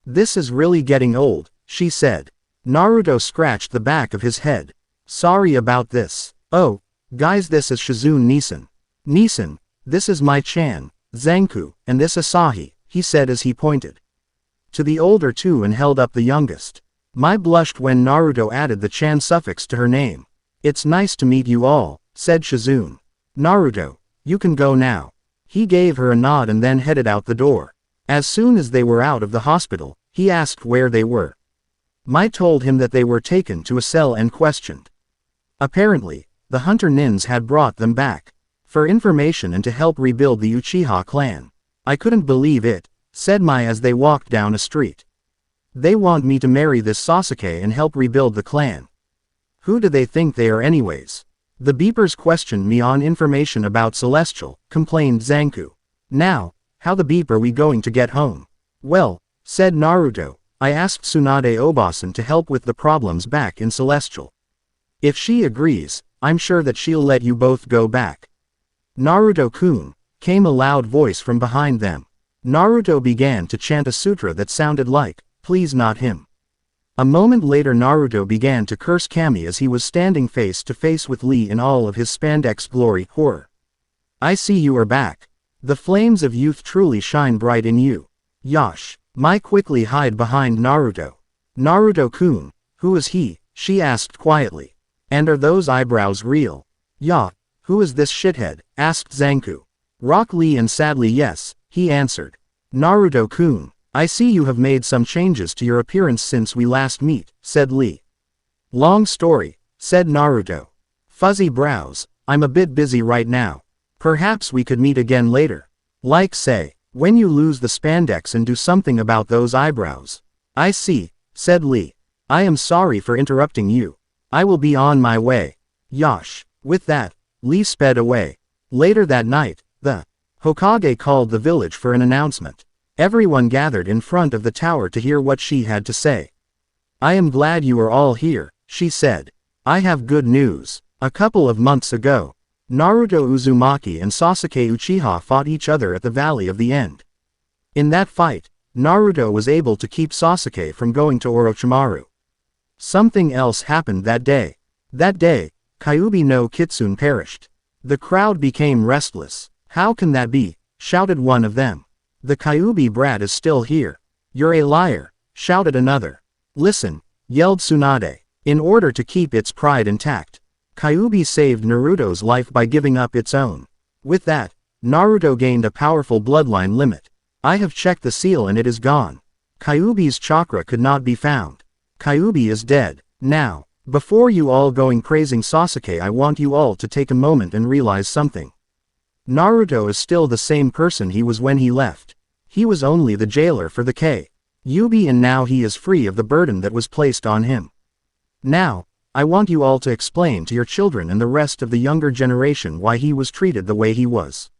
This is really getting old, she said. Naruto scratched the back of his head. Sorry about this. Oh, guys, this is Shizune Nisan. Nisan, this is Mai-chan, Zanku, and this Asahi, he said as he pointed to the older two and held up the youngest. Mai blushed when Naruto added the chan suffix to her name. It's nice to meet you all, said Shizune. Naruto, you can go now. He gave her a nod and then headed out the door. As soon as they were out of the hospital, he asked where they were. Mai told him that they were taken to a cell and questioned. Apparently, the hunter nins had brought them back for information and to help rebuild the Uchiha clan. I couldn't believe it, said Mai as they walked down a street. They want me to marry this Sasuke and help rebuild the clan. Who do they think they are anyways? The beepers questioned me on information about Celestial, complained Zanku. Now, how the beep are we going to get home? Well, said Naruto, I asked Tsunade Obasan to help with the problems back in Celestial. If she agrees, I'm sure that she'll let you both go back. Naruto-kun, came a loud voice from behind them. Naruto began to chant a sutra that sounded like, please not him. A moment later Naruto began to curse Kami as he was standing face to face with Lee in all of his spandex glory horror. I see you are back. The flames of youth truly shine bright in you. Yash. Mai quickly hid behind Naruto. Naruto-kun, who is he? She asked quietly. And are those eyebrows real? Yeah. Who is this shithead? Asked Zanku. Rock Lee and sadly yes, he answered. Naruto-kun, I see you have made some changes to your appearance since we last meet, said Lee. Long story, said Naruto. Fuzzy brows, I'm a bit busy right now. Perhaps we could meet again later. Like say, when you lose the spandex and do something about those eyebrows. I see, said Lee. I am sorry for interrupting you. I will be on my way. Yash. With that, Lee sped away. Later that night, the Hokage called the village for an announcement. Everyone gathered in front of the tower to hear what she had to say. I am glad you are all here, she said. I have good news. A couple of months ago, Naruto Uzumaki and Sasuke Uchiha fought each other at the Valley of the End. In that fight, Naruto was able to keep Sasuke from going to Orochimaru. Something else happened that day. That day, Kyuubi no Kitsune perished. The crowd became restless. How can that be? Shouted one of them. The Kyuubi brat is still here. You're a liar, shouted another. Listen, yelled Tsunade. In order to keep its pride intact, Kyuubi saved Naruto's life by giving up its own. With that, Naruto gained a powerful bloodline limit. I have checked the seal and it is gone. Kyuubi's chakra could not be found. Kyuubi is dead. Now, before you all going praising Sasuke, I want you all to take a moment and realize something. Naruto is still the same person he was when he left. He was only the jailer for the Kyuubi and now he is free of the burden that was placed on him. Now, I want you all to explain to your children and the rest of the younger generation why he was treated the way he was.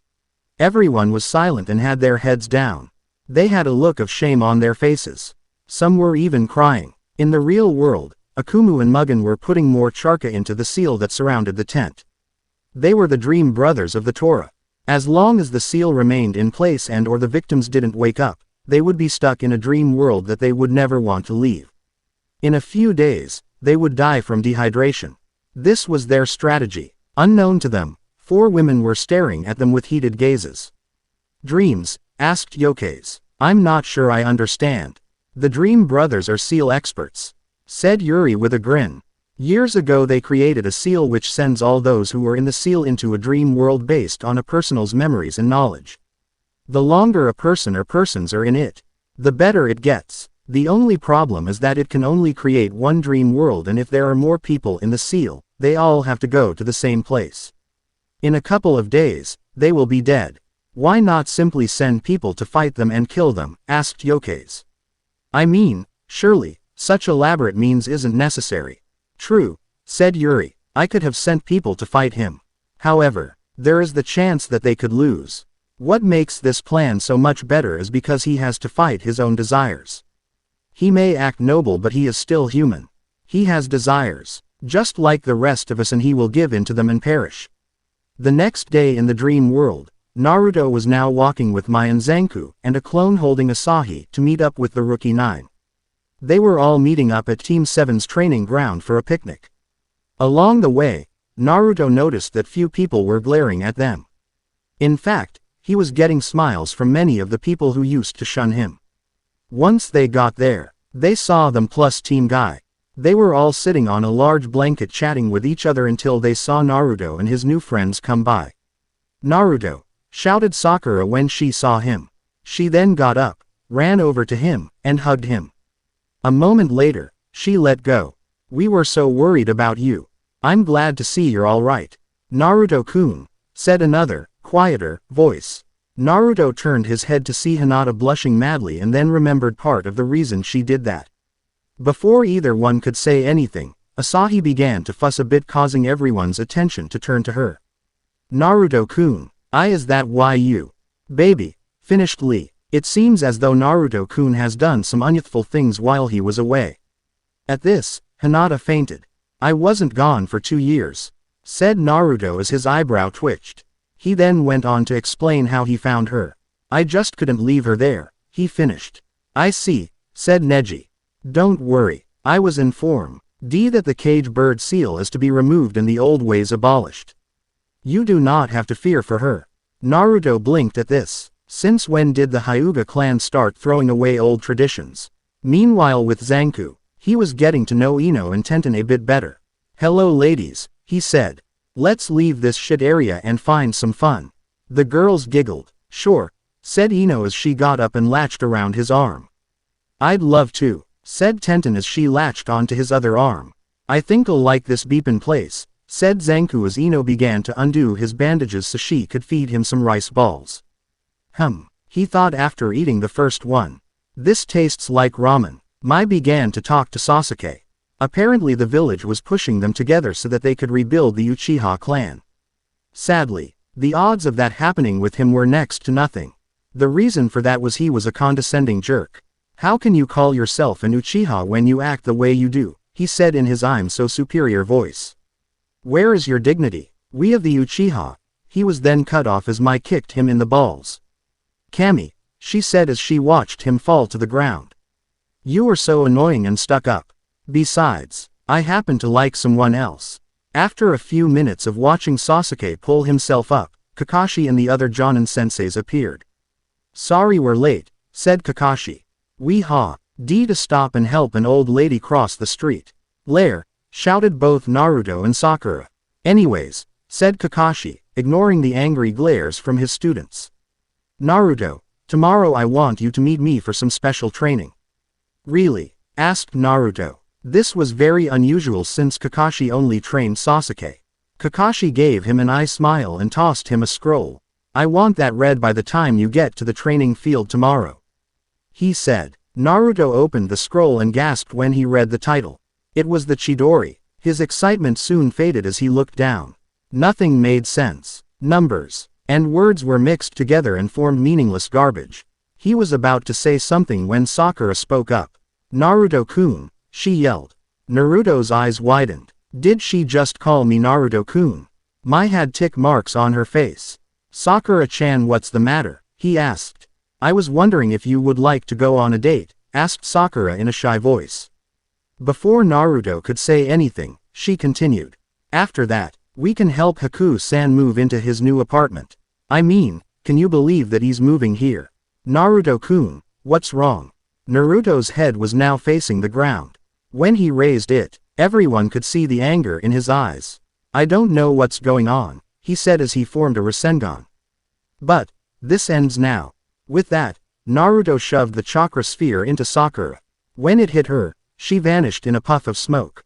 Everyone was silent and had their heads down. They had a look of shame on their faces. Some were even crying. In the real world, Akumu and Mugen were putting more charca into the seal that surrounded the tent. They were the dream brothers of the Torah. As long as the seal remained in place and or the victims didn't wake up, they would be stuck in a dream world that they would never want to leave. In a few days, they would die from dehydration. This was their strategy. Unknown to them, 4 women were staring at them with heated gazes. Dreams? Asked Yokaze. I'm not sure I understand. The Dream Brothers are seal experts, said Yuri with a grin. Years ago they created a seal which sends all those who are in the seal into a dream world based on a person's memories and knowledge. The longer a person or persons are in it, the better it gets. The only problem is that it can only create one dream world, and if there are more people in the seal, they all have to go to the same place. In a couple of days, they will be dead. Why not simply send people to fight them and kill them? Asked Yokaze. I mean, surely, such elaborate means isn't necessary. True, said Yuri. I could have sent people to fight him. However, there is the chance that they could lose. What makes this plan so much better is because he has to fight his own desires. He may act noble, but he is still human. He has desires, just like the rest of us, and he will give in to them and perish. The next day in the dream world, Naruto was now walking with Mai and Zanku and a clone holding Asahi to meet up with the Rookie 9. They were all meeting up at Team 7's training ground for a picnic. Along the way, Naruto noticed that few people were glaring at them. In fact, he was getting smiles from many of the people who used to shun him. Once they got there, they saw them plus Team Guy. They were all sitting on a large blanket chatting with each other until they saw Naruto and his new friends come by. Naruto, shouted Sakura when she saw him. She then got up, ran over to him, and hugged him. A moment later, she let go. We were so worried about you. I'm glad to see you're all right. Naruto-kun, said another, quieter, voice. Naruto turned his head to see Hinata blushing madly and then remembered part of the reason she did that. Before either one could say anything, Asahi began to fuss a bit, causing everyone's attention to turn to her. Naruto-kun, is that why you? Baby, finished Lee. It seems as though Naruto-kun has done some unyouthful things while he was away. At this, Hinata fainted. I wasn't gone for 2 years, said Naruto as his eyebrow twitched. He then went on to explain how he found her. I just couldn't leave her there, he finished. I see, said Neji. Don't worry, I was informed that the cage bird seal is to be removed and the old ways abolished. You do not have to fear for her. Naruto blinked at this. Since when did the Hyuga clan start throwing away old traditions? Meanwhile with Zanku, he was getting to know Ino and Tenten a bit better. Hello ladies, he said. Let's leave this shit area and find some fun. The girls giggled. Sure, said Ino as she got up and latched around his arm. I'd love to, said Tenten as she latched onto his other arm. I think I'll like this beepin' place, said Zanku as Ino began to undo his bandages so she could feed him some rice balls. He thought after eating the first one. This tastes like ramen. Mai began to talk to Sasuke. Apparently the village was pushing them together so that they could rebuild the Uchiha clan. Sadly, the odds of that happening with him were next to nothing. The reason for that was he was a condescending jerk. How can you call yourself an Uchiha when you act the way you do? He said in his I'm so superior voice. Where is your dignity? We of the Uchiha. He was then cut off as Mai kicked him in the balls. Kami, she said as she watched him fall to the ground. You are so annoying and stuck up. Besides, I happen to like someone else. After a few minutes of watching Sasuke pull himself up, Kakashi and the other Jonin senseis appeared. Sorry we're late, said Kakashi. To stop and help an old lady cross the street. Lair, shouted both Naruto and Sakura. Anyways, said Kakashi, ignoring the angry glares from his students. Naruto, tomorrow I want you to meet me for some special training. Really? Asked Naruto. This was very unusual since Kakashi only trained Sasuke. Kakashi gave him an eye smile and tossed him a scroll. I want that read by the time you get to the training field tomorrow, he said. Naruto opened the scroll and gasped when he read the title. It was the Chidori. His excitement soon faded as he looked down. Nothing made sense. Numbers and words were mixed together and formed meaningless garbage. He was about to say something when Sakura spoke up. Naruto-kun, she yelled. Naruto's eyes widened. Did she just call me Naruto-kun? Mai had tick marks on her face. Sakura-chan, what's the matter? He asked. I was wondering if you would like to go on a date, asked Sakura in a shy voice. Before Naruto could say anything, she continued. After that, We can help Haku-san move into his new apartment. I mean, can you believe that he's moving here? Naruto-kun, what's wrong? Naruto's head was now facing the ground. When he raised it, everyone could see the anger in his eyes. I don't know what's going on, he said as he formed a Rasengan. But, this ends now. With that, Naruto shoved the chakra sphere into Sakura. When it hit her, she vanished in a puff of smoke.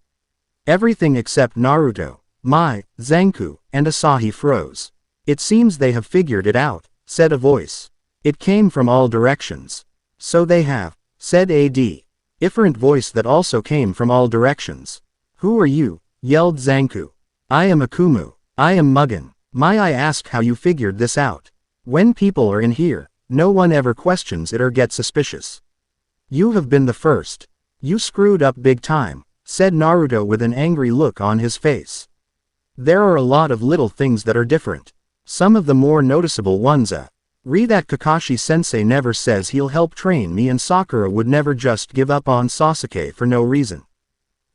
Everything except Naruto, Mai, Zanku, and Asahi froze. It seems they have figured it out, said a voice. It came from all directions. So they have, said a different voice that also came from all directions. Who are you? Yelled Zanku. I am Akumu. I am Mugen. May I ask how you figured this out? When people are in here, no one ever questions it or gets suspicious. You have been the first. You screwed up big time, said Naruto with an angry look on his face. There are a lot of little things that are different. Some of the more noticeable ones re that Kakashi-sensei never says he'll help train me and Sakura would never just give up on Sasuke for no reason.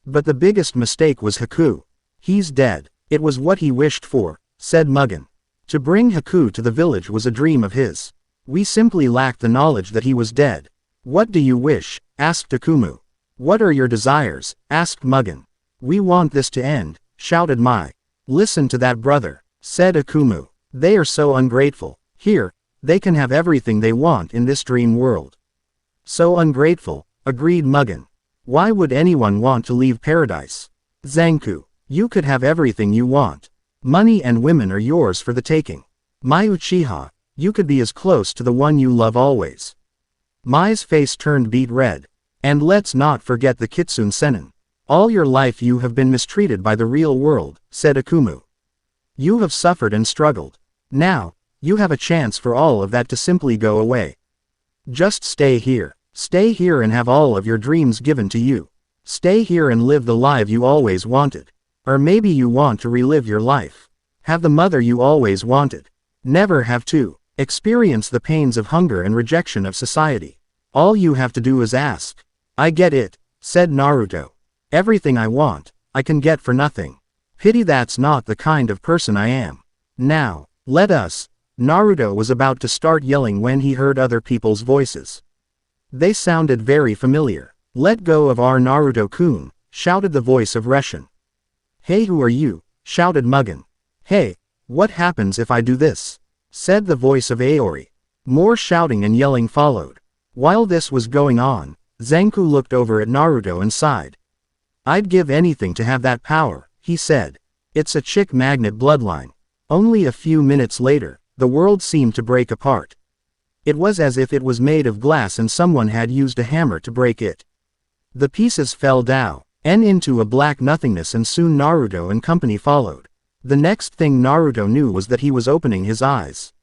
But the biggest mistake was Haku. He's dead. It was what he wished for, said Mugen. To bring Haku to the village was a dream of his. We simply lacked the knowledge that he was dead. What do you wish? Asked Akumu. What are your desires? Asked Mugen. We want this to end, shouted Mai. Listen to that brother, said Akumu. They are so ungrateful. Here, they can have everything they want in this dream world. So ungrateful, agreed Mugen. Why would anyone want to leave paradise? Zanku, you could have everything you want. Money and women are yours for the taking. Mai Uchiha, you could be as close to the one you love always. Mai's face turned beet red. And let's not forget the Kitsune Sennin. All your life you have been mistreated by the real world, said Akumu. You have suffered and struggled. Now, you have a chance for all of that to simply go away. Just stay here. Stay here and have all of your dreams given to you. Stay here and live the life you always wanted. Or maybe you want to relive your life. Have the mother you always wanted. Never have to experience the pains of hunger and rejection of society. All you have to do is ask. I get it, said Naruto. Everything I want, I can get for nothing. Pity that's not the kind of person I am. Now, let us. Naruto was about to start yelling when he heard other people's voices. They sounded very familiar. Let go of our Naruto-kun, shouted the voice of Reshin. Hey, who are you? Shouted Mugen. Hey, what happens if I do this? Said the voice of Aoi. More shouting and yelling followed. While this was going on, Zanku looked over at Naruto and sighed. I'd give anything to have that power, he said. It's a chick magnet bloodline. Only a few minutes later, the world seemed to break apart. It was as if it was made of glass and someone had used a hammer to break it. The pieces fell down and into a black nothingness and soon Naruto and company followed. The next thing Naruto knew was that he was opening his eyes.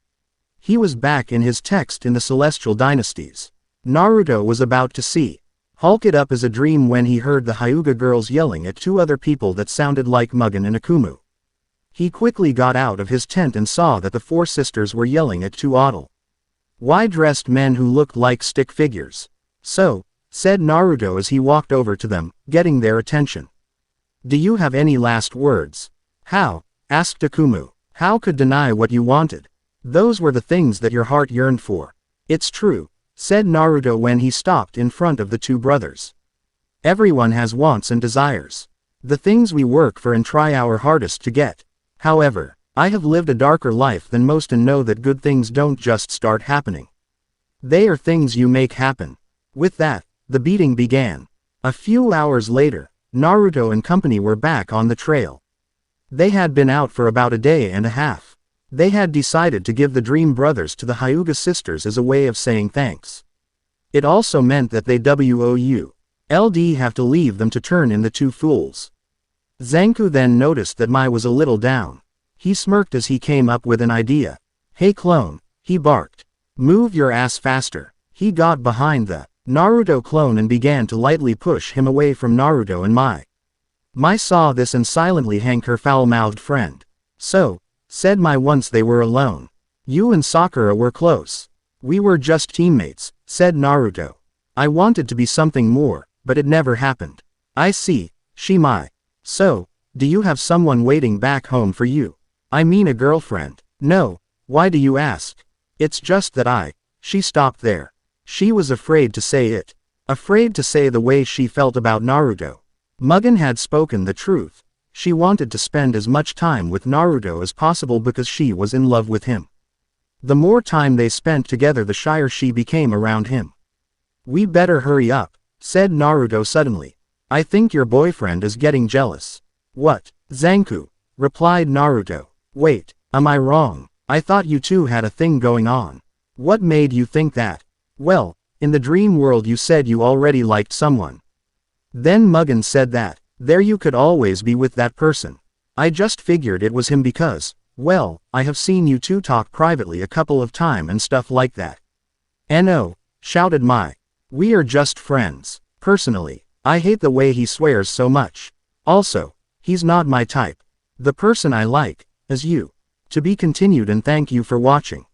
He was back in his text in the Celestial Dynasties. Naruto was about to see Hulk it up as a dream when he heard the Hyuga girls yelling at two other people that sounded like Mugen and Akumu. He quickly got out of his tent and saw that the four sisters were yelling at two dressed men who looked like stick figures. So, said Naruto as he walked over to them, getting their attention. Do you have any last words? How? Asked Akumu. How could deny what you wanted? Those were the things that your heart yearned for. It's true, said Naruto when he stopped in front of the two brothers. Everyone has wants and desires. The things we work for and try our hardest to get. However, I have lived a darker life than most and know that good things don't just start happening. They are things you make happen. With that, the beating began. A few hours later, Naruto and company were back on the trail. They had been out for about a day and a half. They had decided to give the Dream Brothers to the Hyuga sisters as a way of saying thanks. It also meant that they would have to leave them to turn in the two fools. Zanku then noticed that Mai was a little down. He smirked as he came up with an idea. Hey clone, he barked. Move your ass faster. He got behind the Naruto clone and began to lightly push him away from Naruto and Mai. Mai saw this and silently hanked her foul-mouthed friend. So, said Mai once they were alone. You and Sakura were close. We were just teammates, said Naruto. I wanted to be something more, but it never happened. I see, she Mai. So, Do you have someone waiting back home for you? I mean a girlfriend. No. Why do you ask? It's just that She stopped there. She was afraid to say it. Afraid to say the way she felt about Naruto. Mugen had spoken the truth. She wanted to spend as much time with Naruto as possible because she was in love with him. The more time they spent together, the shyer she became around him. We better hurry up, said Naruto suddenly. I think your boyfriend is getting jealous. What? Zanku, replied Naruto. Wait, am I wrong? I thought you two had a thing going on. What made you think that? Well, in the dream world you said you already liked someone. Then Mugen said that, there you could always be with that person. I just figured it was him because, well, I have seen you two talk privately a couple of times and stuff like that. No, shouted Mai. We are just friends. Personally, I hate the way he swears so much. Also, he's not my type. The person I like is you. To be continued, and thank you for watching.